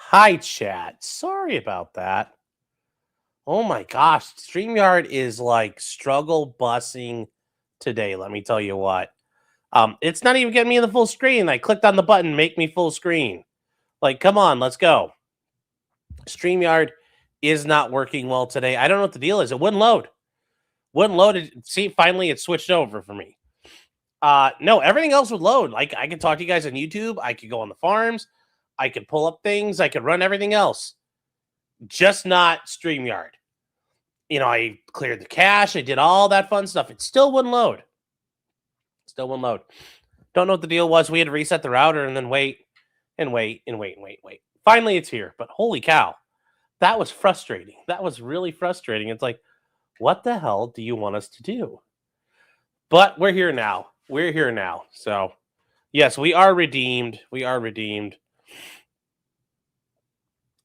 Hi, chat. Sorry about that. Oh my gosh, StreamYard is like struggle bussing today. Let me tell you what. It's not even getting me in the full screen. I clicked on the button, make me full screen. Like, come on, let's go. StreamYard is not working well today. I don't know what the deal is. It wouldn't load. Wouldn't load it. See, finally it switched over for me. No, everything else would load. Like I could talk to you guys on YouTube. I could go on the farms. I could pull up things. I could run everything else. Just not StreamYard. I cleared the cache. I did all that fun stuff. It still wouldn't load. Still wouldn't load. Don't know what the deal was. We had to reset the router and then wait. Finally, it's here. But holy cow, that was frustrating. That was really frustrating. It's like, what the hell do you want us to do? But we're here now. So, yes, we are redeemed.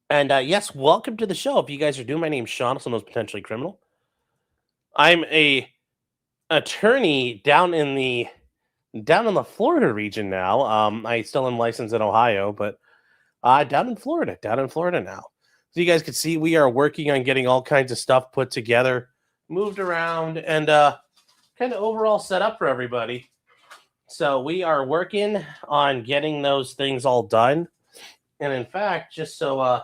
And yes, welcome to the show. If you guys are new, my name's Sean, also known as Potentially Criminal. I'm a attorney down in the Florida region now. I still am licensed in Ohio, but down in Florida now. So you guys can see we are working on getting all kinds of stuff put together, moved around, and kind of overall set up for everybody. So we are working on getting those things all done. And in fact, just so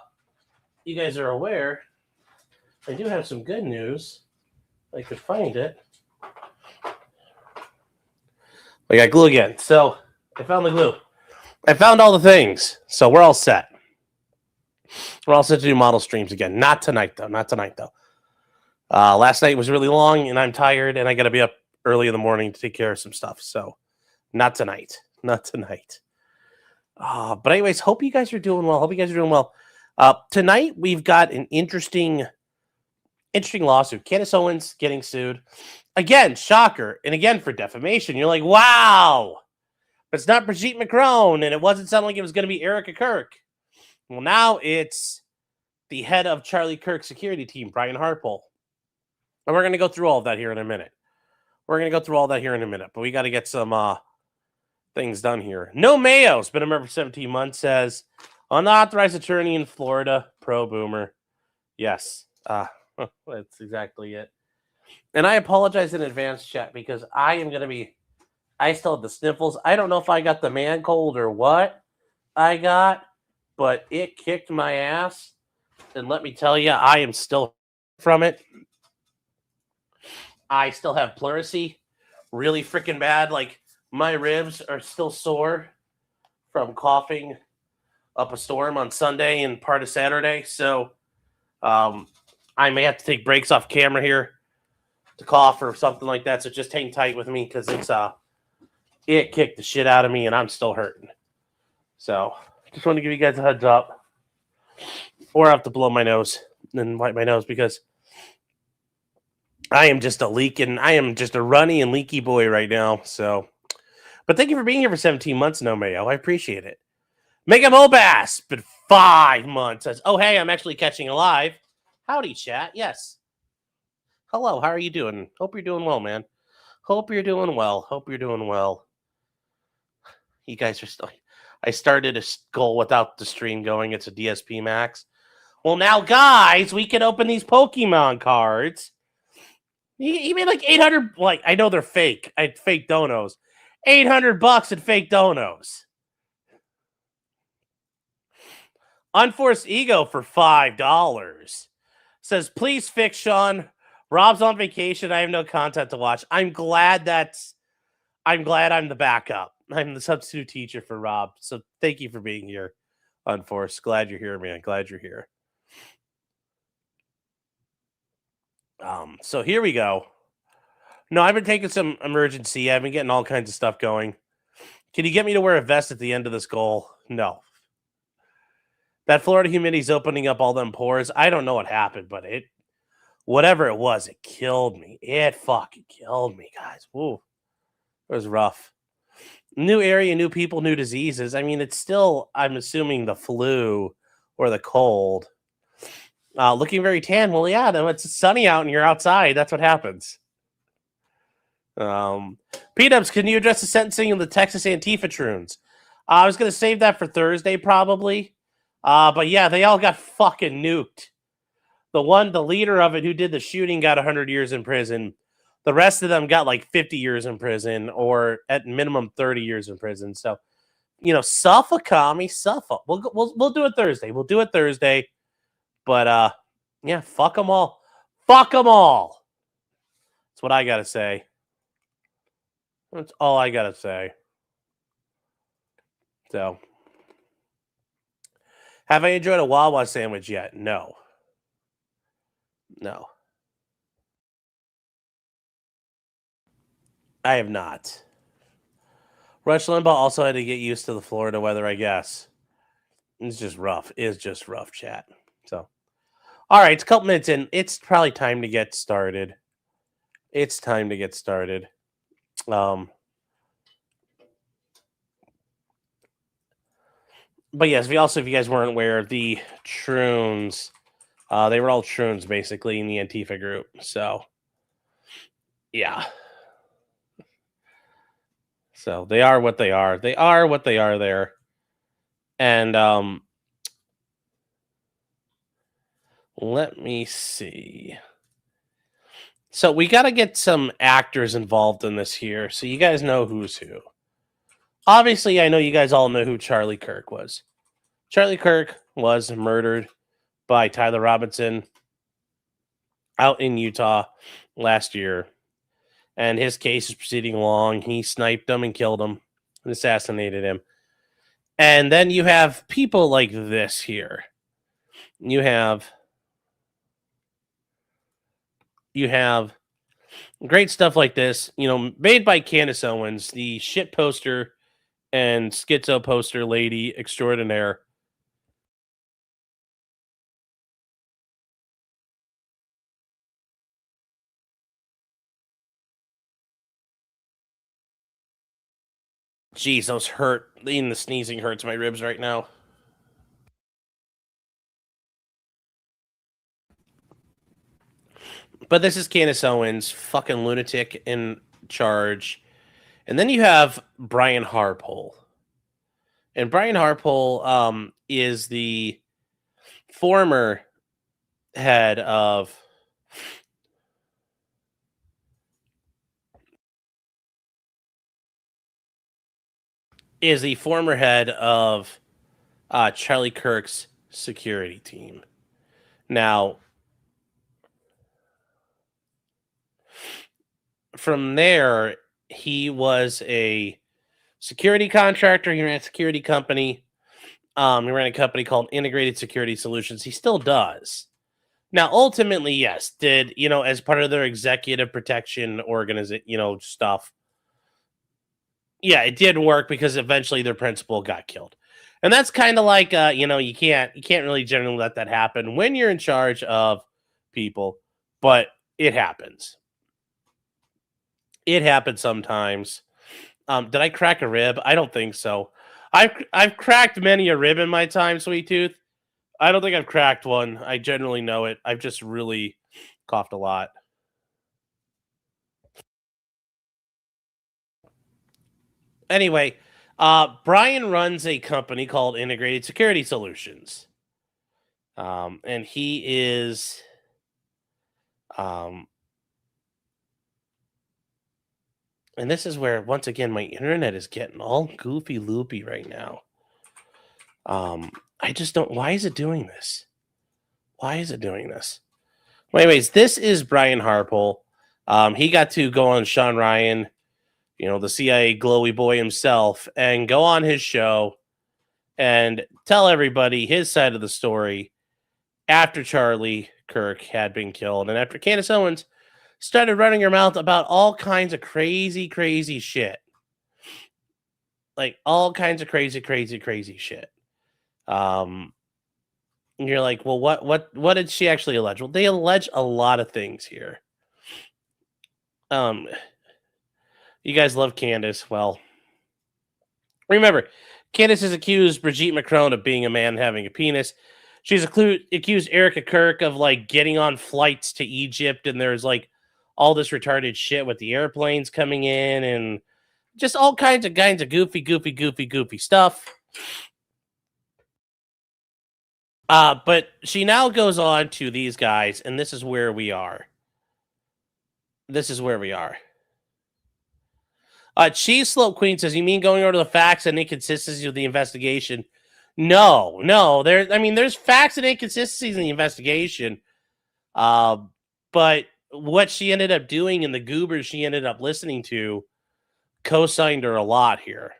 you guys are aware, I do have some good news. I could find it. I got glue again. So I found the glue. I found all the things. So we're all set. We're all set to do model streams again. Not tonight, though. Last night was really long, and I'm tired, and I got to be up early in the morning to take care of some stuff. So not tonight. But anyways, hope you guys are doing well. Tonight, we've got an interesting lawsuit. Candace Owens getting sued. Again, shocker. And again, for defamation. You're like, wow. But it's not Brigitte Macron, and it wasn't sounding like it was going to be Erica Kirk. Well, now it's the head of Charlie Kirk's security team, Brian Harpole. And we're going to go through all of that here in a minute. But we got to get some things done here. No Mayo's been a member for 17 months, says unauthorized attorney in Florida, pro-boomer. Yes, that's exactly it. And I apologize in advance, chat, because I still have the sniffles. I don't know if I got the man cold or what I got, but it kicked my ass. And let me tell you, I am still from it. I still have pleurisy, really freaking bad. Like, my ribs are still sore from coughing up a storm on Sunday and part of Saturday. So I may have to take breaks off camera here to cough or something like that. So just hang tight with me because it kicked the shit out of me and I'm still hurting. So just want to give you guys a heads up. Or I have to blow my nose and wipe my nose because I am just a runny and leaky boy right now. So, but thank you for being here for 17 months, No Mayo. I appreciate it. Mega Mobass, but 5 months. Says, oh, hey, I'm actually catching a live. Howdy, chat. Yes. Hello, how are you doing? Hope you're doing well, man. Hope you're doing well. You guys are still... I started a goal without the stream going. It's a DSP max. Well, now, guys, we can open these Pokemon cards. He made like 800... Like, I know they're fake. Fake donos. $800 at fake donos. Unforced Ego for $5. Says, please fix Sean. Rob's on vacation. I have no content to watch. I'm glad I'm the backup. I'm the substitute teacher for Rob. So thank you for being here, Unforced. Glad you're here, man. Glad you're here. So here we go. No, I've been taking some emergency. I've been getting all kinds of stuff going. Can you get me to wear a vest at the end of this goal? No. That Florida humidity's opening up all them pores. I don't know what happened, but whatever it was, it killed me. It fucking killed me, guys. Woo. It was rough. New area, new people, new diseases. I mean, it's still, I'm assuming, the flu or the cold. Looking very tan. Well, yeah, no, it's sunny out and you're outside. That's what happens. P-Dubs, can you address the sentencing of the Texas Antifa troons? I was going to save that for Thursday, probably. But yeah, they all got fucking nuked. The leader of it who did the shooting got 100 years in prison. The rest of them got like 50 years in prison or at minimum 30 years in prison. So, suffer, Kami, suffer. We'll do it Thursday. We'll do it Thursday. But yeah, fuck them all. Fuck them all. That's what I gotta say. That's all I gotta say. So, have I enjoyed a Wawa sandwich yet? No. No. I have not. Rush Limbaugh also had to get used to the Florida weather, I guess. It's just rough. It's just rough, chat. So, all right, it's a couple minutes in. It's probably time to get started. It's time to get started. But yes, if you guys weren't aware, the Troons, they were all Troons basically in the Antifa group. So, yeah. So they are what they are. They are what they are there. And let me see. So we got to get some actors involved in this here, so you guys know who's who. Obviously, I know you guys all know who Charlie Kirk was. Charlie Kirk was murdered by Tyler Robinson out in Utah last year. And his case is proceeding along. He sniped him and killed him and assassinated him. And then you have people like this here. You have great stuff like this, made by Candace Owens, the shit poster and schizo poster lady extraordinaire. Jeez, those hurt. Even the sneezing hurts my ribs right now. But this is Candace Owens, fucking lunatic in charge. And then you have Brian Harpole. And Brian Harpole is the former head of Charlie Kirk's security team. Now, from there, he was a security contractor. He ran a security company. He ran a company called Integrated Security Solutions. He still does. Now, ultimately, yes, did, as part of their executive protection organization, stuff. Yeah, it did work because eventually their principal got killed. And that's kind of like, you can't really generally let that happen when you're in charge of people, but it happens. It happens sometimes. Did I crack a rib? I don't think so. I've cracked many a rib in my time, Sweet Tooth. I don't think I've cracked one. I generally know it. I've just really coughed a lot. Anyway, Brian runs a company called Integrated Security Solutions. And he is and this is where, once again, my internet is getting all goofy loopy right now. I just don't. Why is it doing this? Why is it doing this? Well, anyways, this is Brian Harpole. He got to go on Sean Ryan, the CIA glowy boy himself, and go on his show and tell everybody his side of the story after Charlie Kirk had been killed and after Candace Owens started running her mouth about all kinds of crazy, crazy shit. Like all kinds of crazy, crazy, crazy shit. And you're like, well, what did she actually allege? Well, they allege a lot of things here. You guys love Candace. Well, remember, Candace has accused Brigitte Macron of being a man having a penis. She's accused Erica Kirk of getting on flights to Egypt, and there's all this retarded shit with the airplanes coming in, and just all kinds of goofy stuff. But she now goes on to these guys, and this is where we are. This is where we are. Cheese Slope Queen says, "You mean going over the facts and inconsistencies of the investigation?" No. There's facts and inconsistencies in the investigation. But what she ended up doing and the goobers she ended up listening to co-signed her a lot here.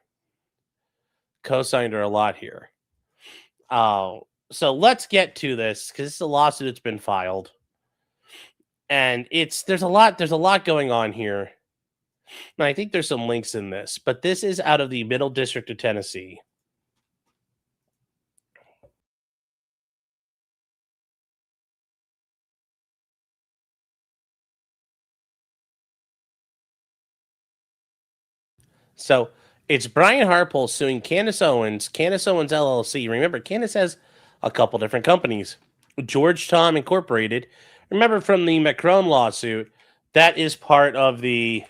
So let's get to this because it's a lawsuit that's been filed, and there's a lot going on here. And I think there's some links in this, but this is out of the Middle District of Tennessee. So it's Brian Harpole suing Candace Owens LLC. Remember, Candace has a couple different companies. George Tom Incorporated. Remember from the Macron lawsuit, that is part of the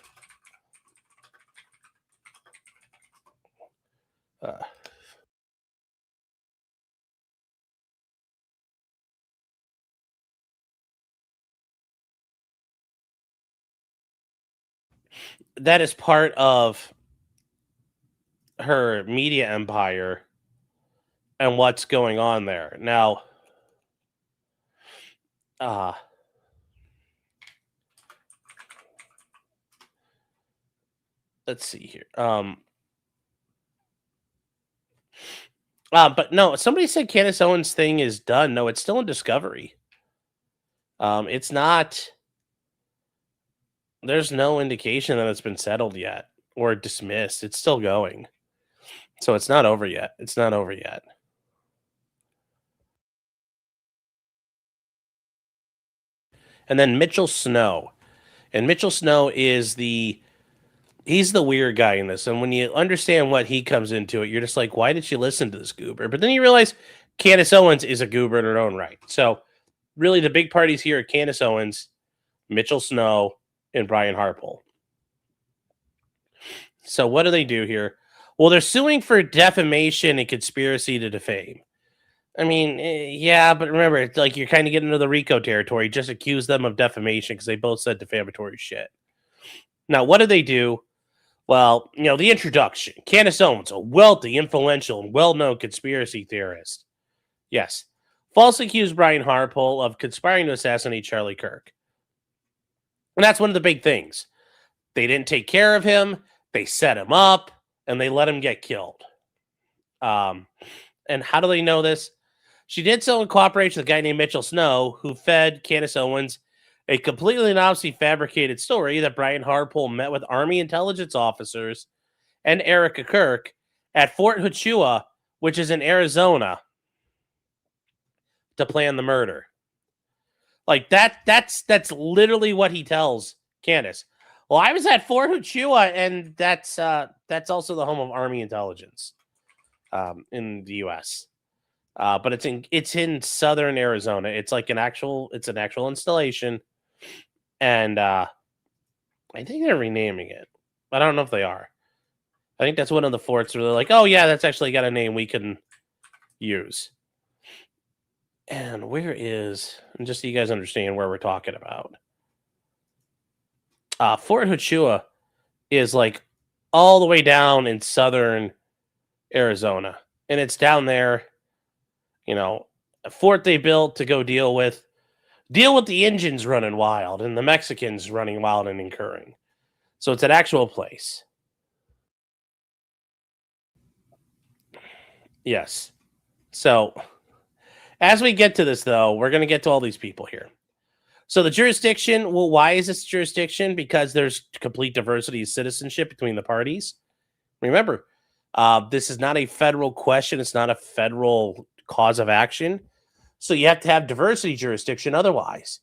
that is part of her media empire and what's going on there. Now, let's see here. But no, somebody said Candace Owens thing is done. No, it's still in discovery. It's not. There's no indication that it's been settled yet or dismissed. It's still going. So it's not over yet. And then Mitchell Snow. And Mitchell Snow is he's the weird guy in this. And when you understand what he comes into it, you're just like, why did she listen to this goober? But then you realize Candace Owens is a goober in her own right. So really the big parties here are Candace Owens, Mitchell Snow, and Brian Harpole. So what do they do here? Well, they're suing for defamation and conspiracy to defame. I mean, yeah, but remember, it's like you're kind of getting into the RICO territory. Just accuse them of defamation because they both said defamatory shit. Now, what do they do? Well, the introduction. Candace Owens, a wealthy, influential, and well-known conspiracy theorist. Yes. Falsely accused Brian Harpole of conspiring to assassinate Charlie Kirk. And that's one of the big things. They didn't take care of him. They set him up, and they let him get killed. And how do they know this? She did so in cooperation with a guy named Mitchell Snow, who fed Candace Owens a completely and obviously fabricated story that Brian Harpole met with Army intelligence officers and Erica Kirk at Fort Huachua, which is in Arizona, to plan the murder. Like that's literally what he tells Candace. Well, I was at Fort Huachua, and that's also the home of Army intelligence in the U.S. But it's in southern Arizona. It's like an actual installation, and I think they're renaming it. I don't know if they are. I think that's one of the forts where they're like, oh yeah, that's actually got a name we can use. And and just so you guys understand where we're talking about. Fort Huachua is like all the way down in southern Arizona. And it's down there, a fort they built to go deal with the Indians running wild and the Mexicans running wild and incurring. So it's an actual place. Yes. So as we get to this, though, we're going to get to all these people here. So the jurisdiction, well, why is this jurisdiction? Because there's complete diversity of citizenship between the parties. Remember, this is not a federal question. It's not a federal cause of action. So you have to have diversity jurisdiction otherwise.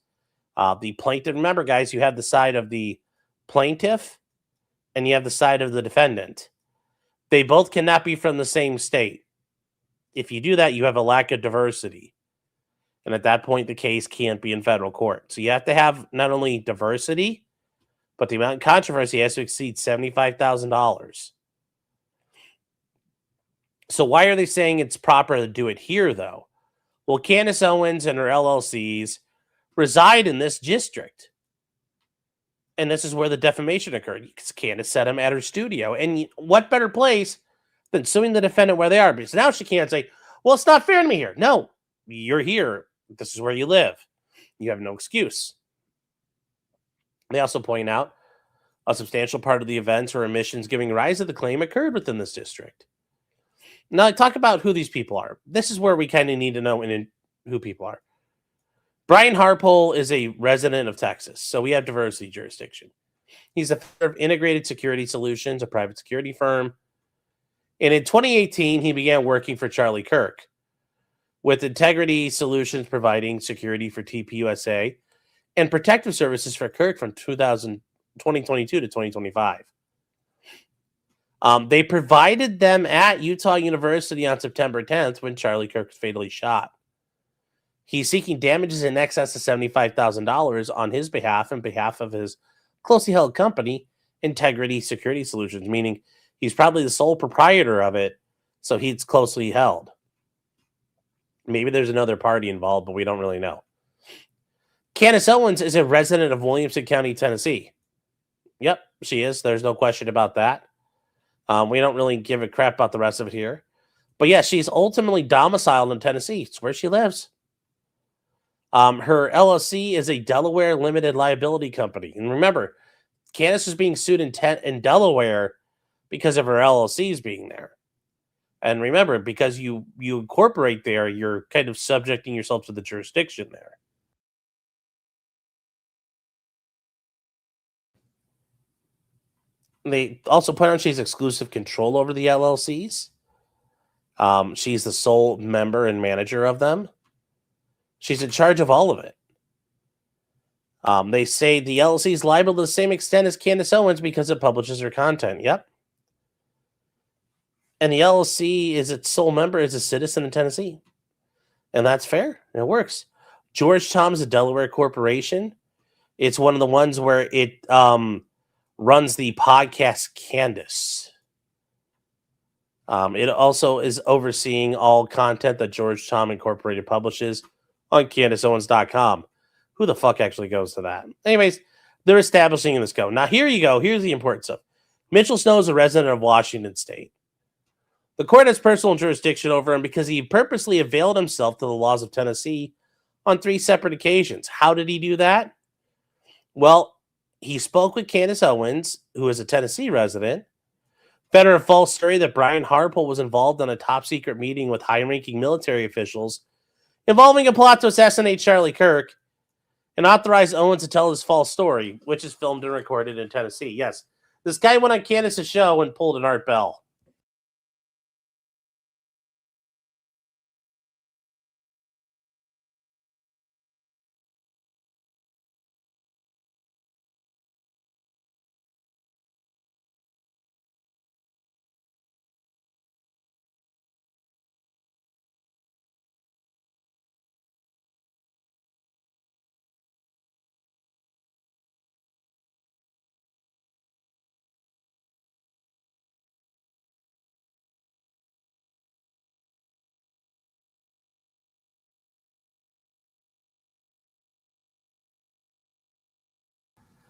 The plaintiff, remember, guys, you have the side of the plaintiff and you have the side of the defendant. They both cannot be from the same state. If you do that, you have a lack of diversity. And at that point, the case can't be in federal court. So you have to have not only diversity, but the amount of controversy has to exceed $75,000. So why are they saying it's proper to do it here, though? Well, Candace Owens and her LLCs reside in this district. And this is where the defamation occurred. Because Candace set him at her studio. And what better place than suing the defendant where they are? Because now she can't say, well, it's not fair to me here. No, you're here. This is where you live. You have no excuse. They also point out a substantial part of the events or omissions giving rise to the claim occurred within this district. Now, talk about who these people are. This is where we kind of need to know who people are. Brian Harpole is a resident of Texas, so we have diversity jurisdiction. He's a founder of Integrated Security Solutions, a private security firm. And in 2018, he began working for Charlie Kirk, with Integrity Solutions providing security for TPUSA and protective services for Kirk from 2022 to 2025. They provided them at Utah University on September 10th when Charlie Kirk was fatally shot. He's seeking damages in excess of $75,000 on his behalf and behalf of his closely held company, Integrity Security Solutions, meaning he's probably the sole proprietor of it, so he's closely held. Maybe there's another party involved, but we don't really know. Candace Owens is a resident of Williamson County, Tennessee. Yep, she is. There's no question about that. We don't really give a crap about the rest of it here. But yeah, she's ultimately domiciled in Tennessee. It's where she lives. Her LLC is a Delaware limited liability company. And remember, Candace is being sued in Delaware because of her LLCs being there. And remember, because you incorporate there, you're kind of subjecting yourself to the jurisdiction there. They also point out she has exclusive control over the LLCs. She's the sole member and manager of them. She's in charge of all of it. They say the LLC is liable to the same extent as Candace Owens because it publishes her content. Yep. And the LLC is its sole member is a citizen in Tennessee. And that's fair. It works. Georgetown is a Delaware corporation. It's one of the ones where it runs the podcast Candace. It also is overseeing all content that Georgetown Incorporated publishes on CandaceOwens.com. Who the fuck actually goes to that? Anyways, they're establishing this go. Now, here you go. Here's the important stuff. Mitchell Snow is a resident of Washington State. The court has personal jurisdiction over him because he purposely availed himself to the laws of Tennessee on 3 separate occasions. How did he do that? Well, he spoke with Candace Owens, who is a Tennessee resident, fed her a false story that Brian Harpole was involved in a top-secret meeting with high-ranking military officials involving a plot to assassinate Charlie Kirk, and authorized Owens to tell his false story, which is filmed and recorded in Tennessee. Yes, this guy went on Candace's show and pulled an Art Bell.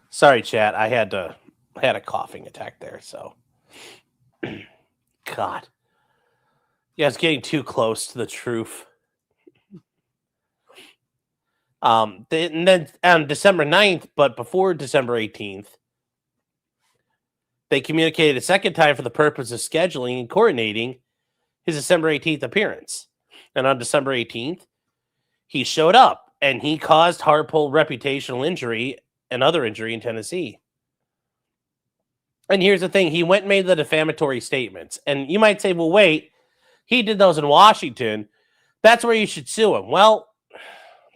Sorry, chat. I had a coughing attack there, so God. Yeah, it's getting too close to the truth. And then on December 9th, but before December 18th, they communicated a second time for the purpose of scheduling and coordinating his December 18th appearance. And on December 18th, he showed up and he caused Harpole reputational injury and other injury in Tennessee. And here's the thing. He went and made the defamatory statements. And you might say, well, wait, he did those in Washington. That's where you should sue him. Well,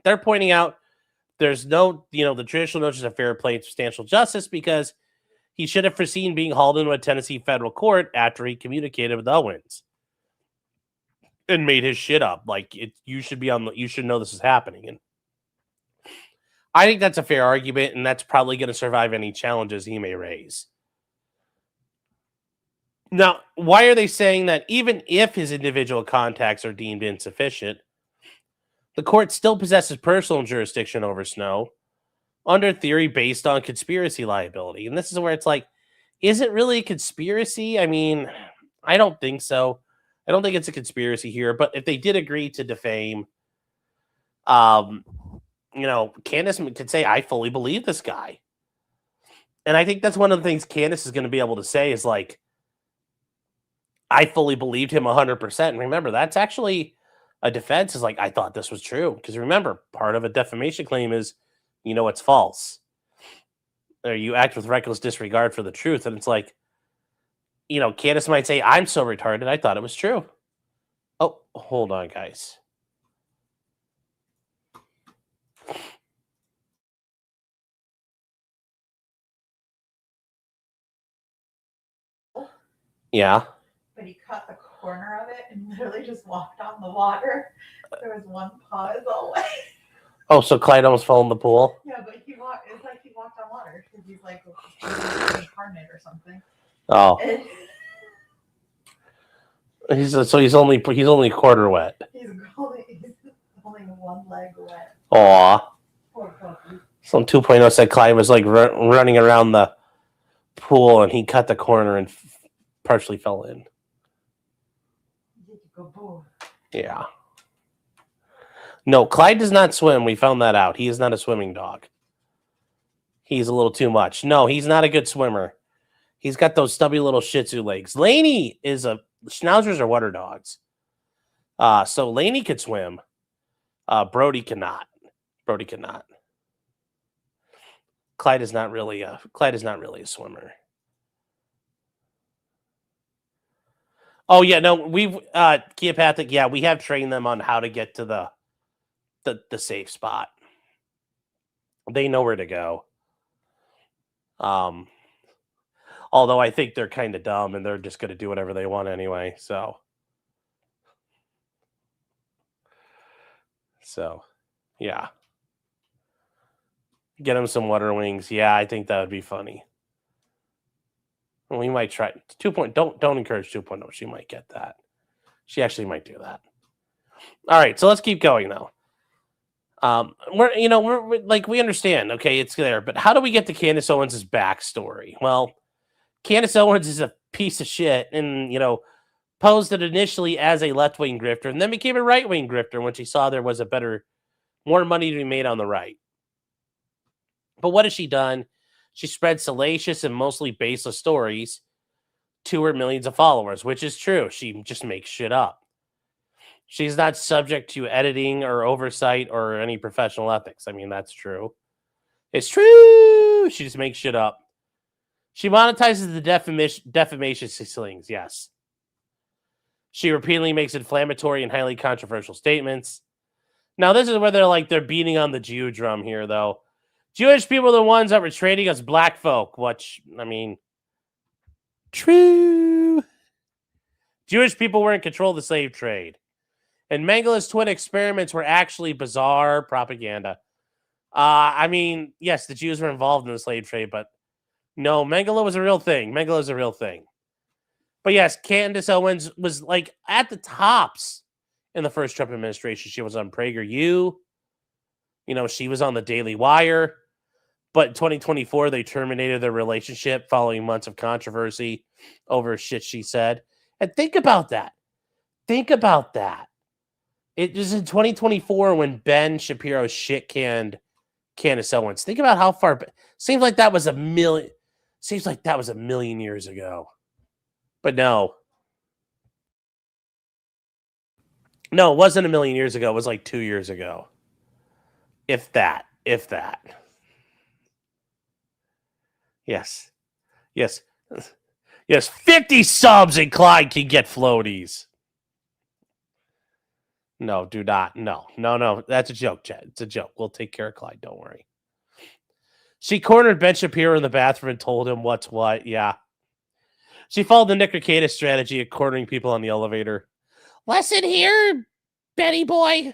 they're pointing out there's no, the traditional notions of fair play and substantial justice because he should have foreseen being hauled into a Tennessee federal court after he communicated with Owens and made his shit up. Like you should know this is happening. And I think that's a fair argument, and that's probably going to survive any challenges he may raise. Now, why are they saying that even if his individual contacts are deemed insufficient, The court still possesses personal jurisdiction over Snow under theory based on conspiracy liability. And this is where it's like, is it really a conspiracy? I mean, I don't think so. I don't think it's a conspiracy here, but if they did agree to defame, Candace could say, I fully believe this guy. And I think that's one of the things Candace is going to be able to say is like, I fully believed him 100%. And remember, that's actually a defense is like, I thought this was true. Because remember, part of a defamation claim is, it's false. Or you act with reckless disregard for the truth. And it's like, Candace might say, I'm so retarded, I thought it was true. Oh, hold on, guys. Yeah. But he cut the corner of it and literally just walked on the water. There was one pause all the way. Oh, so Clyde almost fell in the pool? Yeah, but it's like he walked on water because he's like incarnate or something. Oh. He's only quarter wet. He's only one leg wet. Aw. Poor puppy. Some 2.0 said Clyde was like running around the pool and he cut the corner and partially fell in. Yeah. No, Clyde does not swim. We found that out. He is not a swimming dog. He's a little too much. No, he's not a good swimmer. He's got those stubby little Shih Tzu legs. Laney is schnauzers are water dogs. So Laney could swim. Brody cannot. Clyde is not really a swimmer. Oh yeah, no, we've Geopathic, yeah, we have trained them on how to get to the safe spot. They know where to go. Although I think they're kind of dumb and they're just going to do whatever they want anyway. So yeah. Get them some water wings. Yeah, I think that would be funny. We might try 2.0. Don't encourage 2.0. She might get that. She actually might do that. All right, so let's keep going now. We understand, okay, it's there, but how do we get to Candace Owens' backstory? Well, Candace Owens is a piece of shit and, posed it initially as a left-wing grifter and then became a right-wing grifter when she saw there was more money to be made on the right. But what has she done? She spread salacious and mostly baseless stories to her millions of followers, which is true. She just makes shit up. She's not subject to editing or oversight or any professional ethics. I mean, that's true. It's true. She just makes shit up. She monetizes the defamation slings, yes. She repeatedly makes inflammatory and highly controversial statements. Now, this is where they're beating on the Jew drum here, though. Jewish people are the ones that were trading us black folk, which, I mean, true. Jewish people were in control of the slave trade. And Mengele's twin experiments were actually bizarre propaganda. I mean, yes, the Jews were involved in the slave trade, but no, Mengele was a real thing. But yes, Candace Owens was like at the tops in the first Trump administration. She was on PragerU. She was on the Daily Wire. But in 2024, they terminated their relationship following months of controversy over shit she said. And think about that. It was in 2024 when Ben Shapiro shit-canned Candace Owens. Think about how far. Seems like that was a million years ago. But no. No, it wasn't a million years ago. It was like 2 years ago. If that. Yes. 50 subs and Clyde can get floaties. No, do not. No. That's a joke, Chad. It's a joke. We'll take care of Clyde. Don't worry. She cornered Ben Shapiro in the bathroom and told him what's what. Yeah. She followed the Nick Rekieta strategy of cornering people on the elevator. Listen here, Betty boy.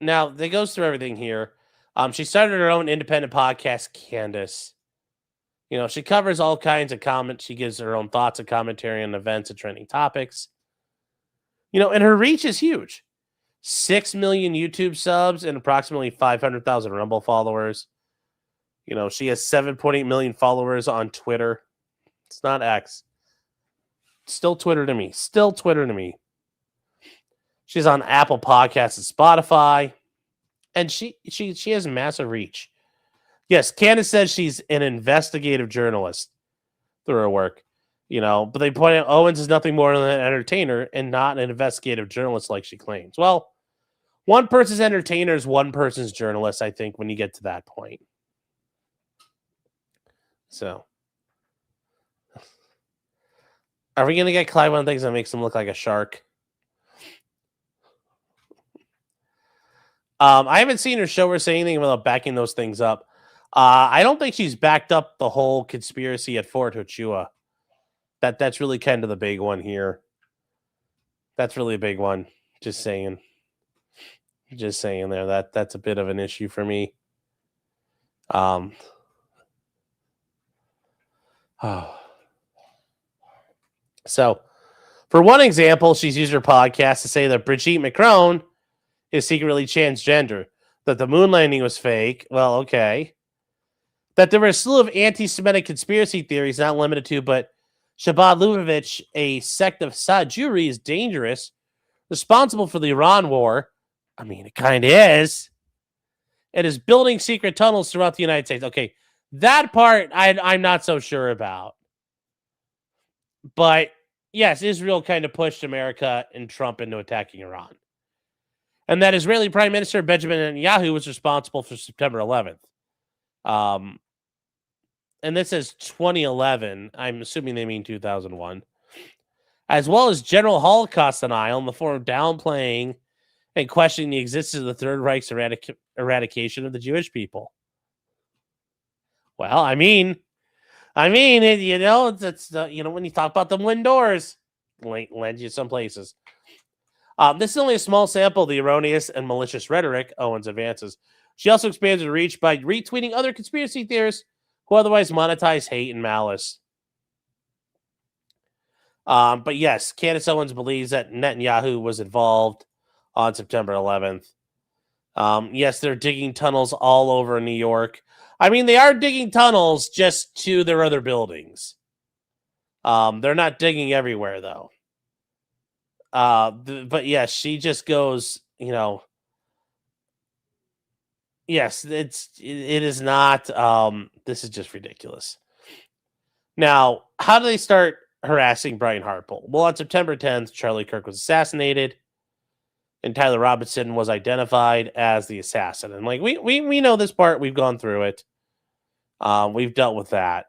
Now, they goes through everything here. She started her own independent podcast, Candace. You know, she covers all kinds of comments. She gives her own thoughts and commentary on events and trending topics. You know, and her reach is huge. 6 million YouTube subs and approximately 500,000 Rumble followers. You know, she has 7.8 million followers on Twitter. It's not X. Still Twitter to me. Still Twitter to me. She's on Apple Podcasts and Spotify. And she has massive reach. Yes, Candace says she's an investigative journalist through her work. You know, but they point out Owens is nothing more than an entertainer and not an investigative journalist like she claims. Well, one person's entertainer is one person's journalist, I think, when you get to that point. So, are we going to get Clive on things that makes him look like a shark? I haven't seen her show or say anything about backing those things up. I don't think she's backed up the whole conspiracy at Fort Huachua. That's really kind of the big one here. That's really a big one. Just saying. Just saying there. That's a bit of an issue for me. Oh. So, for one example, she's used her podcast to say that Brigitte Macron is secretly transgender, that the moon landing was fake. Well, okay. That there were a slew of anti-Semitic conspiracy theories, not limited to, but Shabbat Lubavitch, a sect of Assad Jewry, is dangerous, responsible for the Iran war. I mean, it kind of is. It is building secret tunnels throughout the United States. Okay, that part I'm not so sure about. But yes, Israel kind of pushed America and Trump into attacking Iran. And that Israeli Prime Minister Benjamin Netanyahu was responsible for September 11th. And this is 2011. I'm assuming they mean 2001. As well as general Holocaust denial in the form of downplaying and questioning the existence of the Third Reich's eradication of the Jewish people. Well, I mean, it's when you talk about them wind doors, lend you some places. This is only a small sample of the erroneous and malicious rhetoric Owens advances. She also expands her reach by retweeting other conspiracy theorists who otherwise monetize hate and malice. But yes, Candace Owens believes that Netanyahu was involved on September 11th. Yes, they're digging tunnels all over New York. I mean, they are digging tunnels just to their other buildings. They're not digging everywhere, though. But yes, she just goes, yes, it is not, this is just ridiculous. Now, how do they start harassing Brian Harpole? Well, on September 10th, Charlie Kirk was assassinated, and Tyler Robinson was identified as the assassin. And we know this part, we've gone through it. We've dealt with that.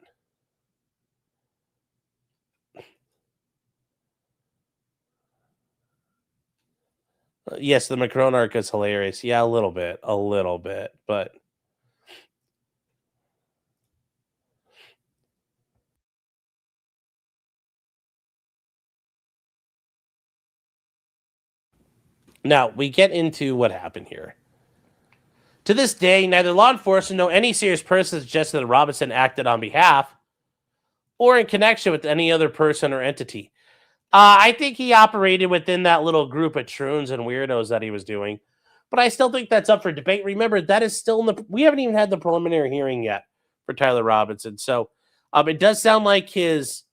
Yes, the Macron arc is hilarious. Yeah, a little bit, but now we get into what happened here. To this day, neither law enforcement nor any serious person suggested that Robinson acted on behalf or in connection with any other person or entity. I think he operated within that little group of troons and weirdos that he was doing. But I still think that's up for debate. Remember, that is still we haven't even had the preliminary hearing yet for Tyler Robinson. So it does sound like his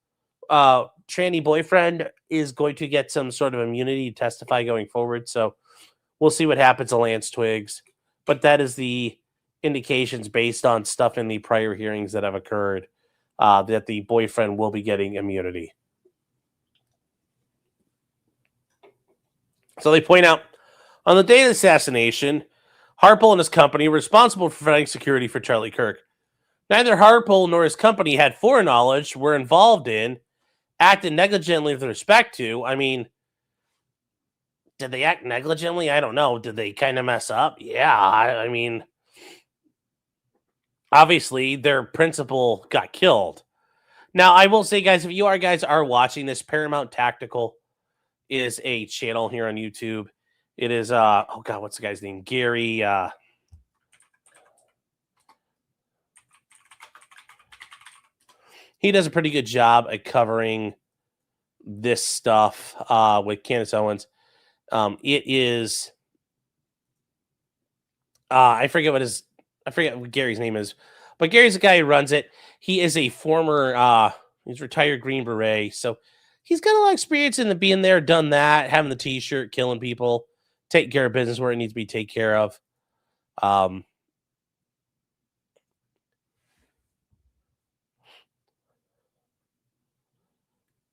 tranny boyfriend is going to get some sort of immunity to testify going forward. So we'll see what happens to Lance Twiggs. But that is the indications based on stuff in the prior hearings that have occurred that the boyfriend will be getting immunity. So they point out, on the day of the assassination, Harpole and his company were responsible for providing security for Charlie Kirk. Neither Harpole nor his company had foreknowledge, were involved in, acted negligently with respect to. I mean, did they act negligently? I don't know. Did they kind of mess up? Yeah, I mean, obviously their principal got killed. Now, I will say, guys, if you guys are watching this, Paramount Tactical is a channel here on YouTube. It is what's the guy's name? Gary he does a pretty good job at covering this stuff with Candace Owens. It is I forget what Gary's name is, but Gary's the guy who runs it. He is a former he's retired Green Beret, so he's got a lot of experience in being there, done that, having the t-shirt, killing people, taking care of business where it needs to be taken care of.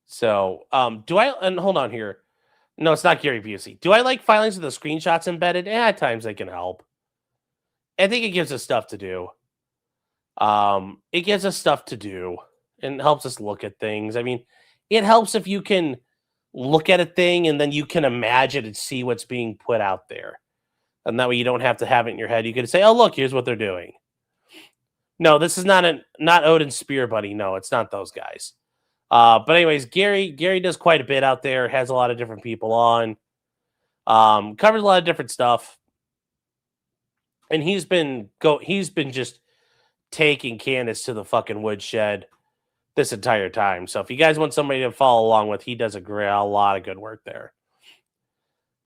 So do I and hold on here. No, it's not Gary Busey. Do I like filings with the screenshots embedded? At times they can help. I think it gives us stuff to do. It gives us stuff to do and helps us look at things. I mean, it helps if you can look at a thing and then you can imagine and see what's being put out there. And that way you don't have to have it in your head. You can say, oh, look, here's what they're doing. No, this is not Odin Spear Buddy. No, it's not those guys. But anyways, Gary does quite a bit out there, has a lot of different people on, covers a lot of different stuff. And he's been just taking Candace to the fucking woodshed this entire time. So if you guys want somebody to follow along with, he does a lot of good work there.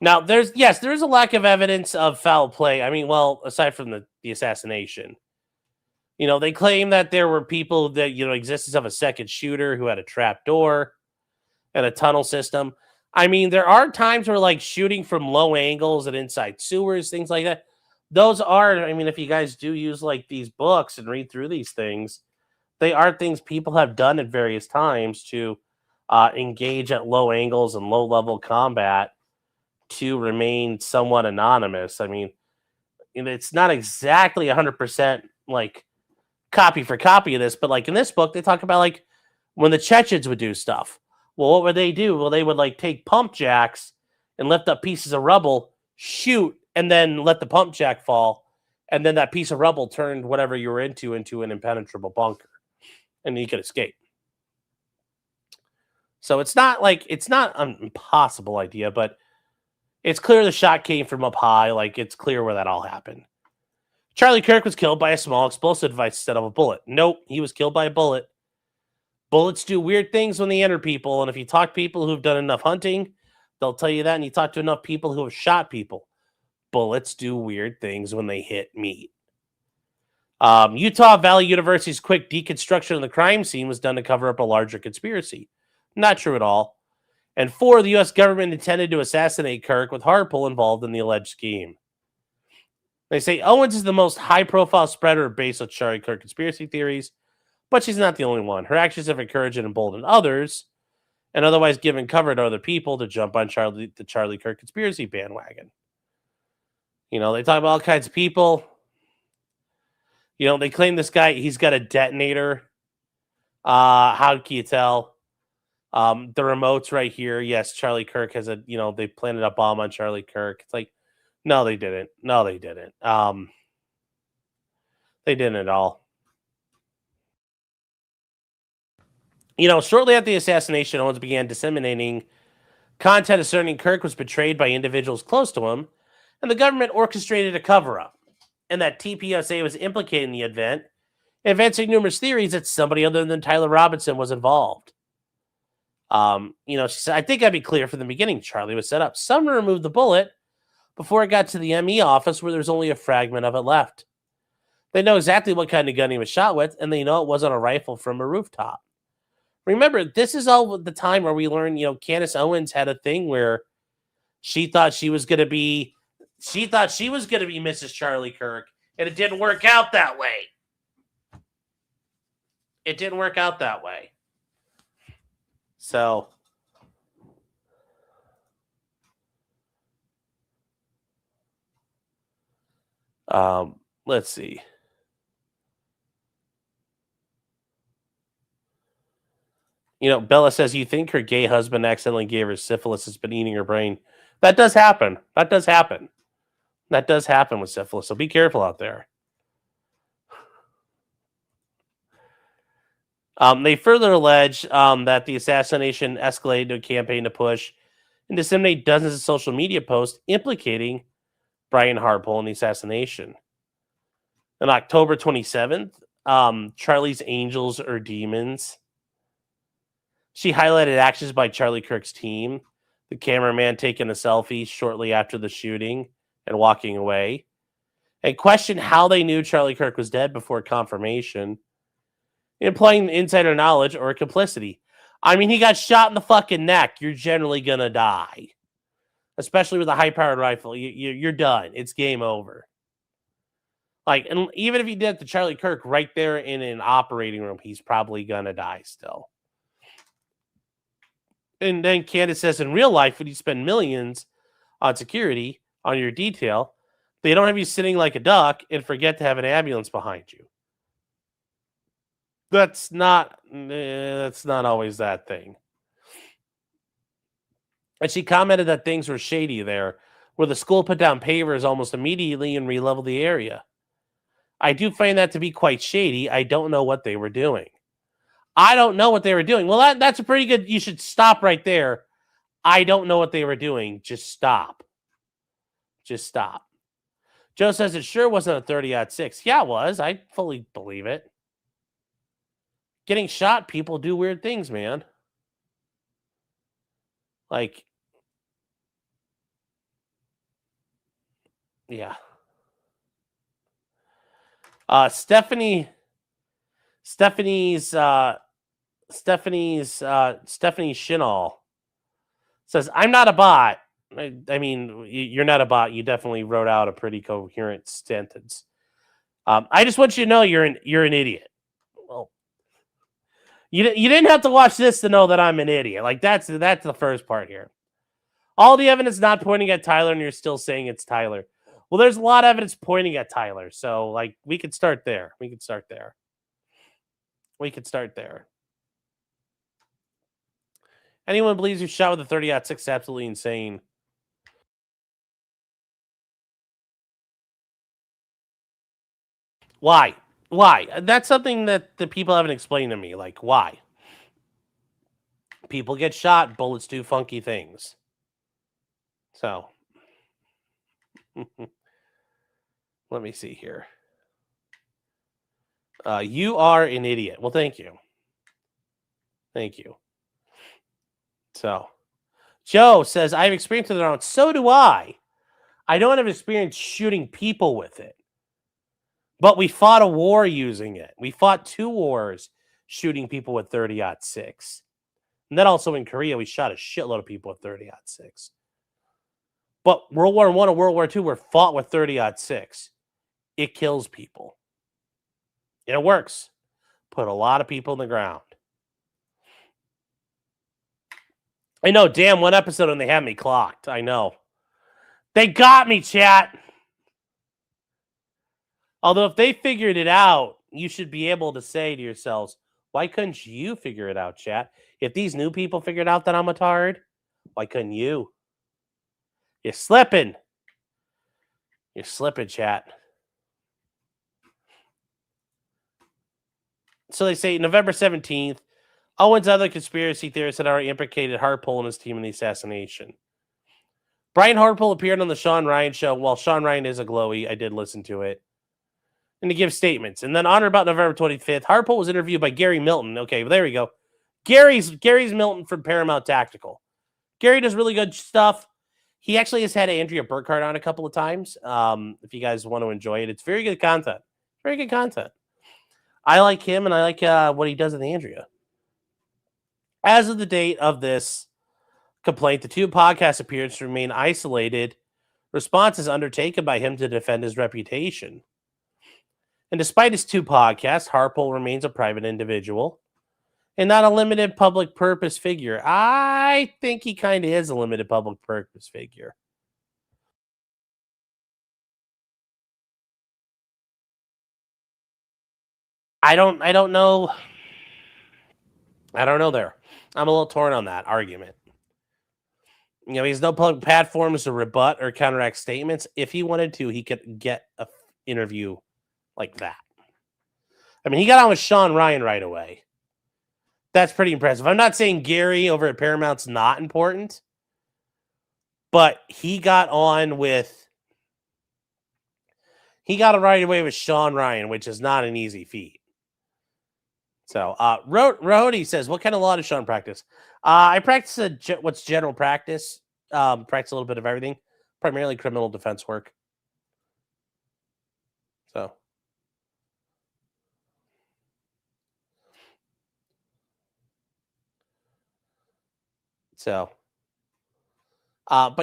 Now, there is a lack of evidence of foul play. I mean, well, aside from the assassination, they claim that there were people that, existence of a second shooter who had a trap door and a tunnel system. I mean, there are times where like shooting from low angles and inside sewers, things like that. Those are, I mean, if you guys do use like these books and read through these things, they are things people have done at various times to engage at low angles and low level combat to remain somewhat anonymous. I mean, it's not exactly 100% like copy for copy of this, but like in this book, they talk about like when the Chechens would do stuff. Well, what would they do? Well, they would like take pump jacks and lift up pieces of rubble, shoot, and then let the pump jack fall. And then that piece of rubble turned whatever you were into an impenetrable bunker. And you could escape. So it's not an impossible idea, but it's clear the shot came from up high. Like it's clear where that all happened. Charlie Kirk was killed by a small explosive device instead of a bullet. Nope, he was killed by a bullet. Bullets do weird things when they enter people, and if you talk to people who've done enough hunting, they'll tell you that, and you talk to enough people who have shot people. Bullets do weird things when they hit meat. Utah Valley University's quick deconstruction of the crime scene was done to cover up a larger conspiracy. Not true at all. And 4, the U.S. government intended to assassinate Kirk with Harpole involved in the alleged scheme. They say Owens is the most high-profile spreader based on Charlie Kirk conspiracy theories, but she's not the only one. Her actions have encouraged and emboldened others, and otherwise given cover to other people to jump on the Charlie Kirk conspiracy bandwagon. They talk about all kinds of people. They claim this guy, he's got a detonator. How can you tell? The remote's right here. Yes, Charlie Kirk has they planted a bomb on Charlie Kirk. It's like, no, they didn't. No, they didn't. They didn't at all. Shortly after the assassination, Owens began disseminating content asserting Kirk was betrayed by individuals close to him, and the government orchestrated a cover-up, and that TPSA was implicated in the event, advancing numerous theories that somebody other than Tyler Robinson was involved. She said, I think I'd be clear from the beginning. Charlie was set up. Someone removed the bullet before it got to the ME office where there's only a fragment of it left. They know exactly what kind of gun he was shot with, and they know it wasn't a rifle from a rooftop. Remember, this is all the time where we learn, Candace Owens had a thing where she thought she was going to be Mrs. Charlie Kirk, and it didn't work out that way. It didn't work out that way. So, let's see. Bella says, you think her gay husband accidentally gave her syphilis has been eating her brain. That does happen. That does happen with syphilis. So be careful out there. They further allege that the assassination escalated to a campaign to push and disseminate dozens of social media posts implicating Brian Harpole in the assassination. On October 27th, Charlie's Angels or Demons She highlighted actions by Charlie Kirk's team, the cameraman taking a selfie shortly after the shooting and walking away, and questioned how they knew Charlie Kirk was dead before confirmation, implying insider knowledge or complicity. I mean, he got shot in the fucking neck. You're generally going to die. Especially with a high-powered rifle. You're done. It's game over. Like, and even if he did it to Charlie Kirk right there in an operating room, he's probably going to die still. And then Candace says, in real life, when you spend millions on security, on your detail, they don't have you sitting like a duck and forget to have an ambulance behind you. That's not always that thing. And she commented that things were shady there, where the school put down pavers almost immediately and re-leveled the area. I do find that to be quite shady. I don't know what they were doing. I don't know what they were doing. Well, that's a pretty good... You should stop right there. I don't know what they were doing. Just stop. Just stop. Joe says it sure wasn't a 30-06. Yeah, it was. I fully believe it. Getting shot, people do weird things, man. Like, yeah. Stephanie Shinall says, I'm not a bot. I mean, you're not a bot. You definitely wrote out a pretty coherent sentence. I just want you to know you're an idiot. Well, you didn't have to watch this to know that I'm an idiot. Like, that's the first part here. All the evidence not pointing at Tyler, and you're still saying it's Tyler. Well, there's a lot of evidence pointing at Tyler. So, like, we could start there. We could start there. Anyone believes you shot with a 30-06 is absolutely insane. Why? That's something that the people haven't explained to me. Like, why? People get shot, bullets do funky things. So, let me see here. You are an idiot. Well, thank you. So, Joe says, I have experience with it around. So do I. I don't have experience shooting people with it. But we fought a war using it. We fought 2 wars shooting people with 30-06. And then also in Korea, we shot a shitload of people with 30-06. But World War I and World War II were fought with 30-06. It kills people. And it works. Put a lot of people in the ground. I know, damn, one episode and they had me clocked. I know. They got me, chat. Although if they figured it out, you should be able to say to yourselves, why couldn't you figure it out, chat? If these new people figured out that I'm a tard, why couldn't you? You're slipping. You're slipping, chat. So they say November 17th, Owens' other conspiracy theorists had already implicated Harpole and his team in the assassination. Brian Harpole appeared on the Sean Ryan show. While Sean Ryan is a glowy, I did listen to it. And to give statements. And then on or about November 25th, Harpole was interviewed by Gary Milton. Okay, well, there we go. Gary's Milton from Paramount Tactical. Gary does really good stuff. He actually has had Andrea Burkhart on a couple of times. If you guys want to enjoy it, it's very good content. Very good content. I like him, and I like what he does with Andrea. As of the date of this complaint, the 2 podcast appearances remain isolated. Responses undertaken by him to defend his reputation. And despite his 2 podcasts, Harpole remains a private individual and not a limited public purpose figure. I think he kind of is a limited public purpose figure. I don't know. I don't know there. I'm a little torn on that argument. You know, he has no public platforms to rebut or counteract statements. If he wanted to, he could get an interview like that. I mean, he got on with Sean Ryan right away. That's pretty impressive. I'm not saying Gary over at Paramount's not important, but he got right away with Sean Ryan, which is not an easy feat. So, Rohde says, what kind of law does Sean practice? I practice what's general practice. Practice a little bit of everything, primarily criminal defense work. But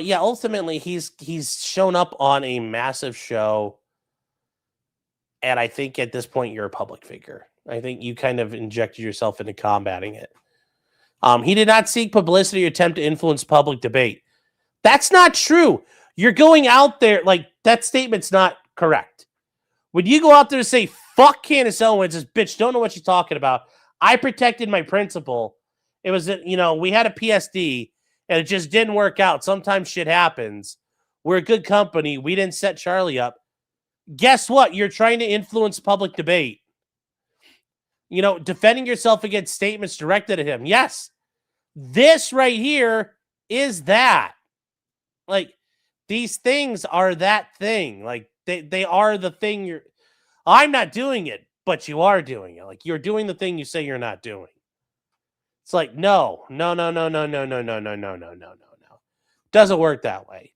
yeah, ultimately he's shown up on a massive show, and I think at this point you're a public figure. I think you kind of injected yourself into combating it. He did not seek publicity or attempt to influence public debate. That's not true. You're going out there, like, that statement's not correct. When you go out there and say, fuck Candace Owens, this bitch don't know what she's talking about. I protected my principal. It was, we had a PSD, and it just didn't work out. Sometimes shit happens. We're a good company. We didn't set Charlie up. Guess what? You're trying to influence public debate. Defending yourself against statements directed at him. Yes, this right here is that. Like, these things are that thing. Like, they are the thing I'm not doing it, but you are doing it. Like, you're doing the thing you say you're not doing. It's like, no. Doesn't work that way.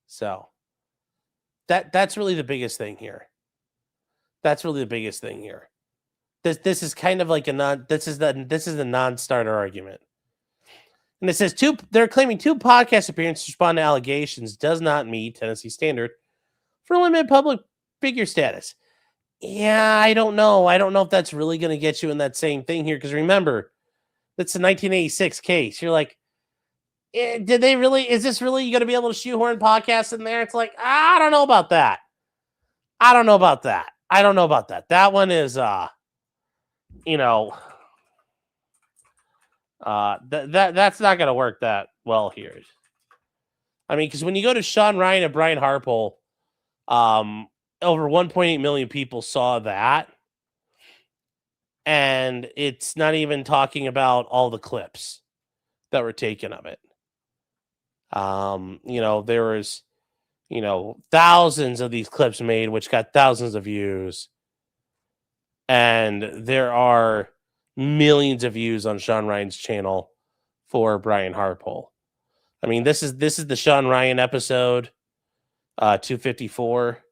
So that's really the biggest thing here. This is kind of like this is the non-starter argument. And it says they're claiming 2 podcast appearances to respond to allegations does not meet Tennessee standard for limited public figure status. Yeah, I don't know. I don't know if that's really going to get you in that same thing here. Because remember, that's a 1986 case. You're like, is this really going to be able to shoehorn podcasts in there? It's like, I don't know about that. That one is, that's not going to work that well here. I mean, because when you go to Sean Ryan and Brian Harpole, over 1.8 million people saw that. And it's not even talking about all the clips that were taken of it. There was, thousands of these clips made, which got thousands of views. And there are millions of views on Sean Ryan's channel for Brian Harpole. I mean, this is the Sean Ryan episode, 254,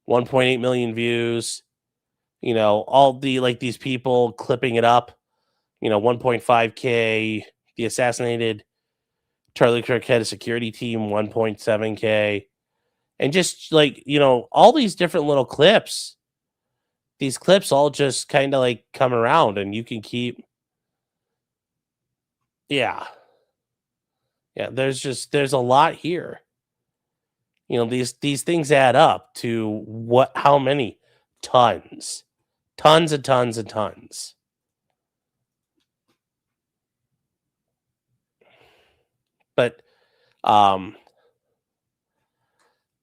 1.8 million views. All these people clipping it up. 1.5K. The assassinated Charlie Kirk head of security team, 1.7K. And just all these different little clips. These clips all just kind of come around, and you can keep. Yeah. There's a lot here. These things add up to how many? Tons and tons and tons. But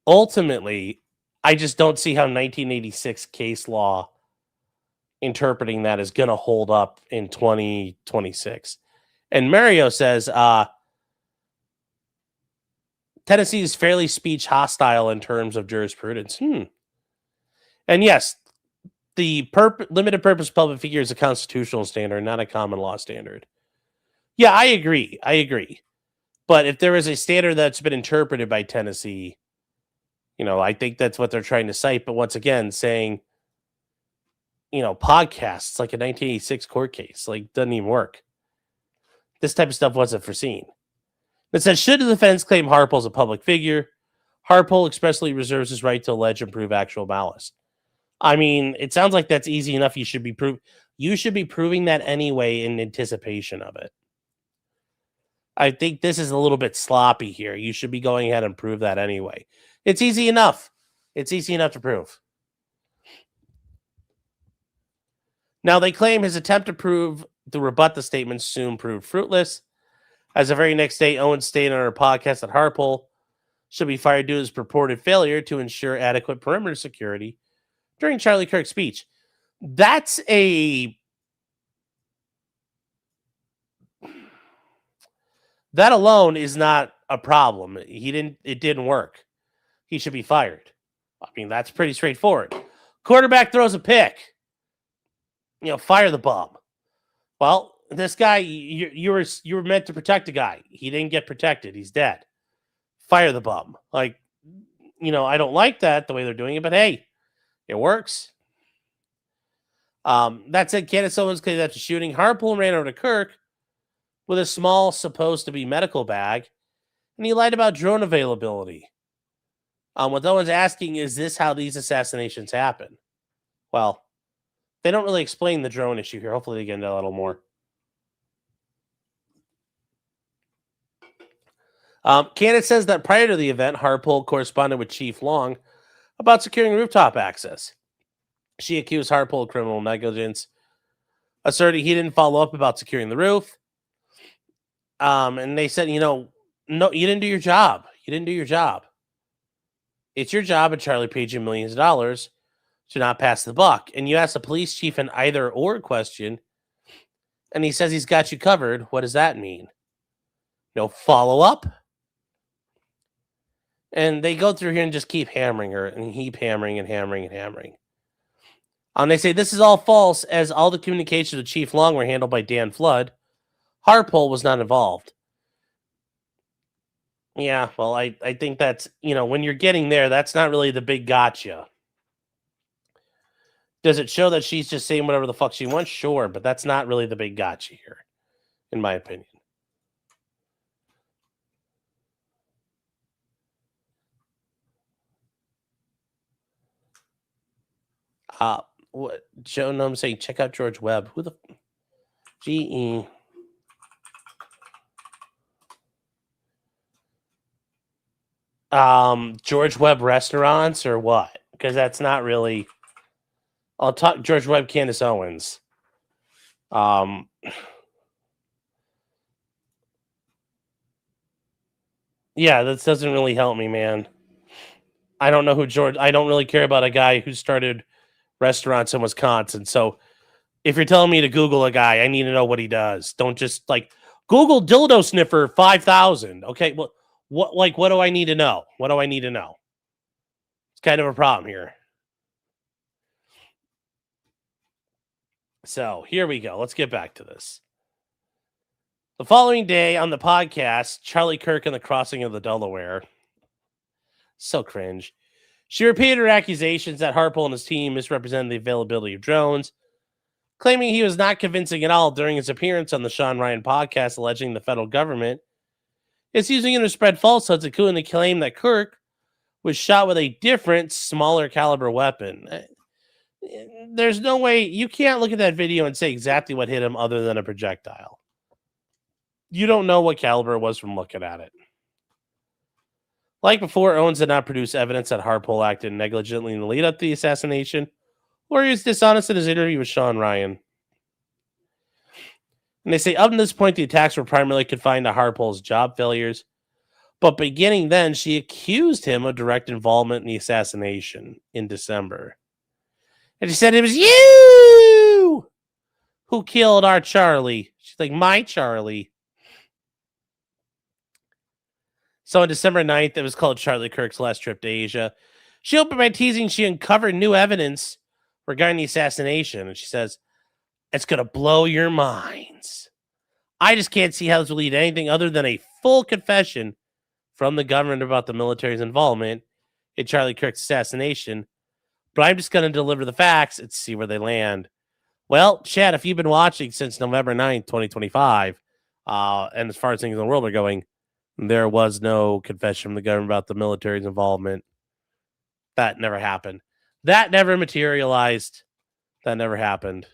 ultimately, I just don't see how 1986 case law interpreting that is going to hold up in 2026. And Mario says, Tennessee is fairly speech hostile in terms of jurisprudence. And yes, the limited purpose public figure is a constitutional standard, not a common law standard. Yeah, I agree. But if there is a standard that's been interpreted by Tennessee, I think that's what they're trying to cite. But once again, saying, podcasts like a 1986 court case, doesn't even work. This type of stuff wasn't foreseen. It says, should the defense claim Harpole is a public figure, Harpole expressly reserves his right to allege and prove actual malice. I mean, it sounds like that's easy enough. You should be proving that anyway in anticipation of it. I think this is a little bit sloppy here. You should be going ahead and prove that anyway. It's easy enough. To prove. Now, they claim his attempt to rebut the statement soon proved fruitless. As the very next day, Owens stated on her podcast that Harpole should be fired due to his purported failure to ensure adequate perimeter security during Charlie Kirk's speech. That alone is not a problem. It didn't work. he should be fired. I mean, that's pretty straightforward. Quarterback throws a pick. Fire the bum. Well, this guy, you were meant to protect a guy. He didn't get protected. He's dead. Fire the bum. I don't like that, the way they're doing it, but hey, it works. That said, Candace Owens claimed after shooting, Harpole ran over to Kirk with a small, supposed to be medical bag, and he lied about drone availability. With Owens asking, is this how these assassinations happen? Well, they don't really explain the drone issue here. Hopefully they get into a little more. Candace says that prior to the event, Harpole corresponded with Chief Long about securing rooftop access. She accused Harpole of criminal negligence, asserting he didn't follow up about securing the roof. And they said, no, you didn't do your job. You didn't do your job. It's your job, and Charlie paid you millions of dollars to not pass the buck. And you ask the police chief an either or question, and he says he's got you covered. What does that mean? No follow up? And they go through here and just keep hammering her and keep hammering and hammering and hammering. They say this is all false, as all the communications with Chief Long were handled by Dan Flood. Harpole was not involved. Yeah, well, I think that's, when you're getting there, that's not really the big gotcha. Does it show that she's just saying whatever the fuck she wants? Sure, but that's not really the big gotcha here, in my opinion. What Joe Gnome saying, check out George Webb. Who the GE? George Webb restaurants or what? Because that's not really. I'll talk George Webb, Candace Owens. Yeah, that doesn't really help me, man. I don't know who George. I don't really care about a guy who started restaurants in Wisconsin. So if you're telling me to Google a guy, I need to know what he does. Don't just Google dildo sniffer 5,000. Okay, well, what do I need to know? What do I need to know? It's kind of a problem here. So here we go. Let's get back to this. The following day on the podcast, Charlie Kirk and the crossing of the Delaware. So cringe. She repeated her accusations that Harpole and his team misrepresented the availability of drones, claiming he was not convincing at all during his appearance on the Sean Ryan podcast, alleging the federal government is using him to spread falsehoods, including the claim that Kirk was shot with a different, smaller caliber weapon. There's no way, you can't look at that video and say exactly what hit him other than a projectile. You don't know what caliber it was from looking at it. Like before, Owens did not produce evidence that Harpole acted negligently in the lead up to the assassination, or he was dishonest in his interview with Sean Ryan. And they say up to this point, the attacks were primarily confined to Harpole's job failures, but beginning then, she accused him of direct involvement in the assassination in December. And she said, it was you who killed our Charlie. She's like, my Charlie. So on December 9th, it was called Charlie Kirk's last trip to Asia. She opened by teasing she uncovered new evidence regarding the assassination. And she says, it's going to blow your minds. I just can't see how this will lead to anything other than a full confession from the government about the military's involvement in Charlie Kirk's assassination. But I'm just going to deliver the facts and see where they land. Well, Chad, if you've been watching since November 9th, 2025, and as far as things in the world are going, there was no confession from the government about the military's involvement. That never happened. That never materialized. That never happened.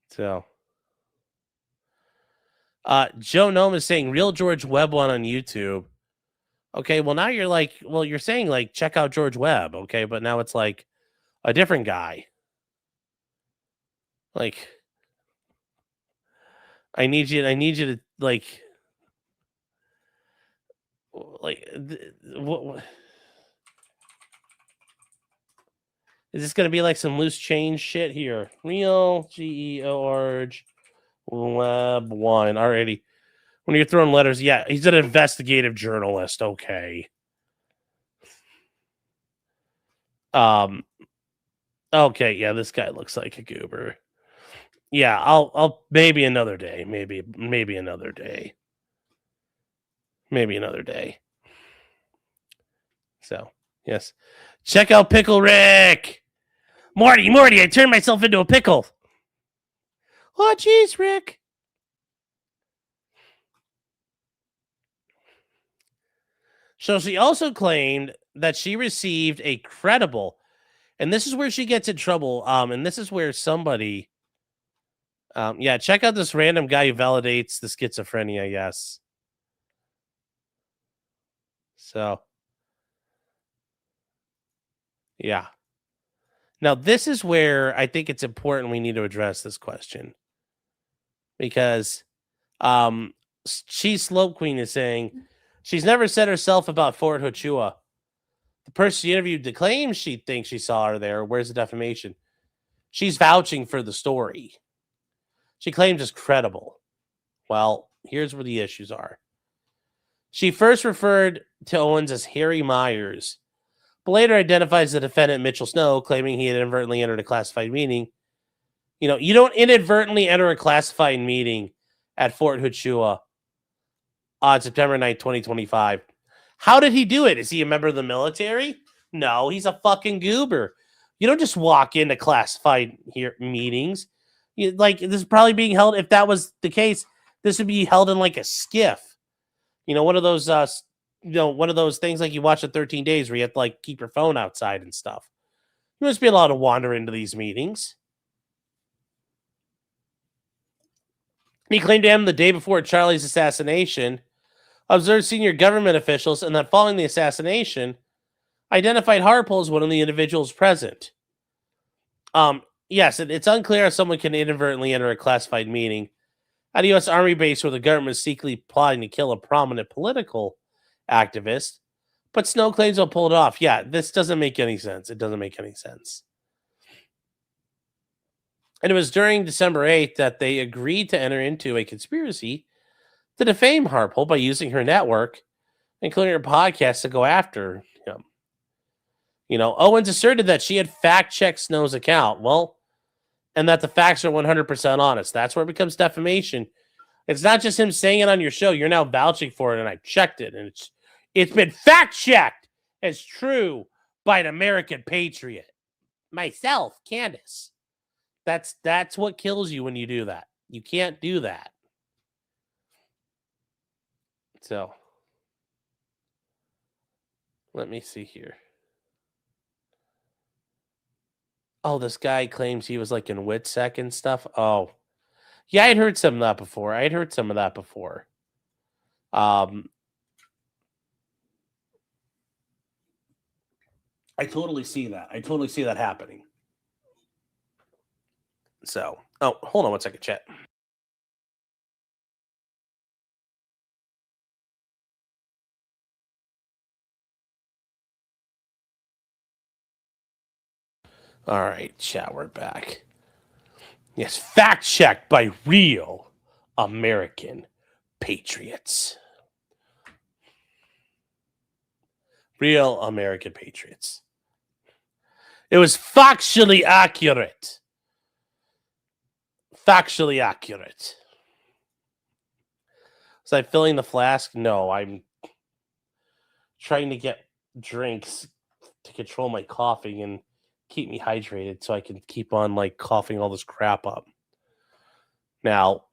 So, Joe Nome is saying real George Webb one on YouTube. Okay, well now you're like, well, you're saying like check out George Webb, okay, but now it's like a different guy. Like, I need you to like what is this gonna be like some loose change shit here? Real George Webb one. Alrighty. When you're throwing letters, yeah, he's an investigative journalist. Okay. Okay, yeah, this guy looks like a goober. Yeah, I'll maybe another day. Maybe another day. Maybe another day. So, yes. Check out Pickle Rick. Morty, I turned myself into a pickle. Oh, jeez, Rick. So she also claimed that she received a credible, and this is where she gets in trouble. And this is where somebody, yeah, check out this random guy who validates the schizophrenia. Yes. So, yeah. Now, this is where I think it's important we need to address this question because Cheese Slope Queen is saying she's never said herself about Fort Huchua. The person she interviewed claims she thinks she saw her there. Where's the defamation? She's vouching for the story. She claims it's credible. Well, here's where the issues are. She first referred to Owens as Harry Myers, but later identifies the defendant Mitchell Snow, claiming he had inadvertently entered a classified meeting. You know, you don't inadvertently enter a classified meeting at Fort Huchua on September 9th, 2025. How did he do it? Is he a member of the military? No, he's a fucking goober. You don't just walk into classified meetings. Like, this is probably being held, if that was the case, this would be held in like a skiff. You know, one of those one of those things like you watch in 13 Days where you have to like keep your phone outside and stuff. You must be allowed to wander into these meetings. He claimed to him the day before Charlie's assassination, observed senior government officials, and that following the assassination, identified Harpole as one of the individuals present. Yes, it's unclear how someone can inadvertently enter a classified meeting at a U.S. Army base where the government is secretly plotting to kill a prominent political activist, but Snow claims he'll pull it off. Yeah, this doesn't make any sense. It doesn't make any sense. And it was during December 8th that they agreed to enter into a conspiracy to defame Harpole by using her network, including her podcast, to go after him. You know, Owens asserted that she had fact-checked Snow's account. Well, and that the facts are 100% honest. That's where it becomes defamation. It's not just him saying it on your show. You're now vouching for it, and I checked it, and it's been fact-checked as true by an American patriot. Myself, Candace. That's what kills you when you do that. You can't do that. So, let me see here. Oh, this guy claims he was like in WITSEC and stuff. Oh, yeah, I'd heard some of that before. I totally see that. I totally see that happening. So, oh, hold on one second, chat. All right, chat, we're back. Yes, fact checked by real American patriots. Real American patriots. It was factually accurate. Factually accurate. Was I filling the flask? No, I'm trying to get drinks to control my coughing and keep me hydrated so I can keep on like coughing all this crap up. Now,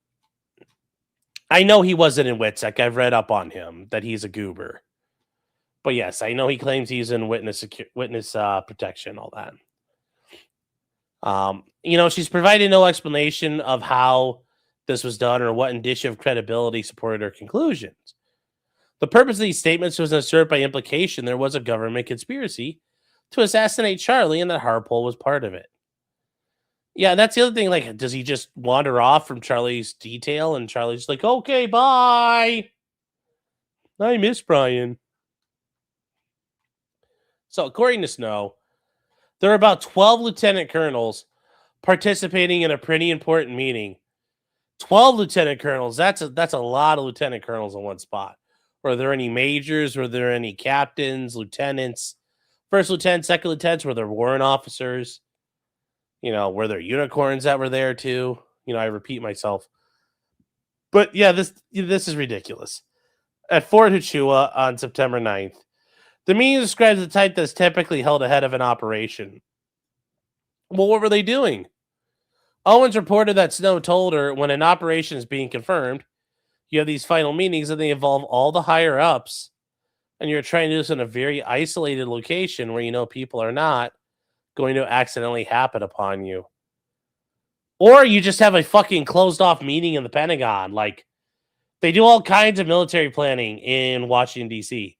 I know he wasn't in WITSEC. I've read up on him that he's a goober. But yes, I know he claims he's in witness protection, all that. You know, she's provided no explanation of how this was done or what indicia of credibility supported her conclusions. The purpose of these statements was to assert by implication there was a government conspiracy to assassinate Charlie and that Harpole was part of it. Yeah, that's the other thing. Like, does he just wander off from Charlie's detail and Charlie's like, okay, bye. I miss Brian. So, according to Snow, there are about 12 lieutenant colonels participating in a pretty important meeting 12 lieutenant colonels. That's a lot of lieutenant colonels in one spot. Were there any majors? Were there any captains, lieutenants, first lieutenants, second lieutenants? Were there warrant officers? Were there unicorns that were there too? I repeat myself. But yeah, this is ridiculous. At Fort Huachua on September 9th, the meeting describes the type that's typically held ahead of an operation. Well, what were they doing? Owens reported that Snow told her when an operation is being confirmed, you have these final meetings and they involve all the higher ups, and you're trying to do this in a very isolated location where people are not going to accidentally happen upon you. Or you just have a fucking closed off meeting in the Pentagon. Like, they do all kinds of military planning in Washington, D.C.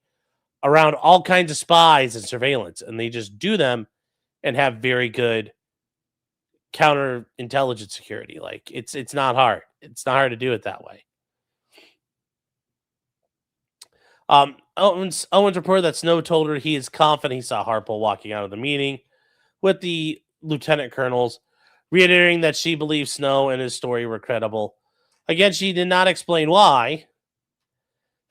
around all kinds of spies and surveillance, and they just do them and have very good counterintelligence security. Like, it's not hard. It's not hard to do it that way. Owens reported that Snow told her he is confident he saw Harpole walking out of the meeting with the lieutenant colonels, reiterating that she believes Snow and his story were credible. Again, she did not explain why.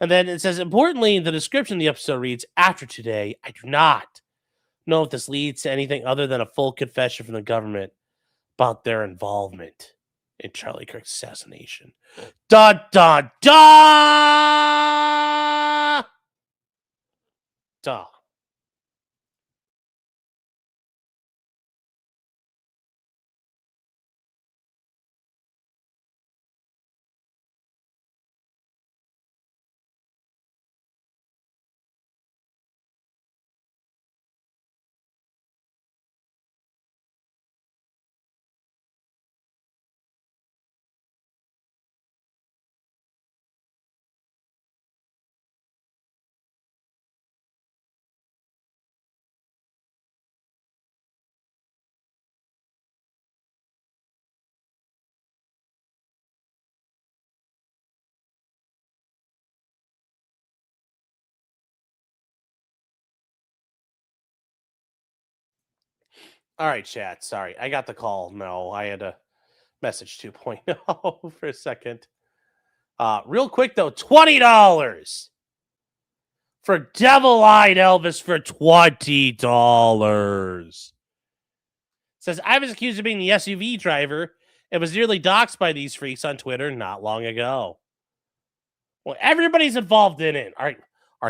And then it says, importantly, the description of the episode reads, after today, I do not know if this leads to anything other than a full confession from the government about their involvement in Charlie Kirk's assassination. Da, da, da! Da. All right, chat. Sorry, I got the call. No, I had a message 2.0 for a second. Real quick, though, $20 for Devil-Eyed Elvis for $20. Says, I was accused of being the SUV driver and was nearly doxxed by these freaks on Twitter not long ago. Well, everybody's involved in it. Are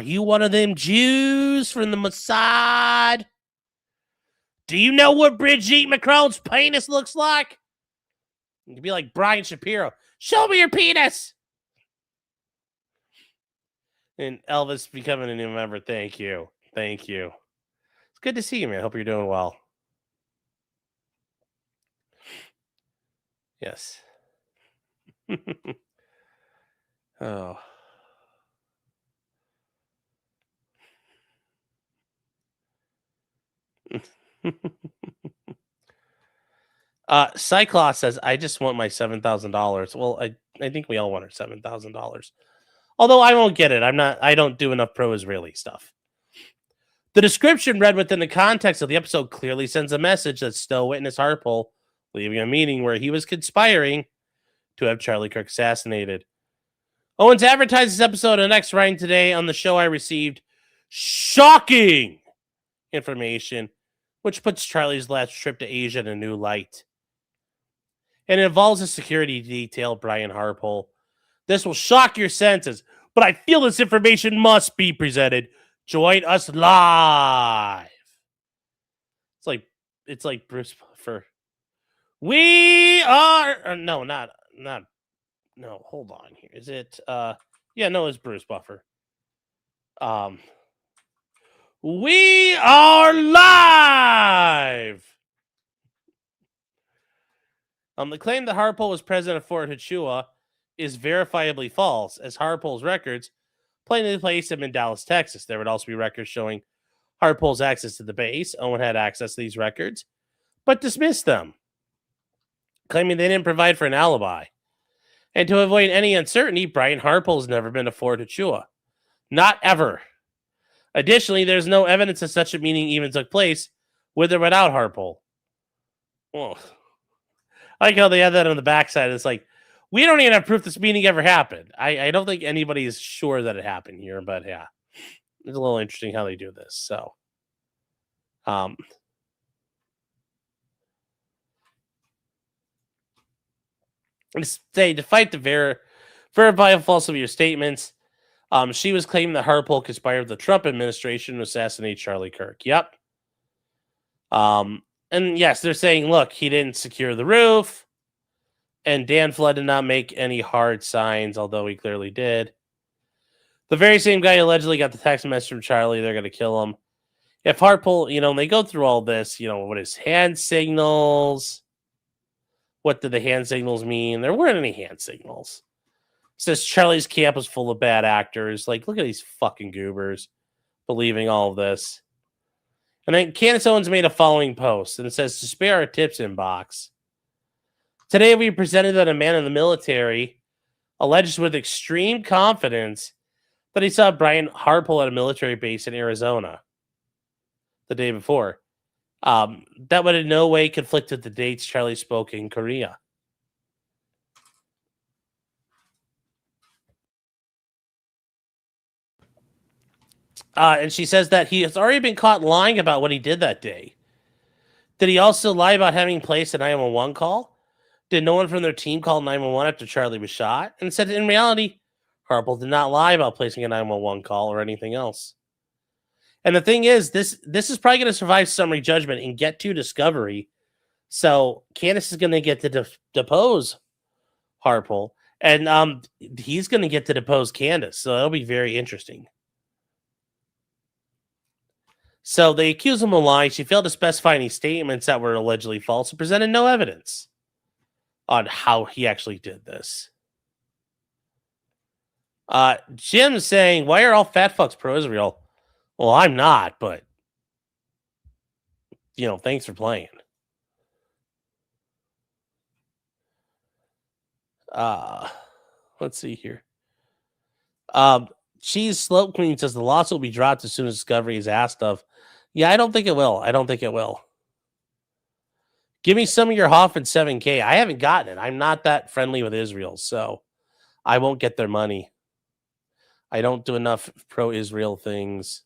you one of them Jews from the Mossad? Do you know what Brigitte Macron's penis looks like? You could be like Brian Shapiro. Show me your penis. And Elvis becoming a new member. Thank you. Thank you. It's good to see you, man. Hope you're doing well. Yes. Oh. Cyclops says, I just want my $7,000. Well, I think we all want our $7,000. Although I won't get it. I don't do enough pro-Israeli stuff. The description read within the context of the episode clearly sends a message that Stowe witnessed Harpole leaving a meeting where he was conspiring to have Charlie Kirk assassinated. Owens advertised this episode on X writing today on the show I received shocking information, which puts Charlie's last trip to Asia in a new light. And it involves a security detail, Brian Harpole. This will shock your senses, but I feel this information must be presented. Join us live. It's like Bruce Buffer. We are no, not no, hold on here. Is it yeah, no, it's Bruce Buffer. We are live. The claim that Harpole was present at Fort Huachua is verifiably false, as Harpole's records plainly place him in Dallas, Texas. There would also be records showing Harpole's access to the base. Owen had access to these records, but dismissed them, claiming they didn't provide for an alibi. And to avoid any uncertainty, Brian Harpole has never been to Fort Huachua. Not ever. Additionally, there's no evidence that such a meeting even took place with or without Harpole. Well, I like how they have that on the backside. It's like, We don't even have proof this meeting ever happened. I don't think anybody is sure that it happened here, but yeah, it's a little interesting how they do this. So, say to fight the verify and falsity of your statements. She was claiming that Harpole conspired with the Trump administration to assassinate Charlie Kirk. Yep. And yes, they're saying, look, he didn't secure the roof, and Dan Flood did not make any hard signs, although he clearly did. The very same guy who allegedly got the text message from Charlie, they're going to kill him. If Harpole, they go through all this, what is hand signals? What did the hand signals mean? There weren't any hand signals. It says Charlie's camp was full of bad actors. Like, look at these fucking goobers believing all of this. And then Candace Owens made a following post, and it says, to spare our tips inbox. Today we presented that a man in the military alleged with extreme confidence that he saw Brian Harpole at a military base in Arizona the day before. That would in no way conflict with the dates Charlie spoke in Korea. And she says that he has already been caught lying about what he did that day. Did he also lie about having placed a 911 call? Did no one from their team call 911 after Charlie was shot? And said in reality, Harpole did not lie about placing a 911 call or anything else. And the thing is, this is probably going to survive summary judgment and get to discovery. So Candace is going to get to depose Harpole, and he's going to get to depose Candace. So that'll be very interesting. So they accuse him of lying. She failed to specify any statements that were allegedly false and presented no evidence on how he actually did this. Jim's saying, why are all fat fucks pro-Israel? Well, I'm not, but, thanks for playing. Let's see here. Cheese Slope Queen says the lawsuit will be dropped as soon as discovery is asked of. Yeah, I don't think it will. Give me some of your Hoff and 7K. I haven't gotten it. I'm not that friendly with Israel, so I won't get their money. I don't do enough pro-Israel things.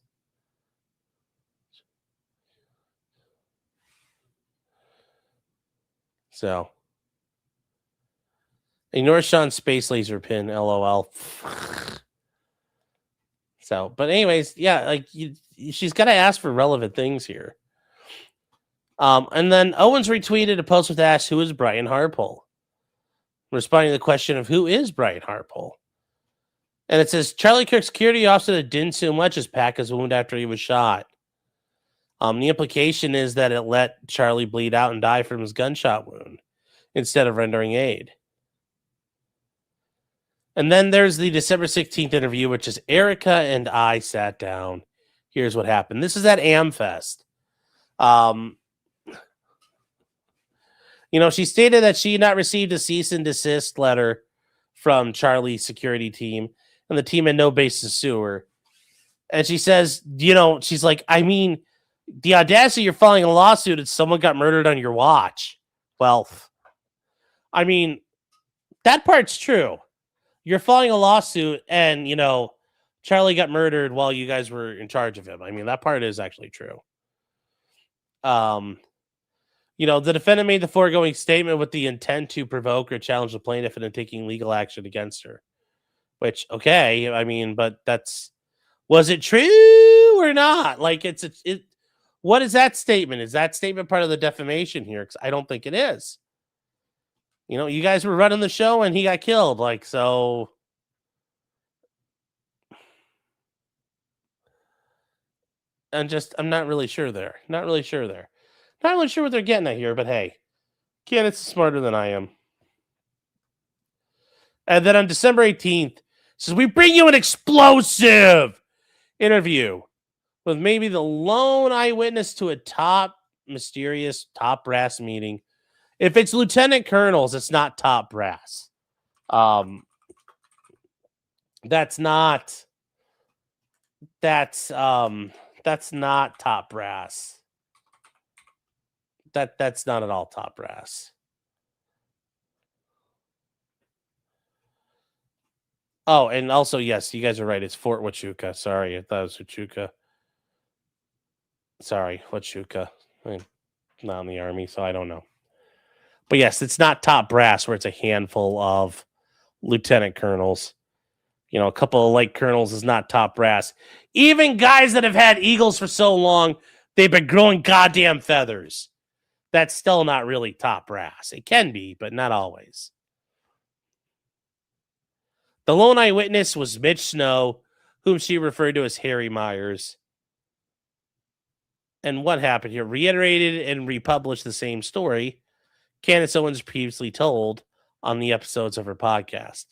So, ignore Sean's space laser pin, LOL. So, but anyways, yeah, she's got to ask for relevant things here. And then Owens retweeted a post with asked, who is Brian Harpole? Responding to the question of who is Brian Harpole. And it says, Charlie Kirk security officer that didn't so much as pack his wound after he was shot. The implication is that it let Charlie bleed out and die from his gunshot wound instead of rendering aid. And then there's the December 16th interview, which is Erica and I sat down. Here's what happened. This is at AmFest. She stated that she had not received a cease and desist letter from Charlie's security team, and the team had no basis to sue her. And she says, she's like, I mean, the audacity you're filing a lawsuit if someone got murdered on your watch. Well, I mean, that part's true. You're filing a lawsuit and, Charlie got murdered while you guys were in charge of him. I mean, that part is actually true. The defendant made the foregoing statement with the intent to provoke or challenge the plaintiff into taking legal action against her. Which, okay, I mean, but was it true or not? Like, what is that statement? Is that statement part of the defamation here? Because I don't think it is. You guys were running the show and he got killed. Like, so. I'm not really sure there. Not really sure what they're getting at here, but hey, Candace is smarter than I am. And then on December 18th, says we bring you an explosive interview with maybe the lone eyewitness to a mysterious top brass meeting. If it's lieutenant colonels, it's not top brass. That's not top brass. That's not at all top brass. Oh, and also, yes, you guys are right. It's Fort Huachuca. Sorry, I thought it was Huachuca. Sorry, Huachuca. I'm not in the Army, so I don't know. But yes, it's not top brass where it's a handful of lieutenant colonels. A couple of light colonels is not top brass. Even guys that have had Eagles for so long, they've been growing goddamn feathers. That's still not really top brass. It can be, but not always. The lone eyewitness was Mitch Snow, whom she referred to as Harry Myers. And what happened here? Reiterated and republished the same story Candace Owens previously told on the episodes of her podcast.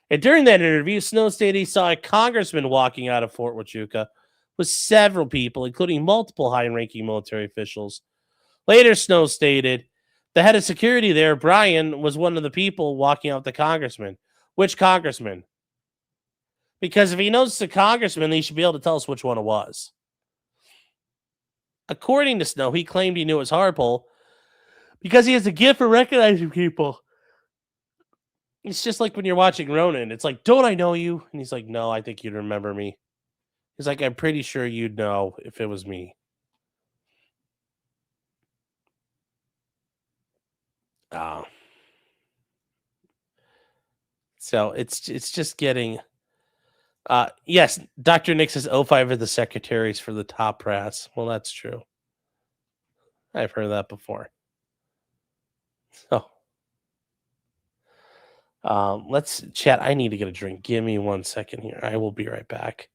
And during that interview, Snow stated he saw a congressman walking out of Fort Huachuca with several people, including multiple high-ranking military officials. Later, Snow stated the head of security there, Brian, was one of the people walking out with the congressman. Which congressman? Because if he knows it's a congressman, he should be able to tell us which one it was. According to Snow, he claimed he knew it was Harpole because he has a gift for recognizing people. It's just like when you're watching Ronin. It's like, don't I know you? And he's like, no, I think you'd remember me. He's like, I'm pretty sure you'd know if it was me. So it's just getting. Yes, Dr. Nick says 05 are the secretaries for the top brass. Well, that's true. I've heard that before. So, let's chat. I need to get a drink. Give me 1 second here. I will be right back.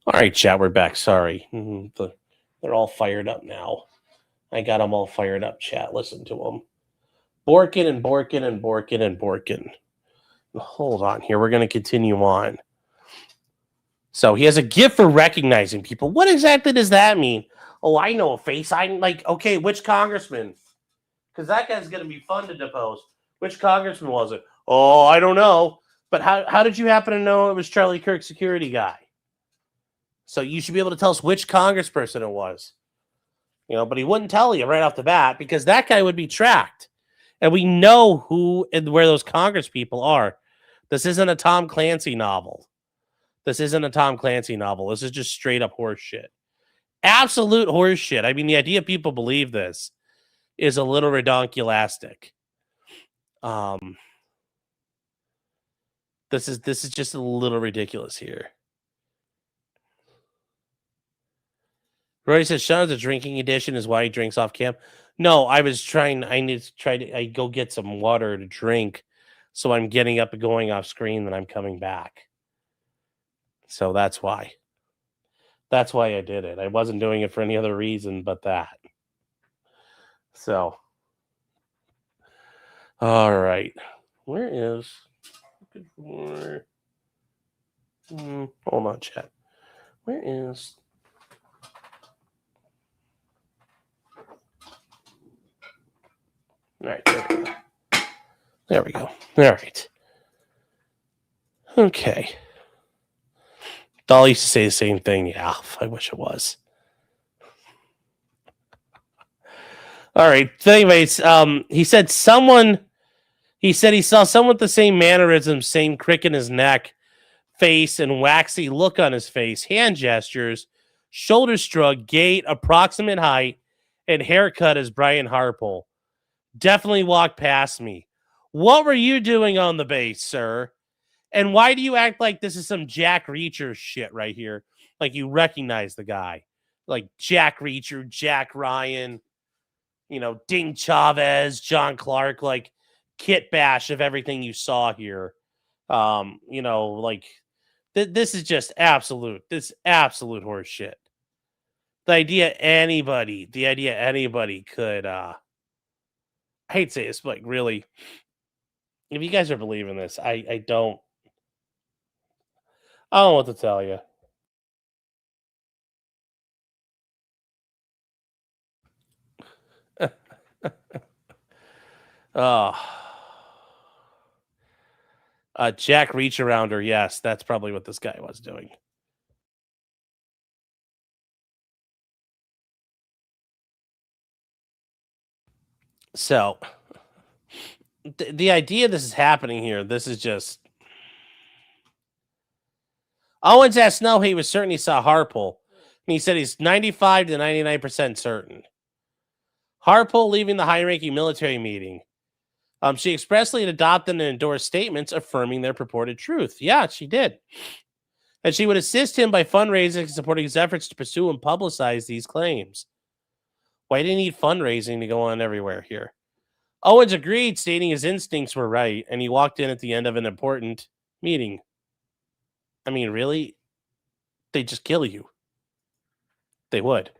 All right, chat. We're back. Sorry. They're all fired up now. I got them all fired up, chat. Listen to them. Borkin and Borkin and Borkin and Borkin. Hold on here. We're going to continue on. So he has a gift for recognizing people. What exactly does that mean? Oh, I know a face. I'm like, okay, which congressman? Because that guy's going to be fun to depose. Which congressman was it? Oh, I don't know. But how did you happen to know it was Charlie Kirk, security guy? So you should be able to tell us which congressperson it was. But he wouldn't tell you right off the bat because that guy would be tracked. And we know who and where those congresspeople are. This isn't a Tom Clancy novel. This is just straight up horse shit. Absolute horse shit. I mean, the idea people believe this is a little redonkulastic. This is just a little ridiculous here. Roy says, Sean's a drinking edition is why he drinks off camp. No, I need to try to go get some water to drink. So I'm getting up and going off screen, then I'm coming back. So that's why. That's why I did it. I wasn't doing it for any other reason but that. So. All right. Where is... Hold on, chat. Where is... All right, there we go. All right. Okay. Doll used to say the same thing. Yeah, I wish it was. All right. So anyways, he said he saw someone with the same mannerisms, same crick in his neck, face, and waxy look on his face, hand gestures, shoulder shrug, gait, approximate height, and haircut as Brian Harpole. Definitely walked past me. What were you doing on the base, sir? And why do you act like this is some Jack Reacher shit right here? Like you recognize the guy. Like Jack Reacher, Jack Ryan. Ding Chavez, John Clark, like kit bash of everything you saw here. This is just absolute horse shit. The idea anybody could I hate to say this, but really, if you guys are believing this, I don't know what to tell you. Jack reach around her. Yes, that's probably what this guy was doing. So, the idea this is happening here, this is just... Owens asked Snow he was certain he saw Harpole, and he said he's 95 to 99% certain. Harpole leaving the high-ranking military meeting. She expressly adopted and endorsed statements affirming their purported truth. Yeah, she did. And she would assist him by fundraising and supporting his efforts to pursue and publicize these claims. Why do you need fundraising to go on everywhere here? Owens agreed, stating his instincts were right, and he walked in at the end of an important meeting. I mean, really? They'd just kill you. They would.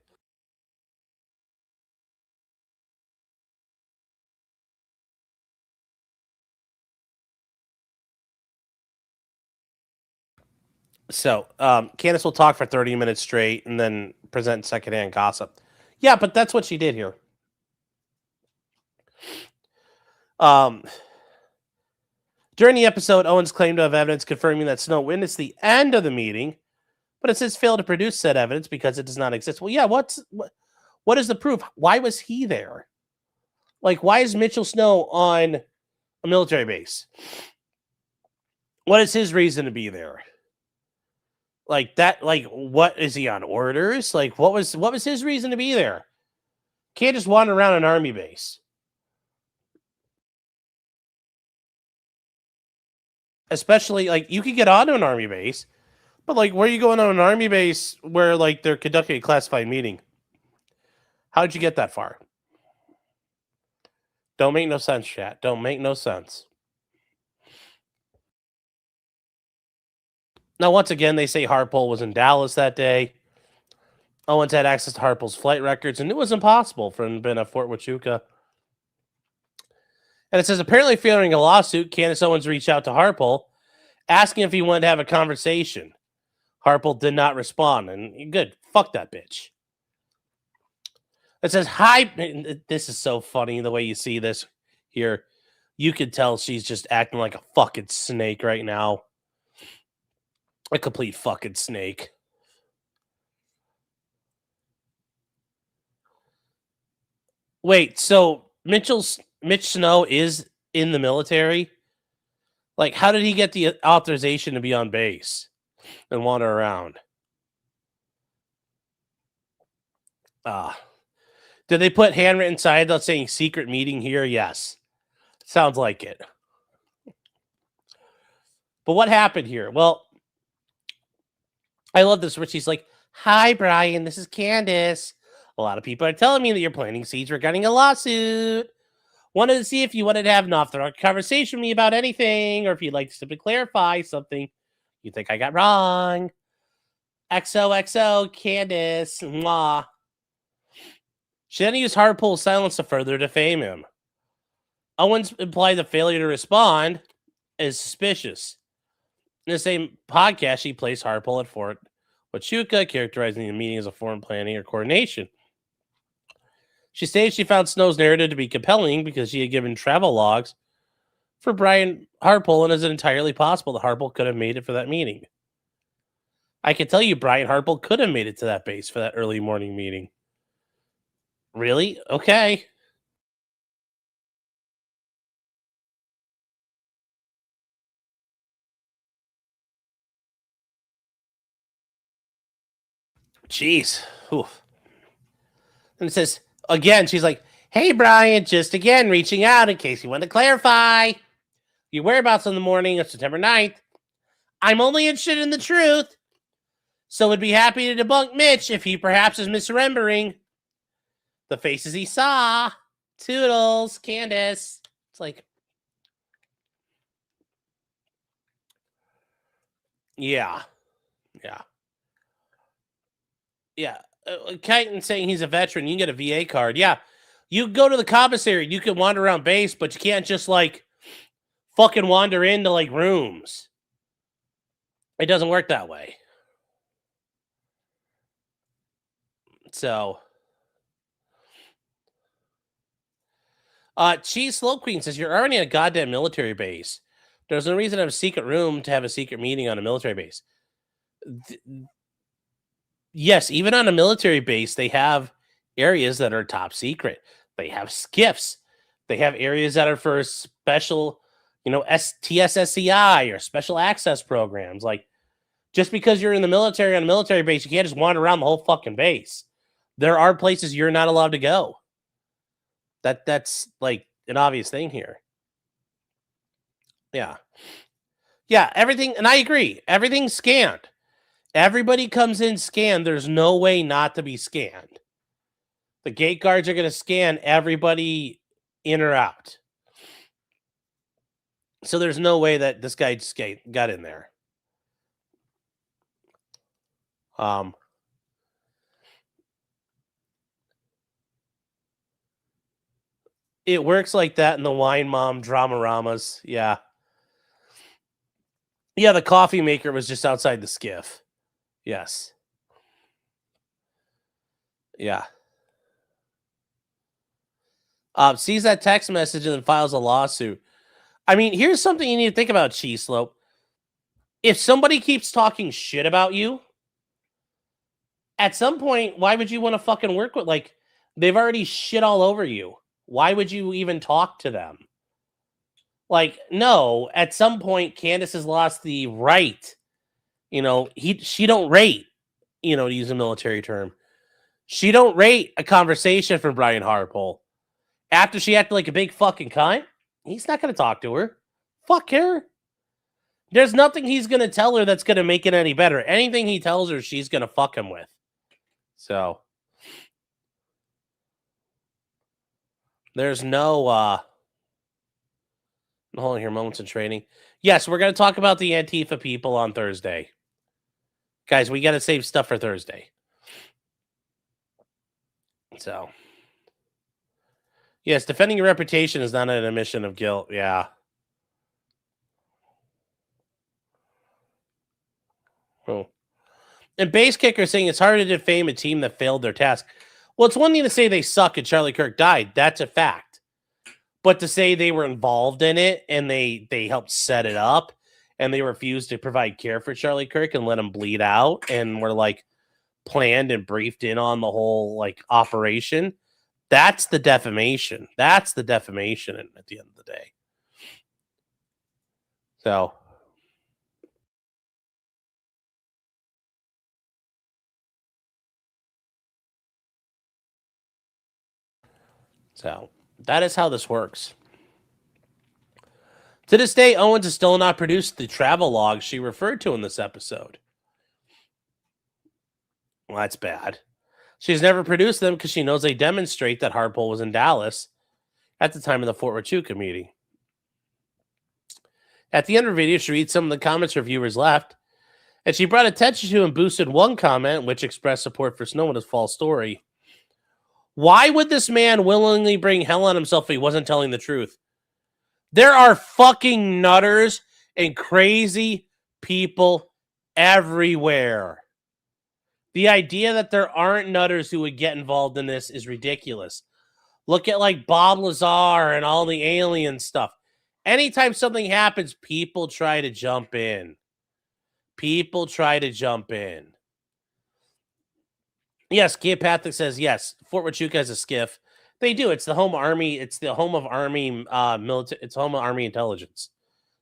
So, Candace will talk for 30 minutes straight and then present secondhand gossip. Yeah, but that's what she did here. During the episode, Owens claimed to have evidence confirming that Snow witnessed the end of the meeting, but it says failed to produce said evidence because it does not exist. Well, yeah, what is the proof? Why was he there? Like, why is Mitchell Snow on a military base? What is his reason to be there? Like that, like, what is he on orders? Like, what was his reason to be there? Can't just wander around an army base. Especially, like, you could get onto an army base, but, like, where are you going on an army base where, like, they're conducting a classified meeting? How'd you get that far? Don't make no sense, chat. Don't make no sense. Now, once again, they say Harpole was in Dallas that day. Owens had access to Harpole's flight records, and it was impossible for him to have been at Fort Huachuca. And it says, apparently fearing a lawsuit, Candace Owens reached out to Harpole, asking if he wanted to have a conversation. Harpole did not respond, and good, fuck that bitch. It says, hi, this is so funny the way you see this here. You could tell she's just acting like a fucking snake right now. A complete fucking snake. Wait, so Mitch Snow is in the military? Like, how did he get the authorization to be on base and wander around? Did they put handwritten signs out saying secret meeting here? Yes. Sounds like it. But what happened here? Well, I love this where she's like, hi, Brian, this is Candace. A lot of people are telling me that you're planting seeds regarding a lawsuit. Wanted to see if you wanted to have an off-the-record conversation with me about anything, or if you'd like to simply clarify something you think I got wrong. XOXO, Candace. Mwah. She then used Harpole's silence to further defame him. Owens implied the failure to respond is suspicious. In the same podcast, she placed Harpole at Fort Huachuca, characterizing the meeting as a foreign planning or coordination. She stated she found Snow's narrative to be compelling because she had given travel logs for Brian Harpole, and is it entirely possible that Harpole could have made it for that meeting? I can tell you Brian Harpole could have made it to that base for that early morning meeting. Really? Okay. Jeez. Oof. And it says, again, she's like, hey, Brian, just again reaching out in case you want to clarify your whereabouts on the morning of September 9th. I'm only interested in the truth, so would be happy to debunk Mitch if he perhaps is misremembering the faces he saw. Toodles, Candace. It's like, yeah. Chitin saying he's a veteran. You can get a VA card. Yeah. You go to the commissary. You can wander around base, but you can't just like fucking wander into like rooms. It doesn't work that way. So, Cheese Slow Queen says you're already in a goddamn military base. There's no reason to have a secret room to have a secret meeting on a military base. Yes, even on a military base, they have areas that are top secret. They have skiffs. They have areas that are for special, TSSCI or special access programs. Like, just because you're in the military on a military base, you can't just wander around the whole fucking base. There are places you're not allowed to go. That's like an obvious thing here. Yeah. Yeah, everything, and I agree. Everything's scanned. Everybody comes in scanned. There's no way not to be scanned. The gate guards are going to scan everybody in or out. So there's no way that this guy just got in there. It works like that in the Wine Mom Dramaramas. Yeah. Yeah, the coffee maker was just outside the skiff. Yes. Yeah. Sees that text message and then files a lawsuit. I mean, here's something you need to think about, Cheese Slope. If somebody keeps talking shit about you, at some point, why would you want to fucking work with? Like, they've already shit all over you. Why would you even talk to them? Like, no, at some point, Candace has lost the right. She don't rate, to use a military term. She don't rate a conversation from Brian Harpole. After she acted like a big fucking cunt, he's not going to talk to her. Fuck her. There's nothing he's going to tell her that's going to make it any better. Anything he tells her, she's going to fuck him with. So, there's no, hold on here, moments of training. Yes, we're going to talk about the Antifa people on Thursday. Guys, we got to save stuff for Thursday. So, yes, defending your reputation is not an admission of guilt. Yeah. Oh. And Base Kicker saying it's hard to defame a team that failed their task. Well, it's one thing to say they suck and Charlie Kirk died. That's a fact. But to say they were involved in it and they helped set it up and they refused to provide care for Charlie Kirk and let him bleed out and were like planned and briefed in on the whole like operation, that's the defamation. That's the defamation at the end of the day. So that is how this works. To this day, Owens has still not produced the travel logs she referred to in this episode. Well, that's bad. She's never produced them because she knows they demonstrate that Harpole was in Dallas at the time of the Fort Huachuca meeting. At the end of the video, she reads some of the comments her viewers left, and she brought attention to and boosted one comment which expressed support for Snow and his false story. Why would this man willingly bring hell on himself if he wasn't telling the truth? There are fucking nutters and crazy people everywhere. The idea that there aren't nutters who would get involved in this is ridiculous. Look at like Bob Lazar and all the alien stuff. Anytime something happens, people try to jump in. Yes, Geopathic says yes. Fort Huachuca has a skiff. They do. It's the home army. It's the home of army military. It's home of army intelligence.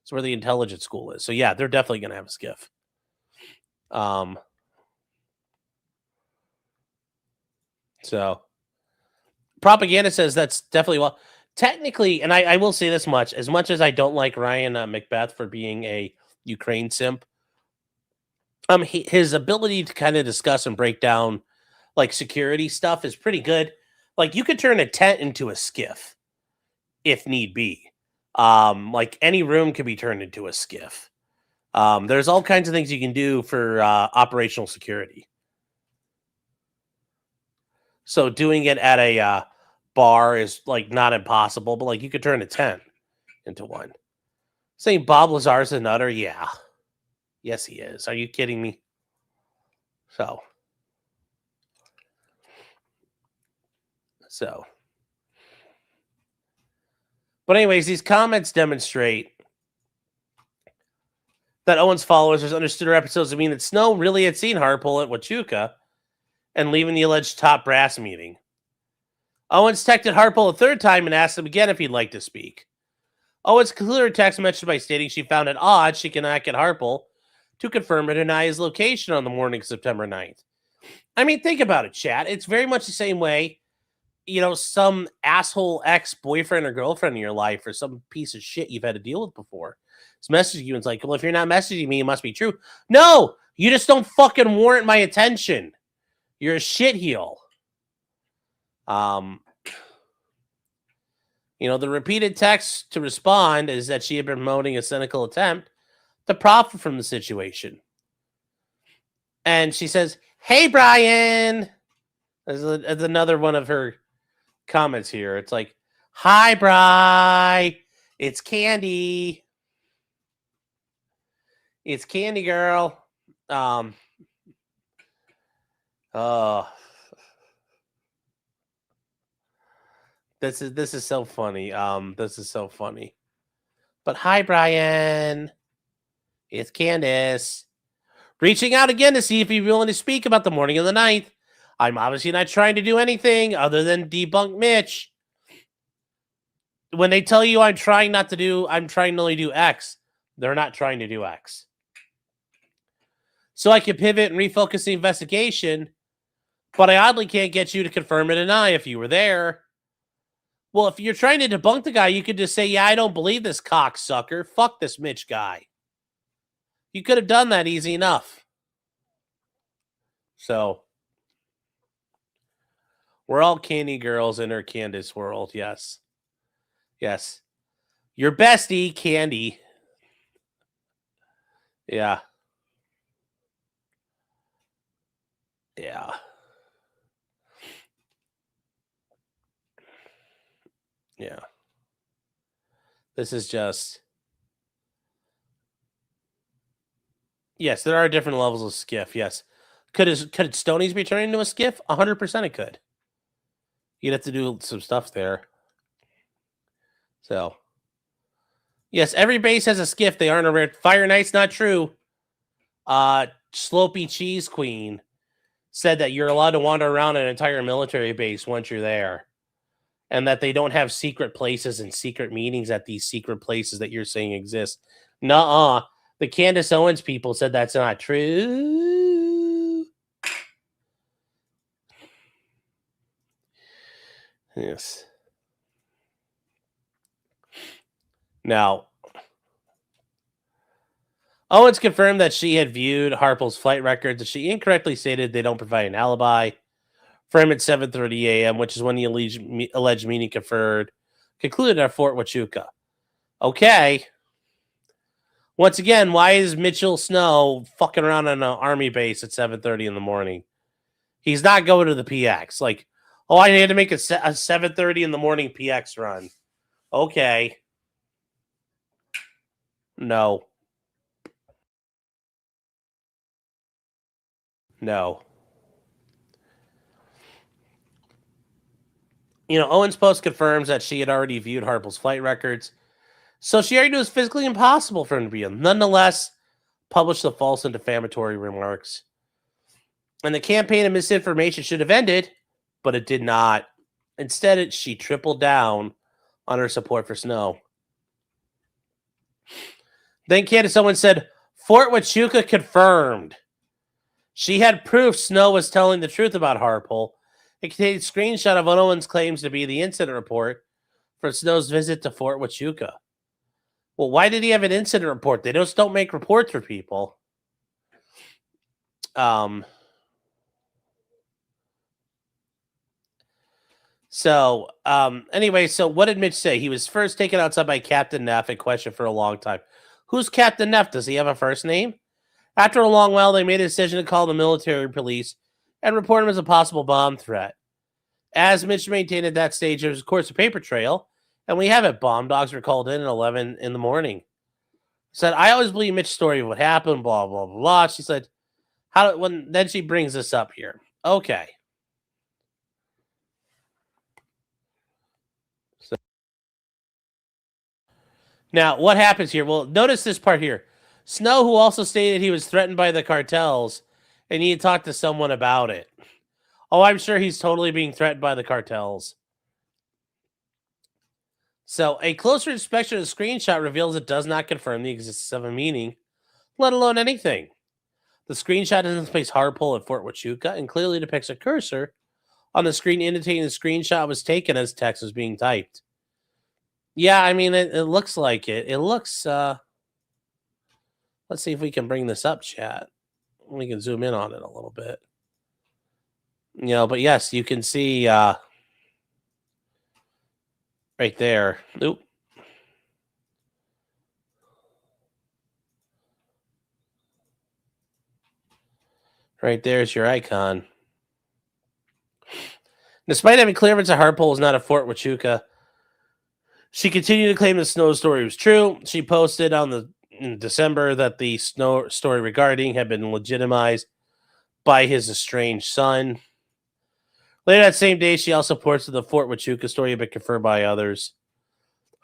It's where the intelligence school is. So yeah, they're definitely going to have a skiff. So propaganda says that's definitely well. Technically, and I will say this much: as I don't like Ryan Macbeth for being a Ukraine simp, his ability to kind of discuss and break down like security stuff is pretty good. like you could turn a tent into a skiff if need be. Like any room could be turned into a skiff. There's all kinds of things you can do for operational security. So doing it at a bar is like not impossible, but like you could turn a tent into one. Saying Bob Lazar's a nutter, yeah. Yes, he is. Are you kidding me? So. But anyways, these comments demonstrate that Owens' followers understood her episodes to mean that Snow really had seen Harpole at Huachuca and leaving the alleged top brass meeting. Owens texted Harpole a third time and asked him again if he'd like to speak. Owens concluded her text message by stating she found it odd she cannot get Harpole to confirm or deny his location on the morning of September 9th. I mean, think about it, chat. It's very much the same way, you know, some asshole ex-boyfriend or girlfriend in your life or some piece of shit you've had to deal with before. It's messaging you and it's like, well, if you're not messaging me, it must be true. No, you just don't fucking warrant my attention. You're a shitheel. You know, the repeated text to respond is that she had been promoting a cynical attempt to profit from the situation. And she says, hey, Brian. There's another one of her comments here. It's like, hi, Bri. It's Candy. It's Candy Girl. This is so funny. This is so funny. But hi, Brian. It's Candace. Reaching out again to see if you're willing to speak about the morning of the 9th. I'm obviously not trying to do anything other than debunk Mitch. When they tell you I'm trying to only do X, they're not trying to do X. So I can pivot and refocus the investigation, but I oddly can't get you to confirm or deny if you were there. Well, if you're trying to debunk the guy, you could just say, yeah, I don't believe this cocksucker. Fuck this Mitch guy. You could have done that easy enough. So, we're all Candy girls in her Candace world, yes. Yes. Your bestie, Candy. Yeah. Yeah. Yeah. This is just... Yes, there are different levels of skiff, yes. Could Stonies be turned into a skiff? 100% it could. You'd have to do some stuff there. So... Yes, every base has a skiff. They aren't a rare... Fire Knight's not true. Slopey Cheese Queen said that you're allowed to wander around an entire military base once you're there. And that they don't have secret places and secret meetings at these secret places that you're saying exist. Nuh-uh. The Candace Owens people said that's not true. Yes. Now, Owens confirmed that she had viewed Harpole's flight records, and she incorrectly stated they don't provide an alibi for him at 7:30 a.m., which is when the alleged meeting concluded at Fort Huachuca. Okay. Once again, why is Mitchell Snow fucking around on an army base at 7:30 in the morning? He's not going to the PX. Like, oh, I had to make a 7:30 in the morning PX run. Okay. No. No. You know, Owens' post confirms that she had already viewed Harpole's flight records, so she argued it was physically impossible for him to be on. Nonetheless, published the false and defamatory remarks. And the campaign of misinformation should have ended, but it did not. Instead, she tripled down on her support for Snow. Then Candace Owens said, Fort Huachuca confirmed. She had proof Snow was telling the truth about Harpole. It contained a screenshot of what Owens claims to be the incident report for Snow's visit to Fort Huachuca. Well, why did he have an incident report? They just don't make reports for people. So, anyway, so what did Mitch say? He was first taken outside by Captain Neff and questioned for a long time. Who's Captain Neff? Does he have a first name? After a long while, they made a decision to call the military police and report him as a possible bomb threat. As Mitch maintained at that stage, there was, of course, a paper trail, and we have it. Bomb dogs were called in at 11 in the morning. Said, I always believe Mitch's story of what happened, blah, blah, blah, blah. She said, then she brings this up here. Okay. So, now, what happens here? Well, notice this part here. Snow, who also stated he was threatened by the cartels and he had talked to someone about it. Oh, I'm sure he's totally being threatened by the cartels. So, a closer inspection of the screenshot reveals it does not confirm the existence of a meaning, let alone anything. The screenshot doesn't place Harpole at Fort Huachuca and clearly depicts a cursor on the screen indicating the screenshot was taken as text was being typed. Yeah, I mean, it looks like it. It looks, let's see if we can bring this up, chat. We can zoom in on it a little bit. But yes, you can see right there. Oop. Right there's your icon. Despite having clearance, Harpole is not a Fort Huachuca. She continued to claim the Snow story was true. She posted in December that the Snow story regarding had been legitimized by his estranged son. Later that same day, she also posted the Fort Huachuca story had been confirmed by others.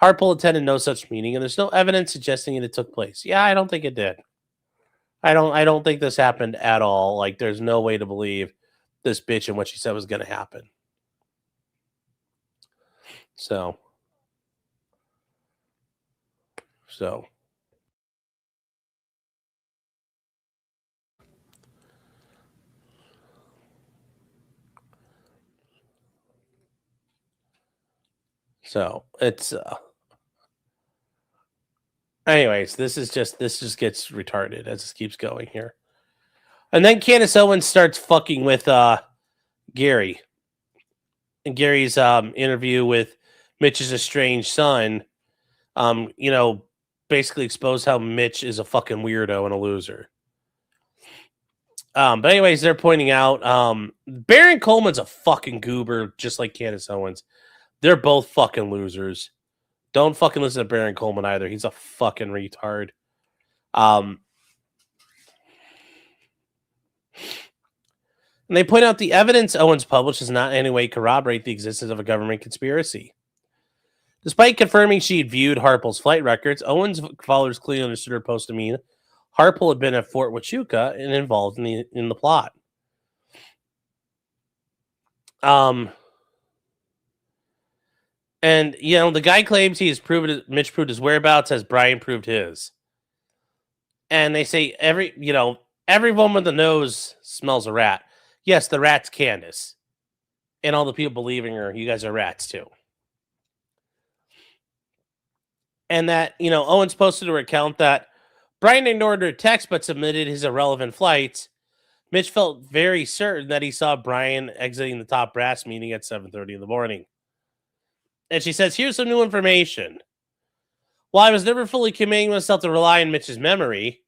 Harpole attended no such meeting, and there's no evidence suggesting it took place. Yeah, I don't think it did. I don't think this happened at all. Like, there's no way to believe this bitch and what she said was going to happen. So. It's anyways, this just gets retarded as this keeps going here. And then Candace Owens starts fucking with Gary. And Gary's interview with Mitch's estranged son, basically exposed how Mitch is a fucking weirdo and a loser. But anyways, they're pointing out Baron Coleman's a fucking goober, just like Candace Owens. They're both fucking losers. Don't fucking listen to Baron Coleman either. He's a fucking retard. And they point out the evidence Owens published does not in any way corroborate the existence of a government conspiracy. Despite confirming she had viewed Harpole's flight records, Owens' followers clearly understood her post to mean Harpole had been at Fort Huachuca and involved in the plot. And, the guy claims Mitch proved his whereabouts as Brian proved his. And they say every woman with a nose smells a rat. Yes, the rat's Candace. And all the people believing her, you guys are rats too. And that, Owens posted to her account that Brian ignored her text but submitted his irrelevant flights. Mitch felt very certain that he saw Brian exiting the top brass meeting at 7:30 in the morning. And she says, here's some new information. While I was never fully committing myself to rely on Mitch's memory,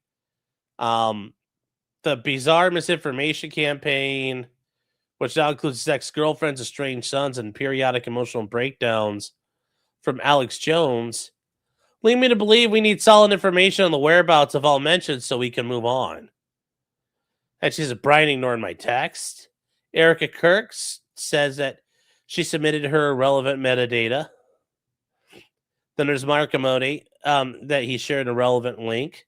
the bizarre misinformation campaign, which now includes his ex-girlfriend's estranged sons and periodic emotional breakdowns from Alex Jones, lead me to believe we need solid information on the whereabouts of all mentioned so we can move on. And she says, Brian ignored my text. Erica Kirk says that she submitted her irrelevant metadata. Then there's Mark Amode, that he shared a relevant link.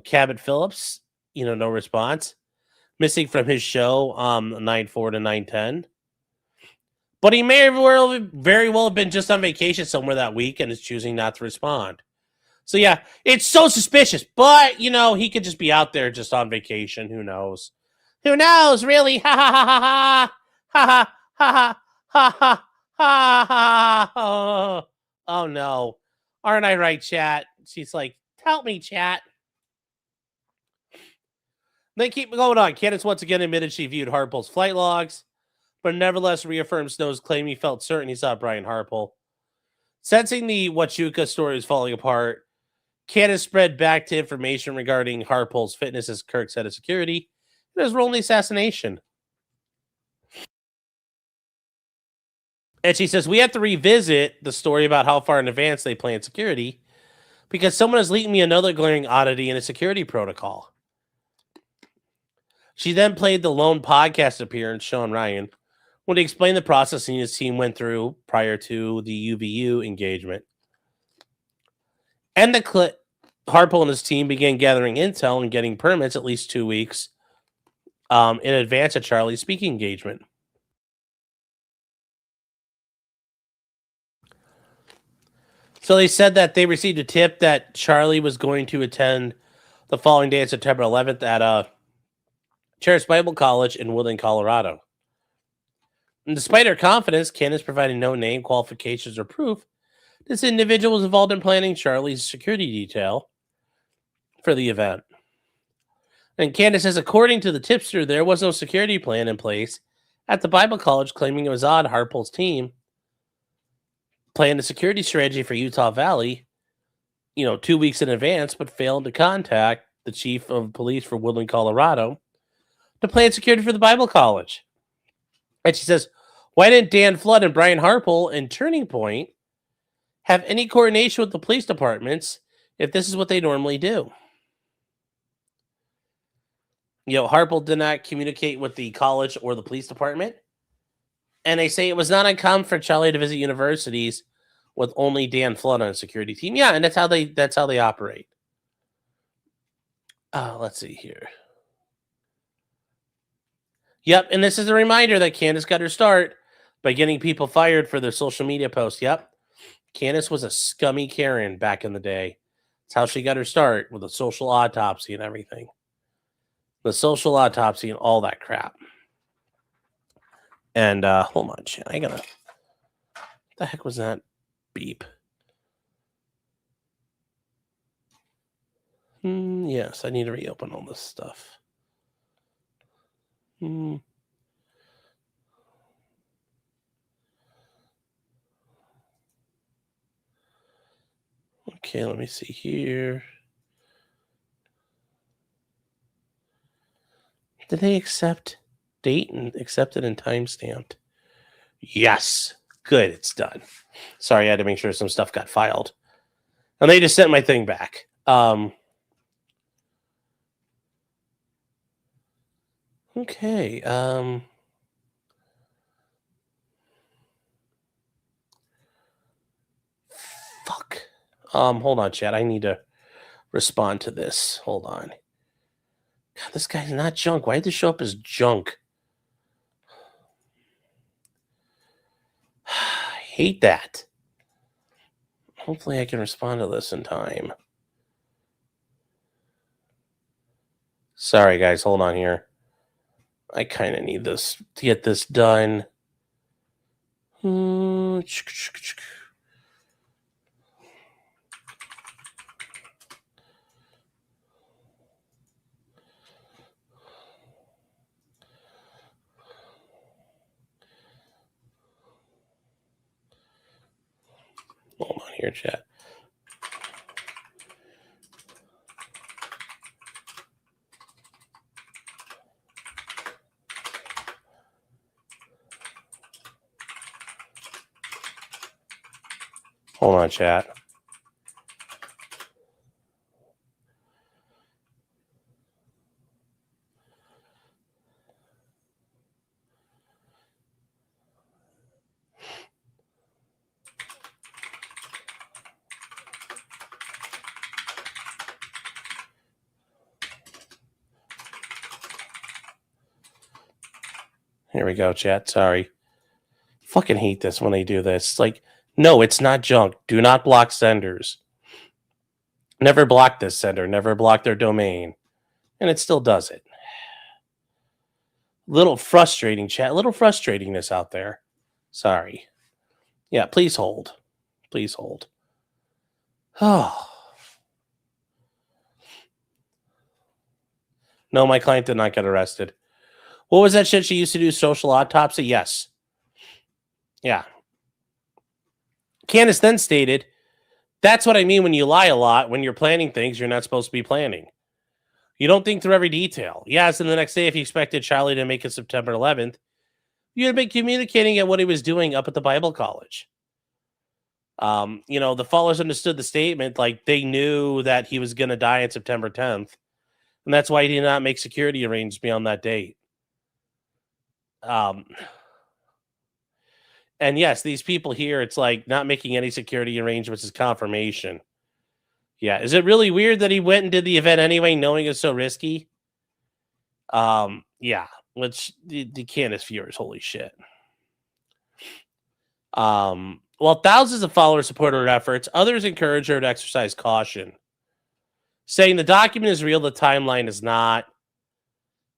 Cabot Phillips, no response. Missing from his show, 9/4 to 9/10. But he may very well have been just on vacation somewhere that week and is choosing not to respond. So yeah, it's so suspicious. But, he could just be out there just on vacation. Who knows? Who knows, really? Ha ha ha ha ha ha ha ha ha ha ha. Oh no. Aren't I right, chat? She's like, help me, chat. They keep going on. Candace once again admitted she viewed Harpole's flight logs. but nevertheless reaffirmed Snow's claim he felt certain he saw Brian Harpole. Sensing the Huachuca story is falling apart, Candace spread back to information regarding Harpole's fitness as Kirk's head of security and his role in the assassination. And she says, we have to revisit the story about how far in advance they planned security because someone has leaked me another glaring oddity in a security protocol. She then played the lone podcast appearance, Sean Ryan, when he explained the process his team went through prior to the UVU engagement. And the clip, Harpole and his team began gathering intel and getting permits at least 2 weeks in advance of Charlie's speaking engagement. So they said that they received a tip that Charlie was going to attend the following day, September 11th, at Charis Bible College in Woodland, Colorado. And despite her confidence, Candace provided no name, qualifications, or proof this individual was involved in planning Charlie's security detail for the event. And Candace says, according to the tipster, there was no security plan in place at the Bible College, claiming it was odd Harpole's team planned a security strategy for Utah Valley, 2 weeks in advance, but failed to contact the chief of police for Woodland, Colorado, to plan security for the Bible College. And she says, why didn't Dan Flood and Brian Harpole and Turning Point have any coordination with the police departments if this is what they normally do? Harpole did not communicate with the college or the police department. And they say it was not uncommon for Charlie to visit universities with only Dan Flood on a security team. Yeah, and that's how they operate. Let's see here. Yep, and this is a reminder that Candace got her start by getting people fired for their social media posts. Yep. Candace was a scummy Karen back in the day. That's how she got her start, with the social autopsy and everything. The social autopsy and all that crap. And hold on, chat. What the heck was that beep? Yes, I need to reopen all this stuff. Okay, let me see here. Did they accept date and accepted and timestamped? Yes. Good, it's done. Sorry, I had to make sure some stuff got filed. And they just sent my thing back. Okay. Fuck. Hold on, chat. I need to respond to this. Hold on. God, this guy's not junk. Why did this show up as junk? I hate that. Hopefully I can respond to this in time. Sorry, guys. Hold on here. I kind of need this to get this done. Hold on here, chat. Hold on, chat. Here we go, chat. Sorry. Fucking hate this when they do this. It's like, no, it's not junk. Do not block senders. Never block this sender. Never block their domain. And it still does it. Little frustrating, chat. Little frustratingness out there. Sorry. Yeah, please hold. Please hold. Oh. No, my client did not get arrested. What was that shit she used to do? Social autopsy? Yes. Yeah. Candace then stated, that's what I mean when you lie a lot. When you're planning things you're not supposed to be planning. You don't think through every detail. Yes, and the next day, if you expected Charlie to make it September 11th, you had been communicating at what he was doing up at the Bible college. The followers understood the statement, like they knew that he was going to die on September 10th. And that's why he did not make security arrangements beyond that date. And yes, these people here, it's like not making any security arrangements is confirmation. Yeah. Is it really weird that he went and did the event anyway, knowing it's so risky? Yeah. Which the Candace viewers, holy shit. While thousands of followers support her efforts, others encourage her to exercise caution, saying the document is real, the timeline is not.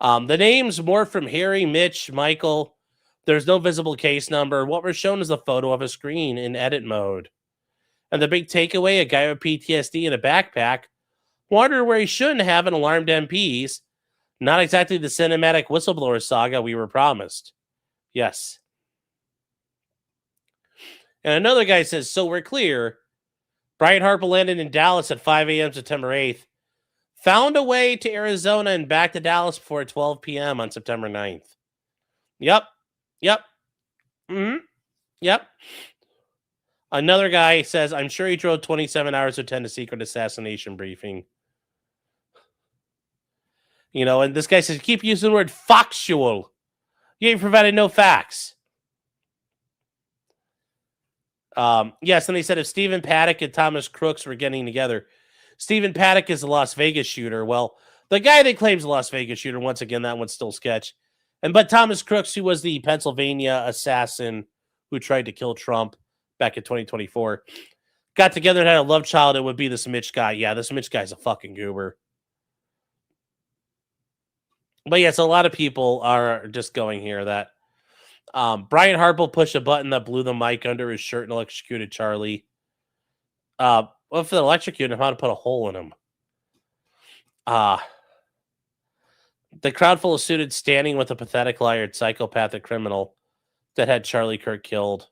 The names more from Harry, Mitch, Michael. There's no visible case number. What we're shown is a photo of a screen in edit mode. And the big takeaway, a guy with PTSD in a backpack wandered where he shouldn't have and alarmed MPs. Not exactly the cinematic whistleblower saga we were promised. Yes. And another guy says, so we're clear. Brian Harpole landed in Dallas at 5 a.m. September 8th. Found a way to Arizona and back to Dallas before 12 p.m. on September 9th. Yep. Yep. Another guy says, I'm sure he drove 27 hours to attend a secret assassination briefing. And this guy says, keep using the word factual. You ain't provided no facts. Yes, and they said if Stephen Paddock and Thomas Crooks were getting together, Stephen Paddock is the Las Vegas shooter. Well, the guy that claims the Las Vegas shooter, once again, that one's still sketch. But Thomas Crooks, who was the Pennsylvania assassin who tried to kill Trump back in 2024, got together and had a love child. It would be this Mitch guy. Yeah, this Mitch guy's a fucking goober. But yes, a lot of people are just going here that Brian Harpole pushed a button that blew the mic under his shirt and electrocuted Charlie. Well, if they electrocuted him, how to put a hole in him? The crowd full of suited standing with a pathetic liar, psychopathic criminal that had Charlie Kirk killed.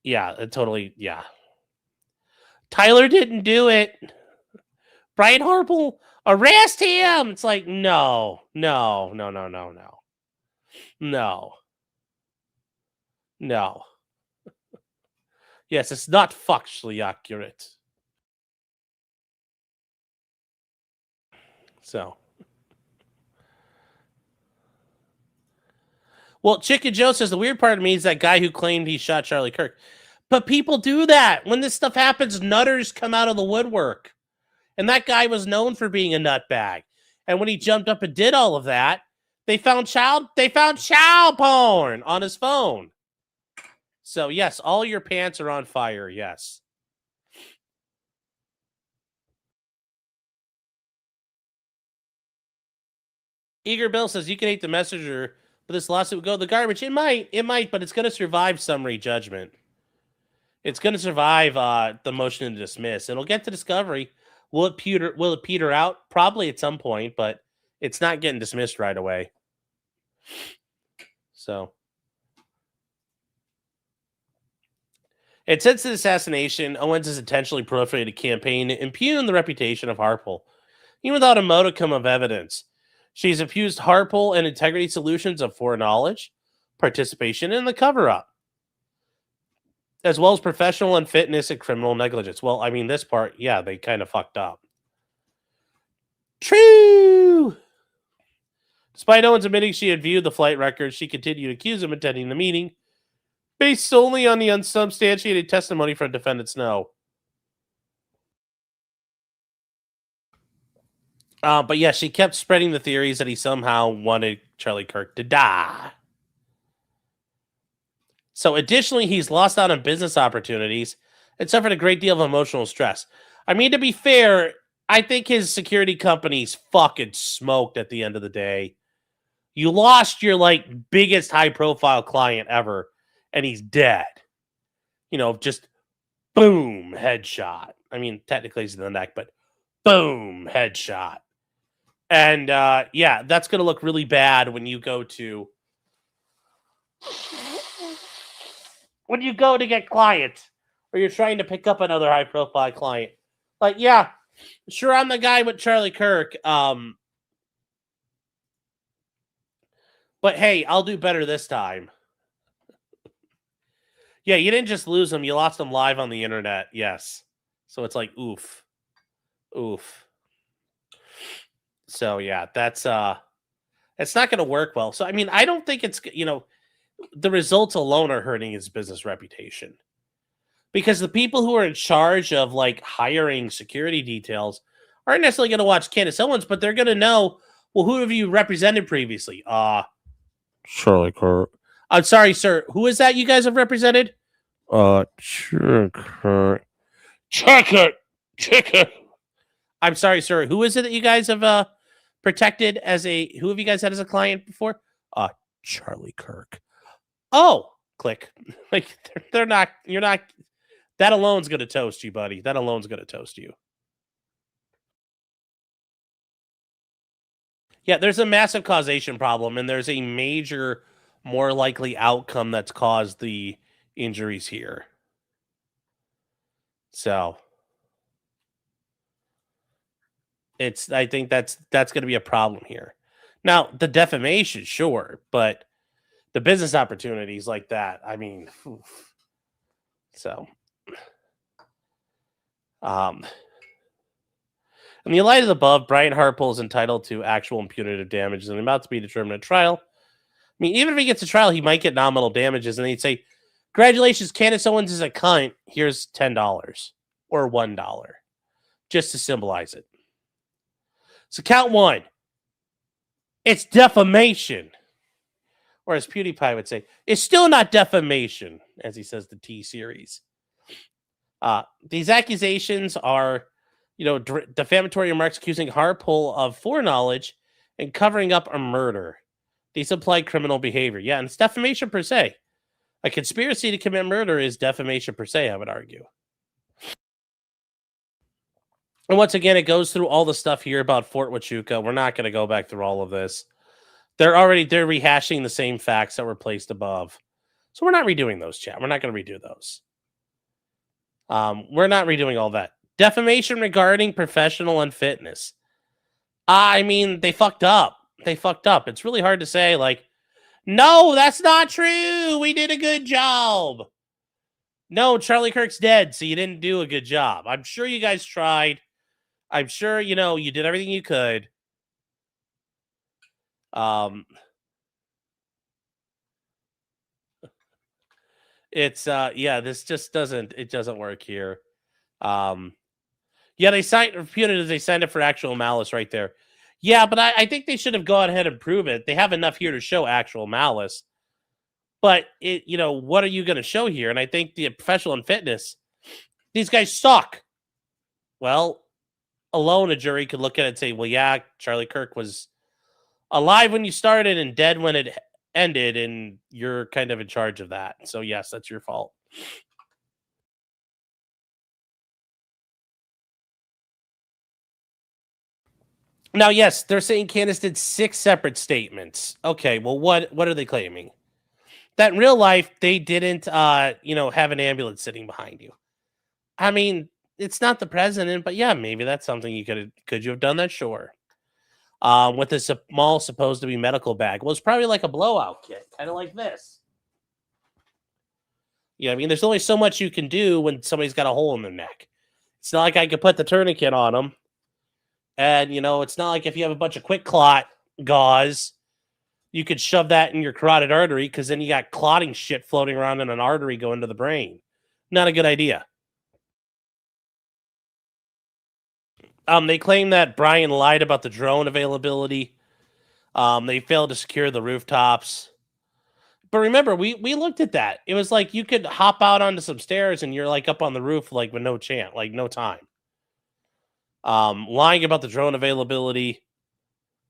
Yeah, it totally, yeah. Tyler didn't do it. Brian Harpole, arrest him. It's like, no. Yes, it's not factually accurate. So. Well, Chicken Joe says the weird part of me is that guy who claimed he shot Charlie Kirk. But people do that. When this stuff happens, nutters come out of the woodwork. And that guy was known for being a nutbag. And when he jumped up and did all of that, they found child porn on his phone. So, yes, all your pants are on fire, yes. Eager Bill says you can hate the messenger, but this lawsuit would go to the garbage. It might, but it's going to survive summary judgment. It's going to survive the motion to dismiss. It'll get to discovery. Will it peter out? Probably at some point, but it's not getting dismissed right away. So. It since the assassination, Owens has intentionally proliferated a campaign to impugn the reputation of Harpole, even without a modicum of evidence. She's accused Harpole and Integrity Solutions of foreknowledge, participation in the cover-up, as well as professional unfitness and criminal negligence. Well, I mean, this part, yeah, they kind of fucked up. True! Despite Owens admitting she had viewed the flight records, she continued to accuse him of attending the meeting, based solely on the unsubstantiated testimony from defendant Snow. But yeah, she kept spreading the theories that he somehow wanted Charlie Kirk to die. So additionally, he's lost out on business opportunities and suffered a great deal of emotional stress. I mean, to be fair, I think his security company's fucking smoked at the end of the day. You lost your biggest high profile client ever, and he's dead. Just boom, headshot. I mean, technically he's in the neck, but boom, headshot. And yeah, that's going to look really bad when you go to get clients or you're trying to pick up another high profile client. Like, yeah, sure, I'm the guy with Charlie Kirk. But hey, I'll do better this time. Yeah, you didn't just lose them, you lost them live on the internet. Yes. So it's like oof. Oof. So yeah, that's it's not going to work well. So I mean, I don't think it's, the results alone are hurting his business reputation. Because the people who are in charge of like hiring security details aren't necessarily going to watch Candace Owens, but they're going to know, well, who have you represented previously? Charlie Kirk. I'm sorry, sir. Who is that you guys have represented? Charlie Kirk. Check it. I'm sorry, sir. Who is it that you guys have protected who have you guys had as a client before? Charlie Kirk. Oh, click. Like you're not, that alone's going to toast you, buddy. That alone's going to toast you. Yeah, there's a massive causation problem, and there's a major, more likely outcome that's caused the injuries here. So I think that's going to be a problem here. Now, the defamation, sure, but the business opportunities like that, I mean, oof. So, in the light of the above, Brian Harpole is entitled to actual and punitive damages and about to be determined at trial. I mean, even if he gets a trial, he might get nominal damages, and they'd say, congratulations, Candace Owens is a cunt. Here's $10 or $1, just to symbolize it. So count one. It's defamation. Or as PewDiePie would say, it's still not defamation, as he says the T-Series. These accusations are, defamatory remarks accusing Harpole of foreknowledge and covering up a murder. These imply criminal behavior. Yeah, and it's defamation per se. A conspiracy to commit murder is defamation per se, I would argue. And once again, it goes through all the stuff here about Fort Huachuca. We're not going to go back through all of this. They're rehashing the same facts that were placed above. So we're not redoing those, chat. We're not going to redo those. We're not redoing all that. Defamation regarding professional unfitness. I mean, they fucked up. It's really hard to say, like, no, that's not true. We did a good job. No, Charlie Kirk's dead, so you didn't do a good job. I'm sure you guys tried. I'm sure, you did everything you could. It's this just doesn't work here. Yeah, they signed it for actual malice right there. Yeah, but I think they should have gone ahead and prove it. They have enough here to show actual malice. But what are you going to show here? And I think the professional unfitness, these guys suck. Well, alone a jury could look at it and say, well, yeah, Charlie Kirk was alive when you started and dead when it ended, and you're kind of in charge of that. So yes, that's your fault. Now, yes, they're saying Candace did 6 separate statements. Okay, well, what are they claiming? That in real life, they didn't, have an ambulance sitting behind you. I mean, it's not the president, but yeah, maybe that's something you could you have done that? Sure. With a small supposed to be medical bag. Well, it's probably like a blowout kit, kind of like this. I mean, there's only so much you can do when somebody's got a hole in their neck. It's not like I could put the tourniquet on them. And, it's not like if you have a bunch of quick clot gauze, you could shove that in your carotid artery because then you got clotting shit floating around in an artery going to the brain. Not a good idea. They claim that Brian lied about the drone availability. They failed to secure the rooftops. But remember, we looked at that. It was like you could hop out onto some stairs and you're like up on the roof like with no chance, like no time. Lying about the drone availability.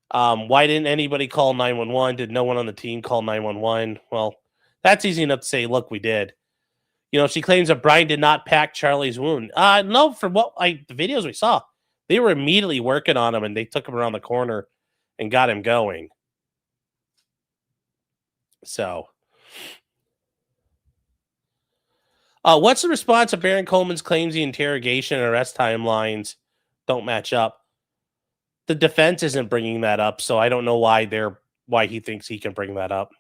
Why didn't anybody call 911? Did no one on the team call 911? Well, that's easy enough to say, look, we did. She claims that Brian did not pack Charlie's wound. No, from the videos we saw, They were immediately working on him, and they took him around the corner and got him going. So, what's the response of Baron Coleman's claims the interrogation and arrest timelines don't match up? The defense isn't bringing that up, so I don't know why he thinks he can bring that up.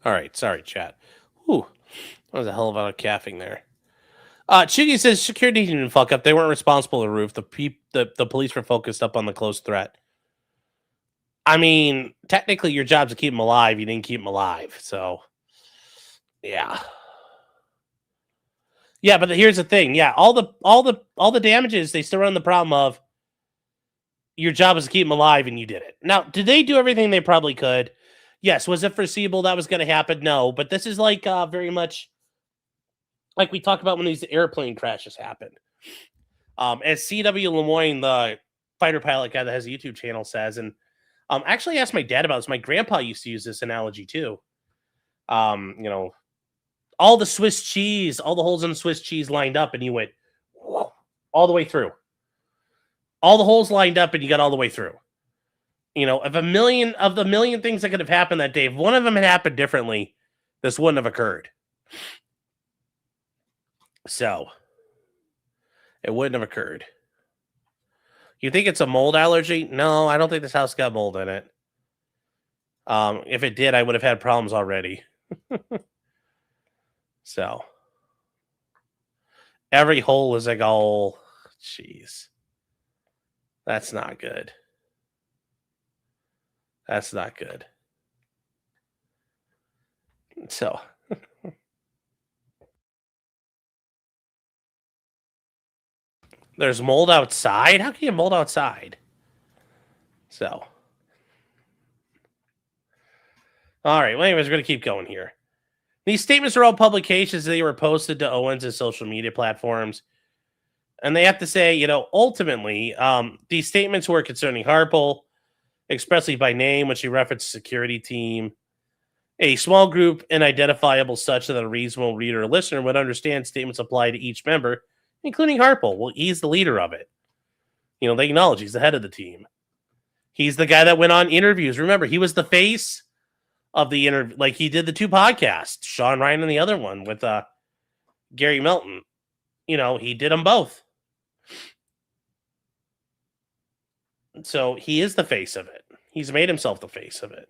All right, sorry, chat. Whew, that was a hell of a lot of caffeine there. Chiggy says security didn't fuck up. They weren't responsible for the roof. The police were focused up on the close threat. I mean, technically, your job's to keep them alive. You didn't keep them alive, so yeah. Yeah, but here's the thing. Yeah, all the damages, they still run the problem of your job is to keep them alive, and you did it. Now, did they do everything they probably could? Yes. Was it foreseeable that was going to happen? No. But this is like very much like we talk about when these airplane crashes happen. As C.W. Lemoyne, the fighter pilot guy that has a YouTube channel, says, and actually asked my dad about this. My grandpa used to use this analogy too. You know, all the Swiss cheese, all the holes in the Swiss cheese lined up, and you went whoa, all the way through. All the holes lined up, and you got all the way through. You know, if the million things that could have happened that day, if one of them had happened differently, this wouldn't have occurred. So, it wouldn't have occurred. You think it's a mold allergy? No, I don't think this house got mold in it. If it did, I would have had problems already. So, every hole is a goal. Jeez. That's not good. That's not good. So, there's mold outside? How can you mold outside? So, all right. Well, anyways, we're going to keep going here. These statements are all publications. They were posted to Owens' and social media platforms. And they have to say, you know, ultimately, these statements were concerning Harpole, expressly by name, which he referenced security team, a small group and identifiable such that a reasonable reader or listener would understand statements apply to each member, including Harpole. Well, he's the leader of it. You know, they acknowledge he's the head of the team. He's the guy that went on interviews. Remember, he was the face of the interview. Like, he did the two podcasts, Sean Ryan and the other one with Gary Milton. You know, he did them both. So he is the face of it. He's made himself the face of it.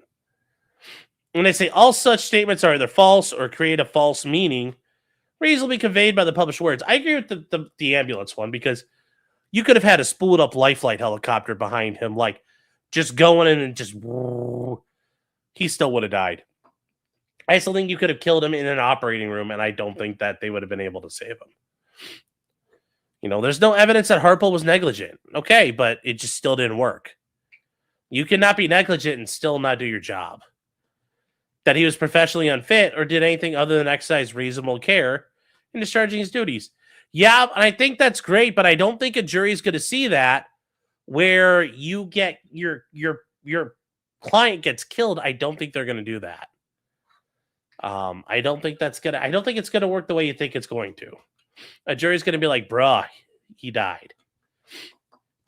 When they say all such statements are either false or create a false meaning, reasonably conveyed by the published words. I agree with the ambulance one, because you could have had a spooled up life flight helicopter behind him, like just going in and just he still would have died. I still think you could have killed him in an operating room, and I don't think that they would have been able to save him. You know, there's no evidence that Harpole was negligent. Okay, but it just still didn't work. You cannot be negligent and still not do your job. That he was professionally unfit or did anything other than exercise reasonable care in discharging his duties. Yeah, and I think that's great, but I don't think a jury is going to see that where you get your client gets killed. I don't think they're going to do that. I don't think it's going to work the way you think it's going to. A jury's going to be like, bruh, he died.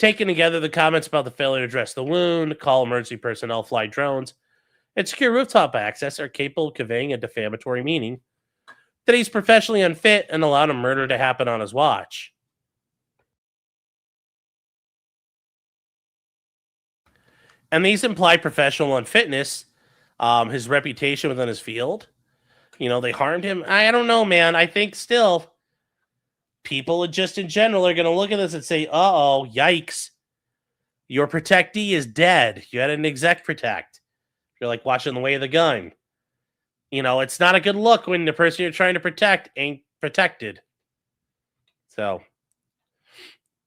Taken together, the comments about the failure to address the wound, call emergency personnel, fly drones, and secure rooftop access are capable of conveying a defamatory meaning that he's professionally unfit and allowed a murder to happen on his watch. And these imply professional unfitness, his reputation within his field. You know, they harmed him. I don't know, man. I think still people just in general are going to look at this and say, uh-oh, yikes. Your protectee is dead. You had an exec protect. You're like watching The Way of the Gun. You know, it's not a good look when the person you're trying to protect ain't protected. So,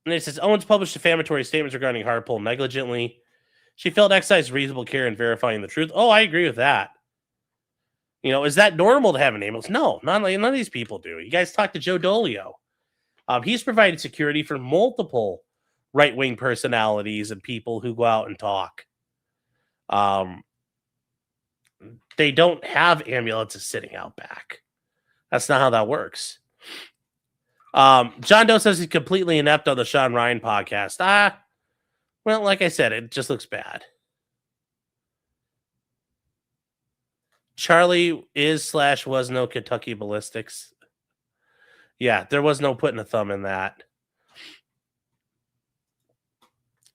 And it says, Owens published defamatory statements regarding Harpole negligently. She failed to exercise reasonable care in verifying the truth. Oh, I agree with that. Is that normal to have an ambulance? No, none of these people do. You guys talk to Joe Dolio. He's provided security for multiple right-wing personalities and people who go out and talk. They don't have ambulances sitting out back. That's not how that works. John Doe says he's completely inept on the Sean Ryan podcast. Well, like I said, it just looks bad. Charlie was no Kentucky Ballistics. Yeah, there was no putting a thumb in that.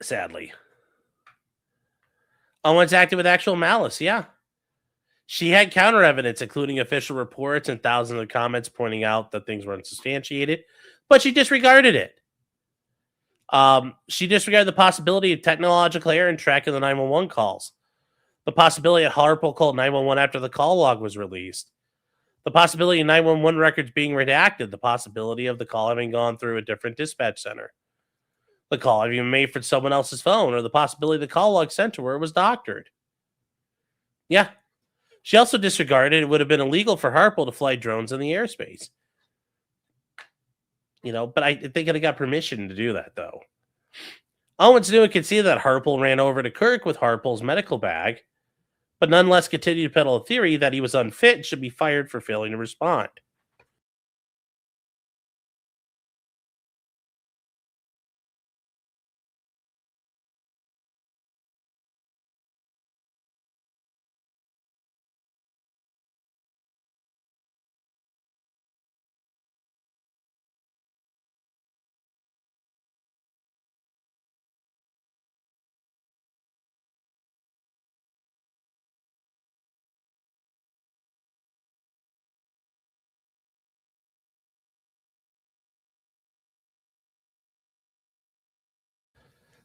Sadly. Owens acted with actual malice, yeah. She had counter evidence, including official reports and thousands of comments pointing out that things were unsubstantiated, but she disregarded it. She disregarded the possibility of technological error in tracking the 911 calls. The possibility that Harpole called 911 after the call log was released. The possibility of 911 records being redacted. The possibility of the call having gone through a different dispatch center. The call having been made from someone else's phone, or the possibility the call log sent to her was doctored. Yeah. She also disregarded it would have been illegal for Harpole to fly drones in the airspace. But I think it got permission to do that, though. Owens knew and could see that Harpole ran over to Kirk with Harpole's medical bag, but nonetheless continued to peddle a theory that he was unfit and should be fired for failing to respond.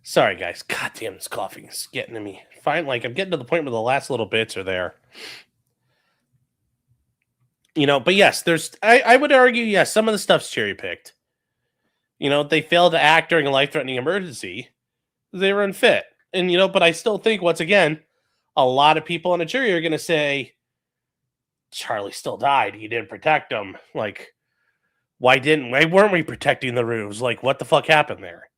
Sorry, guys. God damn, this coughing is getting to me. Fine, I'm getting to the point where the last little bits are there. But yes, I would argue, yes, some of the stuff's cherry-picked. They failed to act during a life-threatening emergency. They were unfit. And, but I still think, once again, a lot of people on a jury are going to say, Charlie still died. You didn't protect him. Why weren't we protecting the roofs? What the fuck happened there?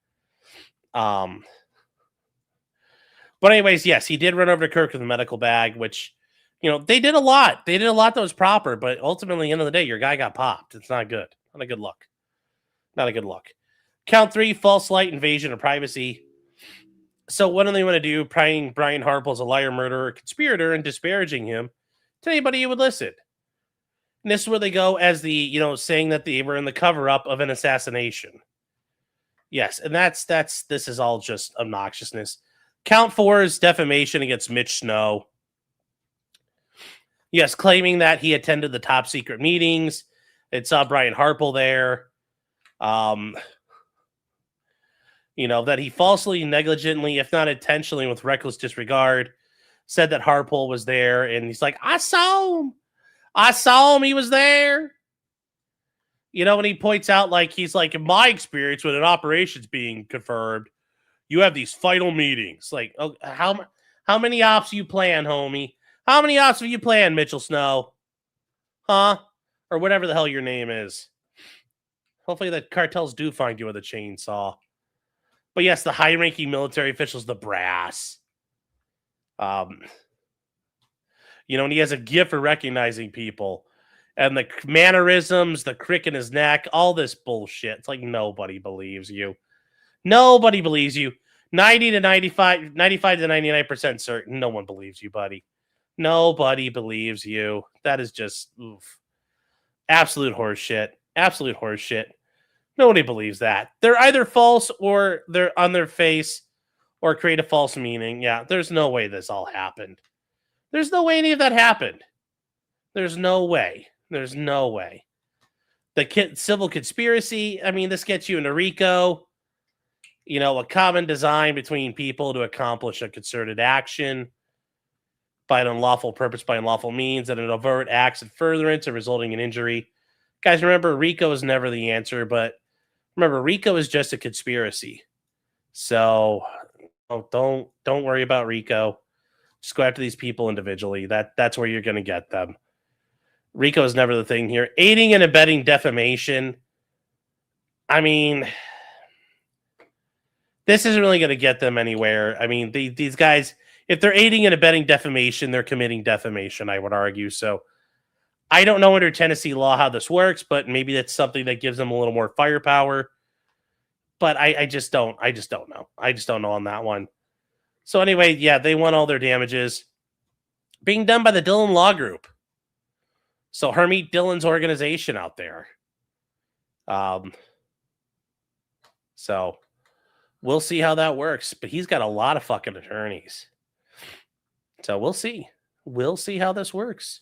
But anyways, yes, he did run over to Kirk with a medical bag, which, they did a lot. They did a lot that was proper, but ultimately, at the end of the day, your guy got popped. It's not good. Not a good look. Not a good look. Count 3, false light, invasion of privacy. So what do they want to do? Brian Harpole as a liar, murderer, conspirator, and disparaging him to anybody who would listen. And this is where they go as the, saying that they were in the cover-up of an assassination. Yes, and this is all just obnoxiousness. Count 4 is defamation against Mitch Snow. Yes, claiming that he attended the top secret meetings. It saw Brian Harpole there. That he falsely, negligently, if not intentionally, with reckless disregard, said that Harpole was there. And he's like, I saw him. He was there. When he points out, he's like, in my experience, when an operation's being confirmed, you have these final meetings. How many ops you plan, homie? How many ops have you planned, Mitchell Snow? Huh? Or whatever the hell your name is. Hopefully the cartels do find you with a chainsaw. But yes, the high-ranking military officials, the brass. And he has a gift for recognizing people. And the mannerisms, the crick in his neck, all this bullshit. It's nobody believes you. Nobody believes you. 95 to 99% certain. No one believes you, buddy. Nobody believes you. That is just absolute horseshit. Absolute horseshit. Nobody believes that. They're either false or they're on their face or create a false meaning. Yeah, there's no way this all happened. There's no way any of that happened. There's no way. There's no way. The civil conspiracy, this gets you into RICO. A common design between people to accomplish a concerted action by an unlawful purpose, by unlawful means, and an overt acts in furtherance of resulting in injury. Guys, remember, RICO is never the answer, but Remember, RICO is just a conspiracy. So don't worry about RICO. Just go after these people individually. That's where you're going to get them. RICO is never the thing here. Aiding and abetting defamation. I mean, this isn't really going to get them anywhere. I mean, these guys, if they're aiding and abetting defamation, they're committing defamation, I would argue. So I don't know under Tennessee law how this works, but maybe that's something that gives them a little more firepower. But I just don't know. I just don't know on that one. So anyway, yeah, they won all their damages. Being done by the Dillon Law Group. So Hermie Dillon's organization out there. So we'll see how that works. But he's got a lot of fucking attorneys. So we'll see. We'll see how this works.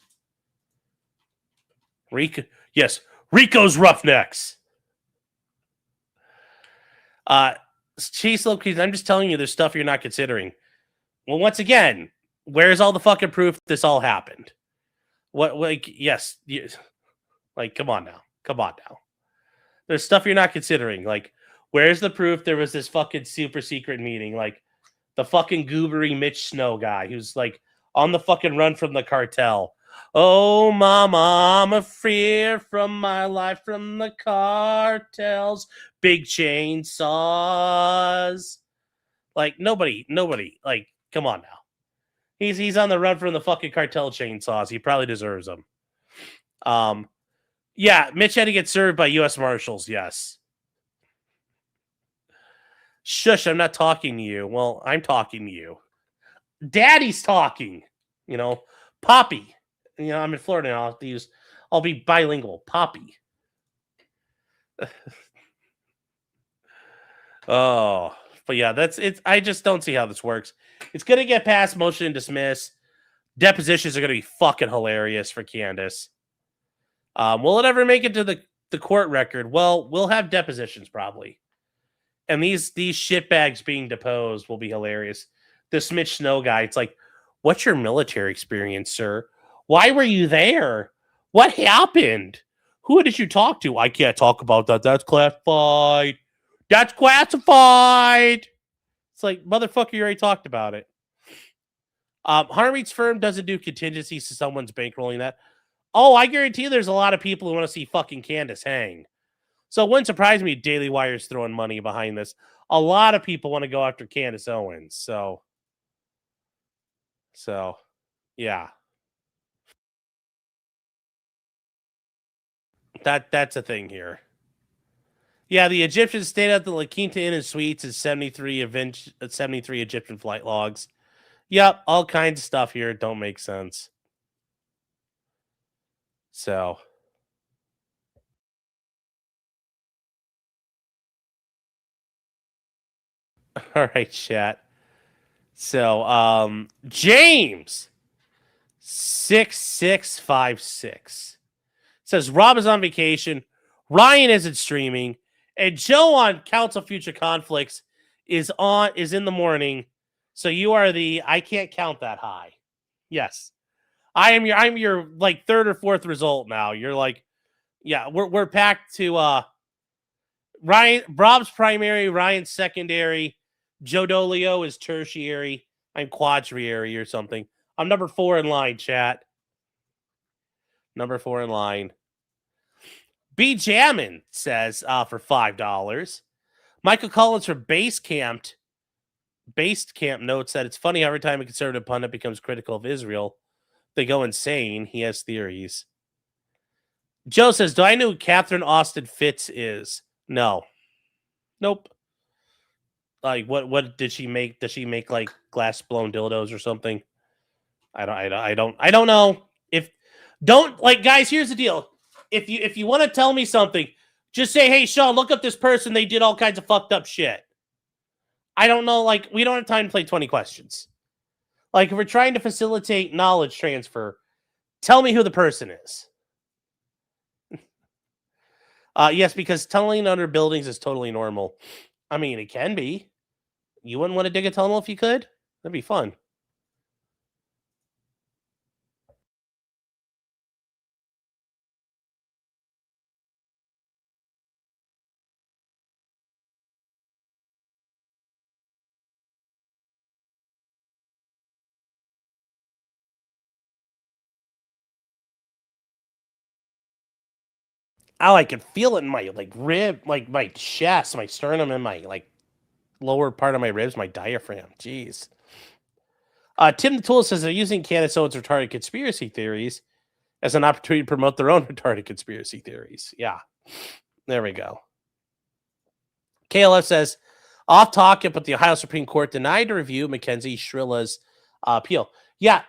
Rico, yes, Rico's Roughnecks. Chase Lopez, I'm just telling you, there's stuff you're not considering. Well, once again, where's all the fucking proof this all happened? What, like, yes, like, come on now. There's stuff you're not considering. Like, where's the proof there was this fucking super secret meeting? Like, the fucking goobery Mitch Snow guy who's like on the fucking run from the cartel. Oh, mama, I'm afraid from my life from the cartels. Big chainsaws. Like, nobody, like, come on now. He's on the run from the fucking cartel chainsaws. He probably deserves them. Yeah, Mitch had to get served by U.S. Marshals, yes. Shush, I'm not talking to you. Well, I'm talking to you. Daddy's talking. You know, Poppy. You know, I'm in Florida now. I'll be bilingual. Poppy. Oh, but yeah, that's it. I just don't see how this works. It's gonna get past motion and dismiss. Depositions are gonna be fucking hilarious for Candace. Will it ever make it to the court record? Well, we'll have depositions probably. And these shitbags being deposed will be hilarious. This Mitch Snow guy, it's like, what's your military experience, sir? Why were you there? What happened? Who did you talk to? I can't talk about that. That's classified. That's classified. It's like, motherfucker, you already talked about it. Harmeet's firm doesn't do contingencies to someone's bankrolling that. Oh, I guarantee there's a lot of people who want to see fucking Candace hang. So it wouldn't surprise me Daily Wire's throwing money behind this. A lot of people want to go after Candace Owens. So yeah. That's a thing here. Yeah, the Egyptians stayed at the La Quinta Inn and Suites and 73 Egyptian flight logs. Yep, all kinds of stuff here don't make sense. So all right, chat. So James 6656 says Rob is on vacation, Ryan isn't streaming, and Joe on Council Future Conflicts is in the morning. So you are the I can't count that high. Yes. I'm your like third or fourth result now. You're like, yeah, we're packed to Ryan, Rob's primary, Ryan's secondary, Joe Dolio is tertiary. I'm quadriary or something. I'm number 4 in line, chat. Number 4 in line. B Jammin says for $5. Michael Collins for Based Camp notes that it's funny how every time a conservative pundit becomes critical of Israel, they go insane. He has theories. Joe says, do I know who Catherine Austin Fitz is? No. Nope. Like what did she make? Does she make like glass blown dildos or something? I don't know. If don't like guys, here's the deal. If you want to tell me something, just say, hey Sean, look up this person. They did all kinds of fucked up shit. I don't know, like we don't have time to play 20 questions. Like if we're trying to facilitate knowledge transfer, tell me who the person is. Yes, because tunneling under buildings is totally normal. I mean, it can be. You wouldn't want to dig a tunnel if you could? That'd be fun. I can feel it in my like rib, like my chest, my sternum, and my like lower part of my ribs, my diaphragm. Jeez. Tim the Tool says they're using Candace Owens' retarded conspiracy theories as an opportunity to promote their own retarded conspiracy theories. Yeah. There we go. KLF says, off topic, but the Ohio Supreme Court denied to review Mackenzie Shrilla's appeal. Yeah,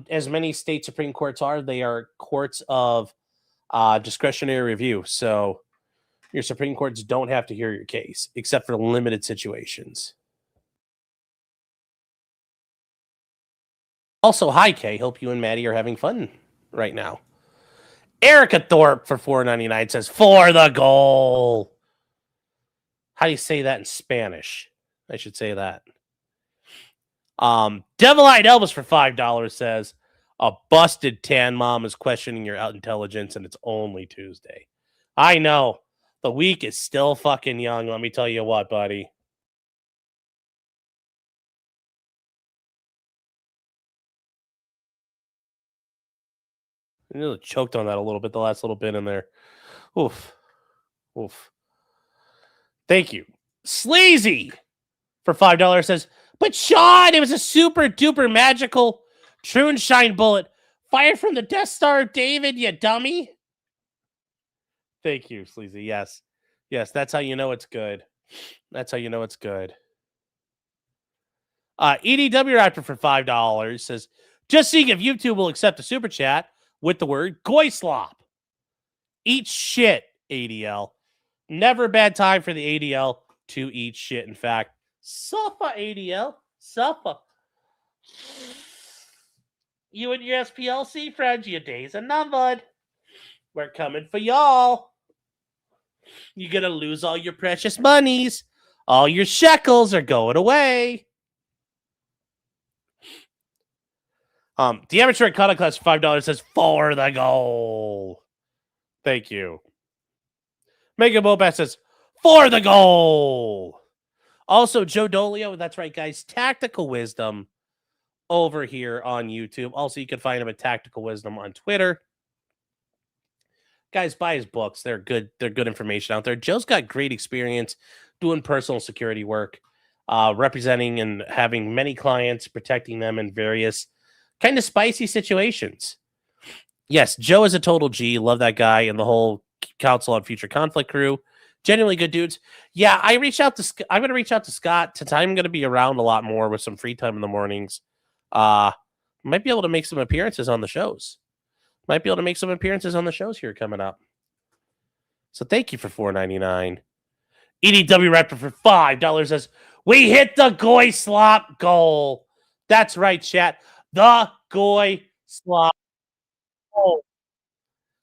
as many state Supreme Courts are, they are courts of discretionary review. So your Supreme Courts don't have to hear your case, except for limited situations. Also, hi, Kay. Hope you and Maddie are having fun right now. Erica Thorpe for $4.99 says, for the goal. How do you say that in Spanish? I should say that. Devil-Eyed Elvis for $5 says, a busted tan mom is questioning your intelligence, and it's only Tuesday. I know. The week is still fucking young. Let me tell you what, buddy. I really choked on that a little bit, the last little bit in there. Oof. Oof. Thank you. Sleazy for $5 says, but Sean, it was a super duper magical true and shine bullet fired from the Death Star of David, you dummy. Thank you, Sleazy. Yes. Yes, that's how you know it's good. That's how you know it's good. EDW Raptor for $5 says, just seeing if YouTube will accept a super chat with the word goy slop. Eat shit, ADL. Never a bad time for the ADL to eat shit. In fact, suffer, ADL. Suffer. You and your SPLC friends, your days are numbered. We're coming for y'all. You're going to lose all your precious monies. All your shekels are going away. The amateur iconoclast for $5 says, for the goal. Thank you. Mega Bobat says, for the goal. Also, Joe Dolio, that's right, guys, Tactical Wisdom over here on YouTube. Also, you can find him at Tactical Wisdom on Twitter. Guys, buy his books. They're good. They're good information out there. Joe's got great experience doing personal security work, representing and having many clients, protecting them in various kind of spicy situations. Yes, Joe is a total G. Love that guy and the whole Council on Future Conflict crew. Genuinely good dudes. Yeah, I'm going to reach out to Scott since I'm going to be around a lot more with some free time in the mornings. Might be able to make some appearances on the shows. Might be able to make some appearances on the shows here coming up. So thank you for $4.99. EDW Raptor for $5 says, we hit the goy slop goal. That's right, chat. The goy slop goal.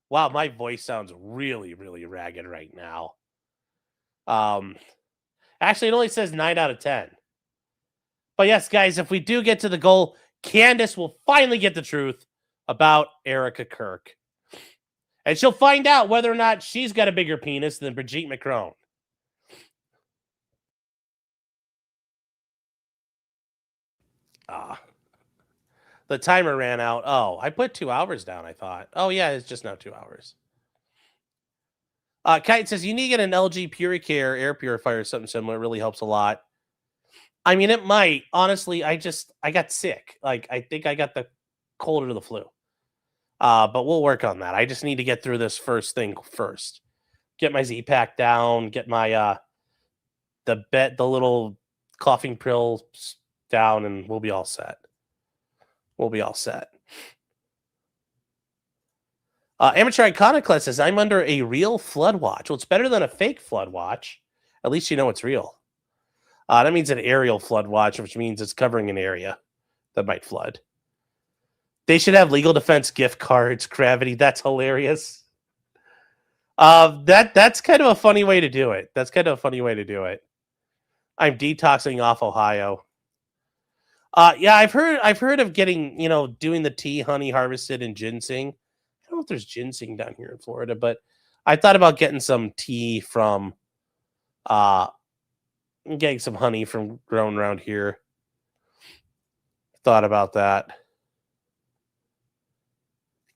Wow, my voice sounds really, really ragged right now. Actually, it only says 9 out of 10. But yes, guys, if we do get to the goal, Candace will finally get the truth about Erica Kirk. And she'll find out whether or not she's got a bigger penis than Brigitte Macron. The timer ran out. Oh, I put 2 hours down, I thought. Oh, yeah, it's just now 2 hours. Kite says, you need to get an LG Puricare air purifier or something similar. It really helps a lot. I mean, it might. Honestly, I got sick. Like, I think I got the cold or the flu. But we'll work on that. I just need to get through this first thing first. Get my Z-Pack down. Get my the little coughing pills down, and we'll be all set. We'll be all set. Amateur Iconoclast says, I'm under a real flood watch. Well, it's better than a fake flood watch. At least you know it's real. That means an aerial flood watch, which means it's covering an area that might flood. They should have legal defense gift cards, Gravity. That's hilarious. That's kind of a funny way to do it. That's kind of a funny way to do it. I'm detoxing off Ohio. Yeah, I've heard of getting, doing the tea, honey harvested in ginseng. I don't know if there's ginseng down here in Florida, but I thought about getting some tea from, getting some honey from grown around here. Thought about that.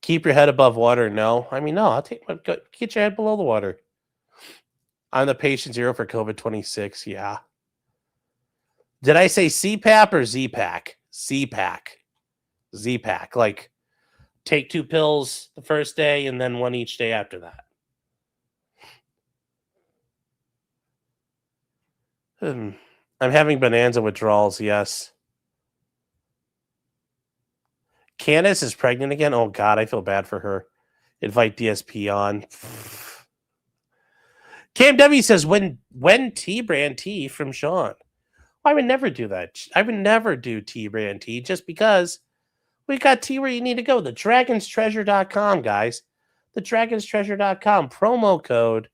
Keep your head above water. No. I mean, no, get your head below the water. I'm the patient zero for COVID-26. Yeah. Did I say CPAP or Z-Pack? Z-Pack. Z-Pack. Like, take 2 pills the first day and then 1 each day after that. I'm having bonanza withdrawals, yes. Candace is pregnant again? Oh, God, I feel bad for her. Invite DSP on. Cam W says, when T-brand tea from Sean? I would never do that. I would never do T-brand tea just because we got tea where you need to go. TheDragonsTreasure.com, guys. TheDragonsTreasure.com. Promo code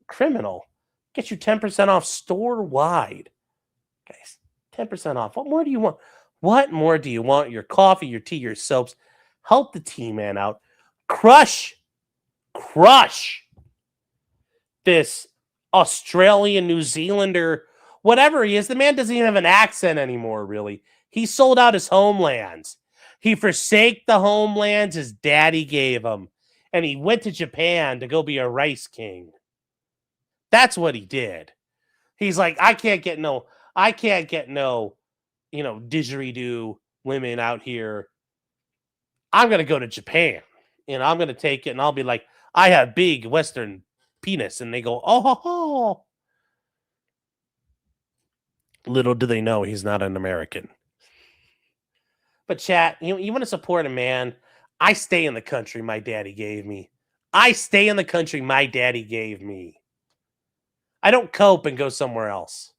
criminal. Get you 10% off store-wide. Guys, 10% off. What more do you want? What more do you want? Your coffee, your tea, your soaps. Help the T-man out. Crush this Australian, New Zealander, whatever he is. The man doesn't even have an accent anymore, really. He sold out his homelands. He forsake the homelands his daddy gave him. And he went to Japan to go be a rice king. That's what he did. He's like, I can't get no, didgeridoo women out here. I'm going to go to Japan. And I'm going to take it and I'll be like, I have big Western penis. And they go, oh. Little do they know he's not an American. But chat, you want to support a man? I stay in the country my daddy gave me. I stay in the country my daddy gave me. I don't cope and go somewhere else.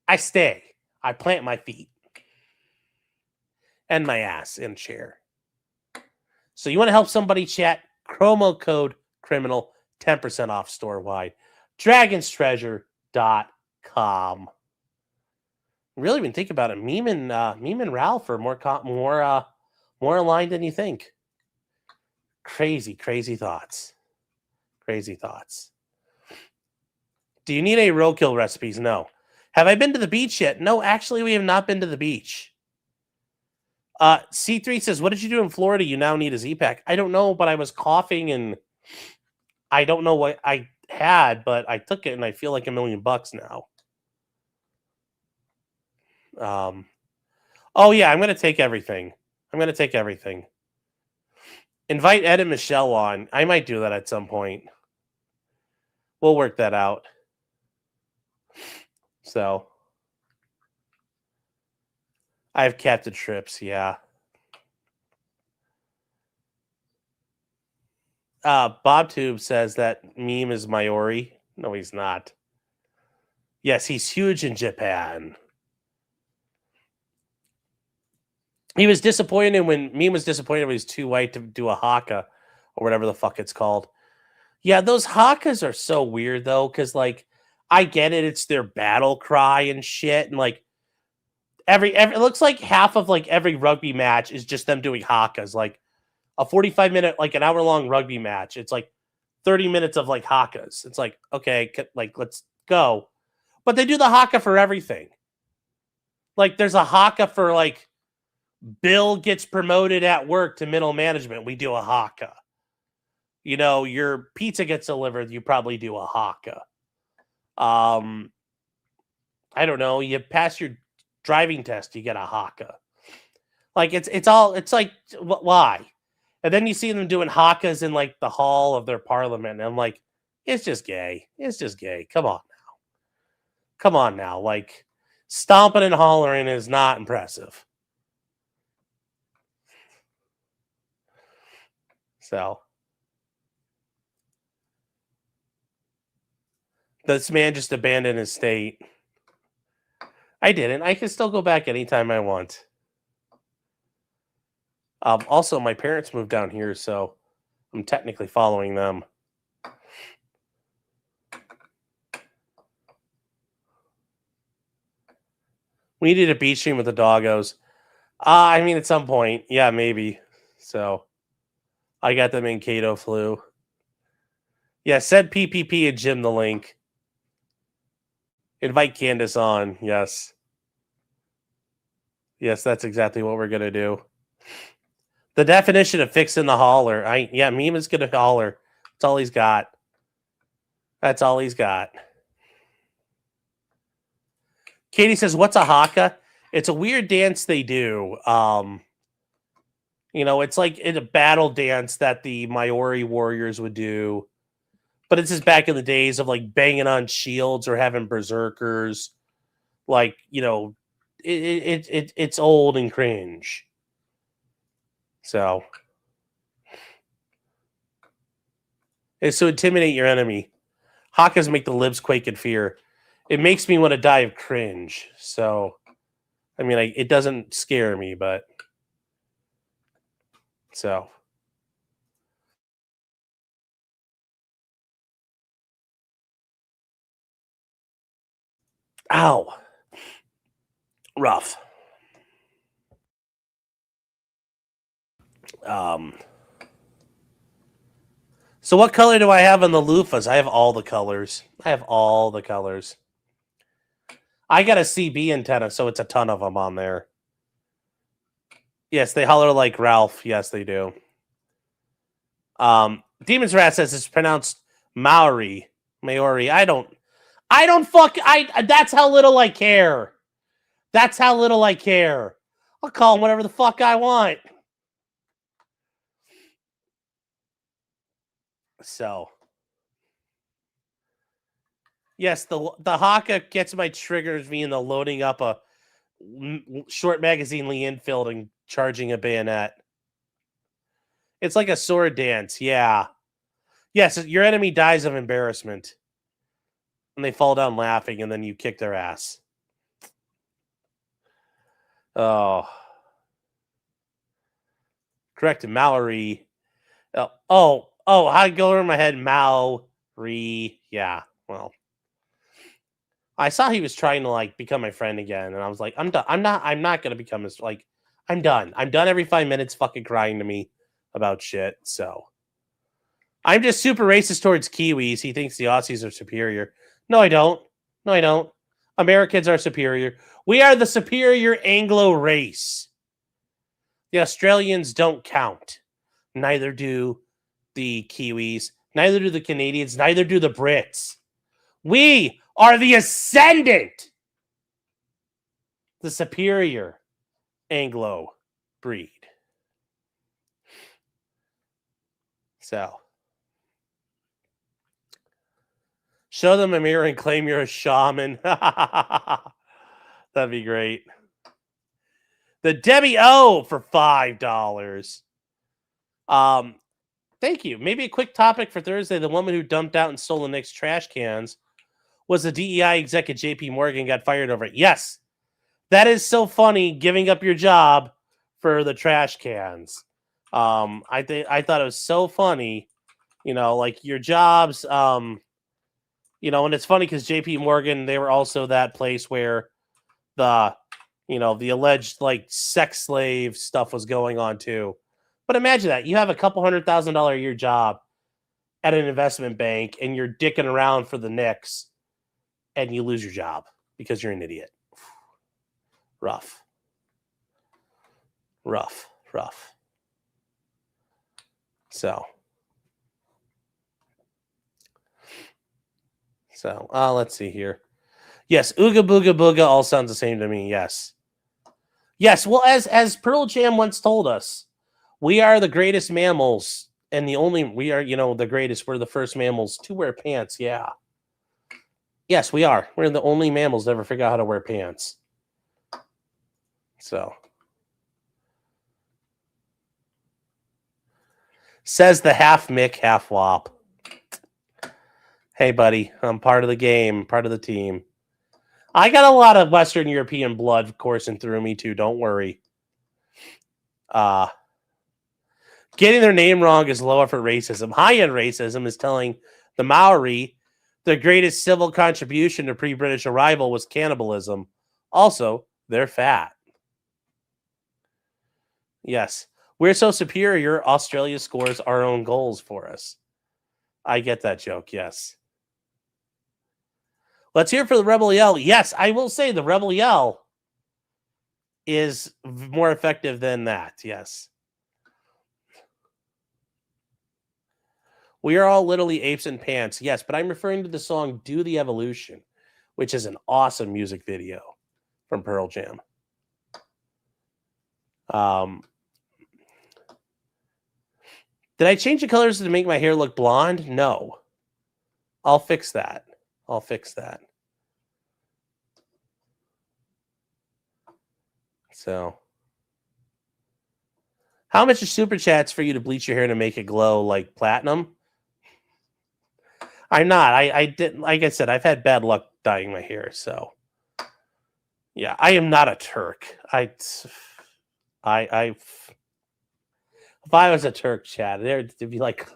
I stay. I plant my feet and my ass in a chair. So you want to help somebody, chat? Promo code criminal, 10% off store-wide. DragonsTreasure.com. Really, when you think about it, Meme and Ralph are more aligned than you think. Crazy thoughts. Do you need any roadkill recipes? No. Have I been to the beach yet? No, actually, we have not been to the beach. C3 says, what did you do in Florida? You now need a Z-Pack. I don't know, but I was coughing and I don't know what I had, but I took it and I feel like $1 million now. Oh yeah, I'm going to take everything. Invite Ed and Michelle on. I might do that at some point. We'll work that out. So I have captain trips, yeah. BobTube says that Meme is Maori. No, he's not. Yes, he's huge in Japan. He was disappointed when Meme was disappointed when he was too white to do a haka or whatever the fuck it's called. Yeah, those hakas are so weird though, because like I get it, it's their battle cry and shit, and like every it looks like half of like every rugby match is just them doing hakas, like a 45-minute, like an hour-long rugby match. It's like 30 minutes of like hakas. It's like, okay, like let's go. But they do the haka for everything. Like there's a haka for like Bill gets promoted at work to middle management. We do a haka. Your pizza gets delivered. You probably do a haka. I don't know. You pass your driving test. You get a haka. Like it's like, why? And then you see them doing hakas in like the hall of their parliament. And I'm like, it's just gay. Come on now. Like stomping and hollering is not impressive. So this man just abandoned his state. I didn't. I can still go back anytime I want. Also, my parents moved down here, so I'm technically following them. We needed a beach stream with the doggos. I mean, at some point. Yeah, maybe. So I got them in Cato flu. Yeah, send PPP and Jim the link. Invite Candace on. Yes. Yes, that's exactly what we're gonna do. The definition of fixing the holler. Meme is gonna holler. That's all he's got. That's all he's got. Katie says, "What's a haka?" It's a weird dance they do. It's like in a battle dance that the Maori warriors would do, but it's just back in the days of like banging on shields or having berserkers. Like it's old and cringe. So it's to intimidate your enemy. Hakas make the lips quake in fear. It makes me want to die of cringe. So, I mean, it doesn't scare me, but so. Ow. Rough. So what color do I have on the loofahs? I have all the colors. I got a CB antenna, so it's a ton of them on there. Yes, they holler like Ralph. Yes, they do. Demon's Rat says it's pronounced Maori. That's how little I care. I'll call him whatever the fuck I want. So, yes, the haka gets my triggers me in the loading up a short magazine Lee Enfield and charging a bayonet. It's like a sword dance, yeah. Yes, your enemy dies of embarrassment. And they fall down laughing, and then you kick their ass. Oh. Correct, Mallory. How'd it go over my head? Mallory. Yeah, well. I saw he was trying to like become my friend again, and I was like, I'm done. I'm not gonna become his I'm done. I'm done every 5 minutes fucking crying to me about shit. So I'm just super racist towards Kiwis. He thinks the Aussies are superior. No, I don't. Americans are superior. We are the superior Anglo race. The Australians don't count. Neither do the Kiwis. Neither do the Canadians. Neither do the Brits. We are the ascendant. The superior Anglo breed. So, show them a mirror and claim you're a shaman. That'd be great. The Debbie O for $5. Thank you. Maybe a quick topic for Thursday. The woman who dumped out and stole the Knicks trash cans was the DEI exec at JP Morgan, got fired over it. Yes. That is so funny, giving up your job for the trash cans. I thought it was so funny, like your jobs, and it's funny because JP Morgan, they were also that place where the alleged like sex slave stuff was going on too. But imagine that. You have a couple $100,000 a year job at an investment bank and you're dicking around for the Knicks and you lose your job because you're an idiot. Rough. So, let's see here. Yes, Ooga Booga Booga all sounds the same to me. Yes. Well, as Pearl Jam once told us, we are the greatest mammals, and we are, the greatest. We're the first mammals to wear pants. Yeah. Yes, we are. We're the only mammals to ever figure out how to wear pants. So. Says the half Mick, half Wop. Hey, buddy, I'm part of the game, part of the team. I got a lot of Western European blood coursing through me, too. Don't worry. Getting their name wrong is low effort racism. High-end racism is telling the Maori their greatest civil contribution to pre-British arrival was cannibalism. Also, they're fat. Yes. We're so superior, Australia scores our own goals for us. I get that joke, yes. Let's hear for the Rebel Yell. Yes, I will say the Rebel Yell. is more effective than that. Yes. We are all literally apes in pants. Yes, but I'm referring to the song Do the Evolution, which is an awesome music video from Pearl Jam. Did I change the colors to make my hair look blonde? No. I'll fix that. So, how much is super chats for you to bleach your hair to make it glow like platinum? I'm not. I didn't. Like I said, I've had bad luck dyeing my hair. So, yeah, I am not a Turk. If I was a Turk, Chad, there'd be like,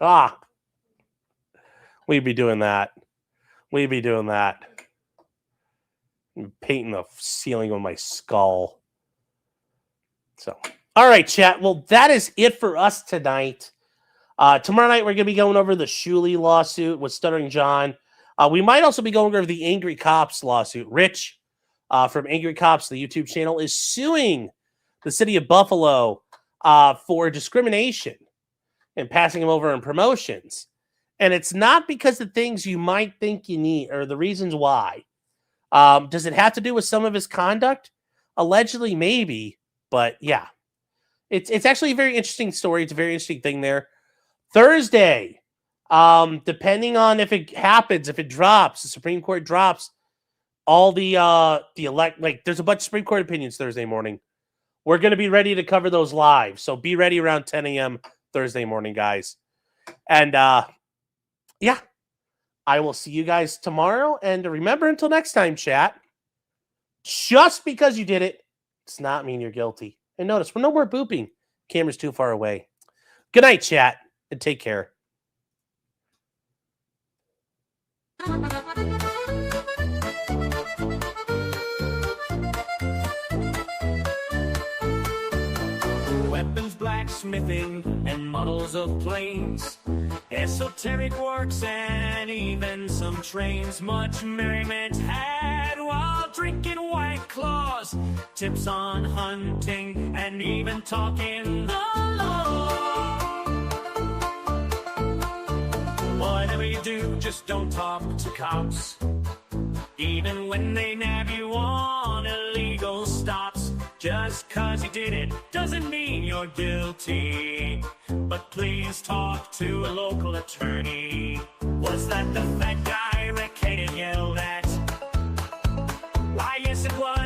we'd be doing that. Painting the ceiling with my skull. So, all right, chat. Well, that is it for us tonight. Tomorrow night, we're going to be going over the Shuley lawsuit with Stuttering John. We might also be going over the Angry Cops lawsuit. Rich from Angry Cops, the YouTube channel, is suing the city of Buffalo for discrimination and passing him over in promotions. And it's not because of things you might think you need or the reasons why. Does it have to do with some of his conduct? Allegedly, maybe. But yeah, it's actually a very interesting story. It's a very interesting thing there. Thursday, depending on if it happens, if it drops, the Supreme Court drops all there's a bunch of Supreme Court opinions Thursday morning. We're going to be ready to cover those live. So be ready around 10 a.m. Thursday morning, guys. And yeah, I will see you guys tomorrow. And remember, until next time, chat, just because you did it does not mean you're guilty. And notice, we're no more booping. Camera's too far away. Good night, chat, and take care. Weapons, blacksmithing, and models of planes, esoteric works, and even some trains. Much merriment had while drinking White Claws, tips on hunting, and even talking the law. Whatever you do, just don't talk to cops, even when they nab you on illegal stops. Just 'cause you did it doesn't mean you're guilty, but please talk to a local attorney. Was that the fat guy Rick Hayden yelled at? Why, yes it was.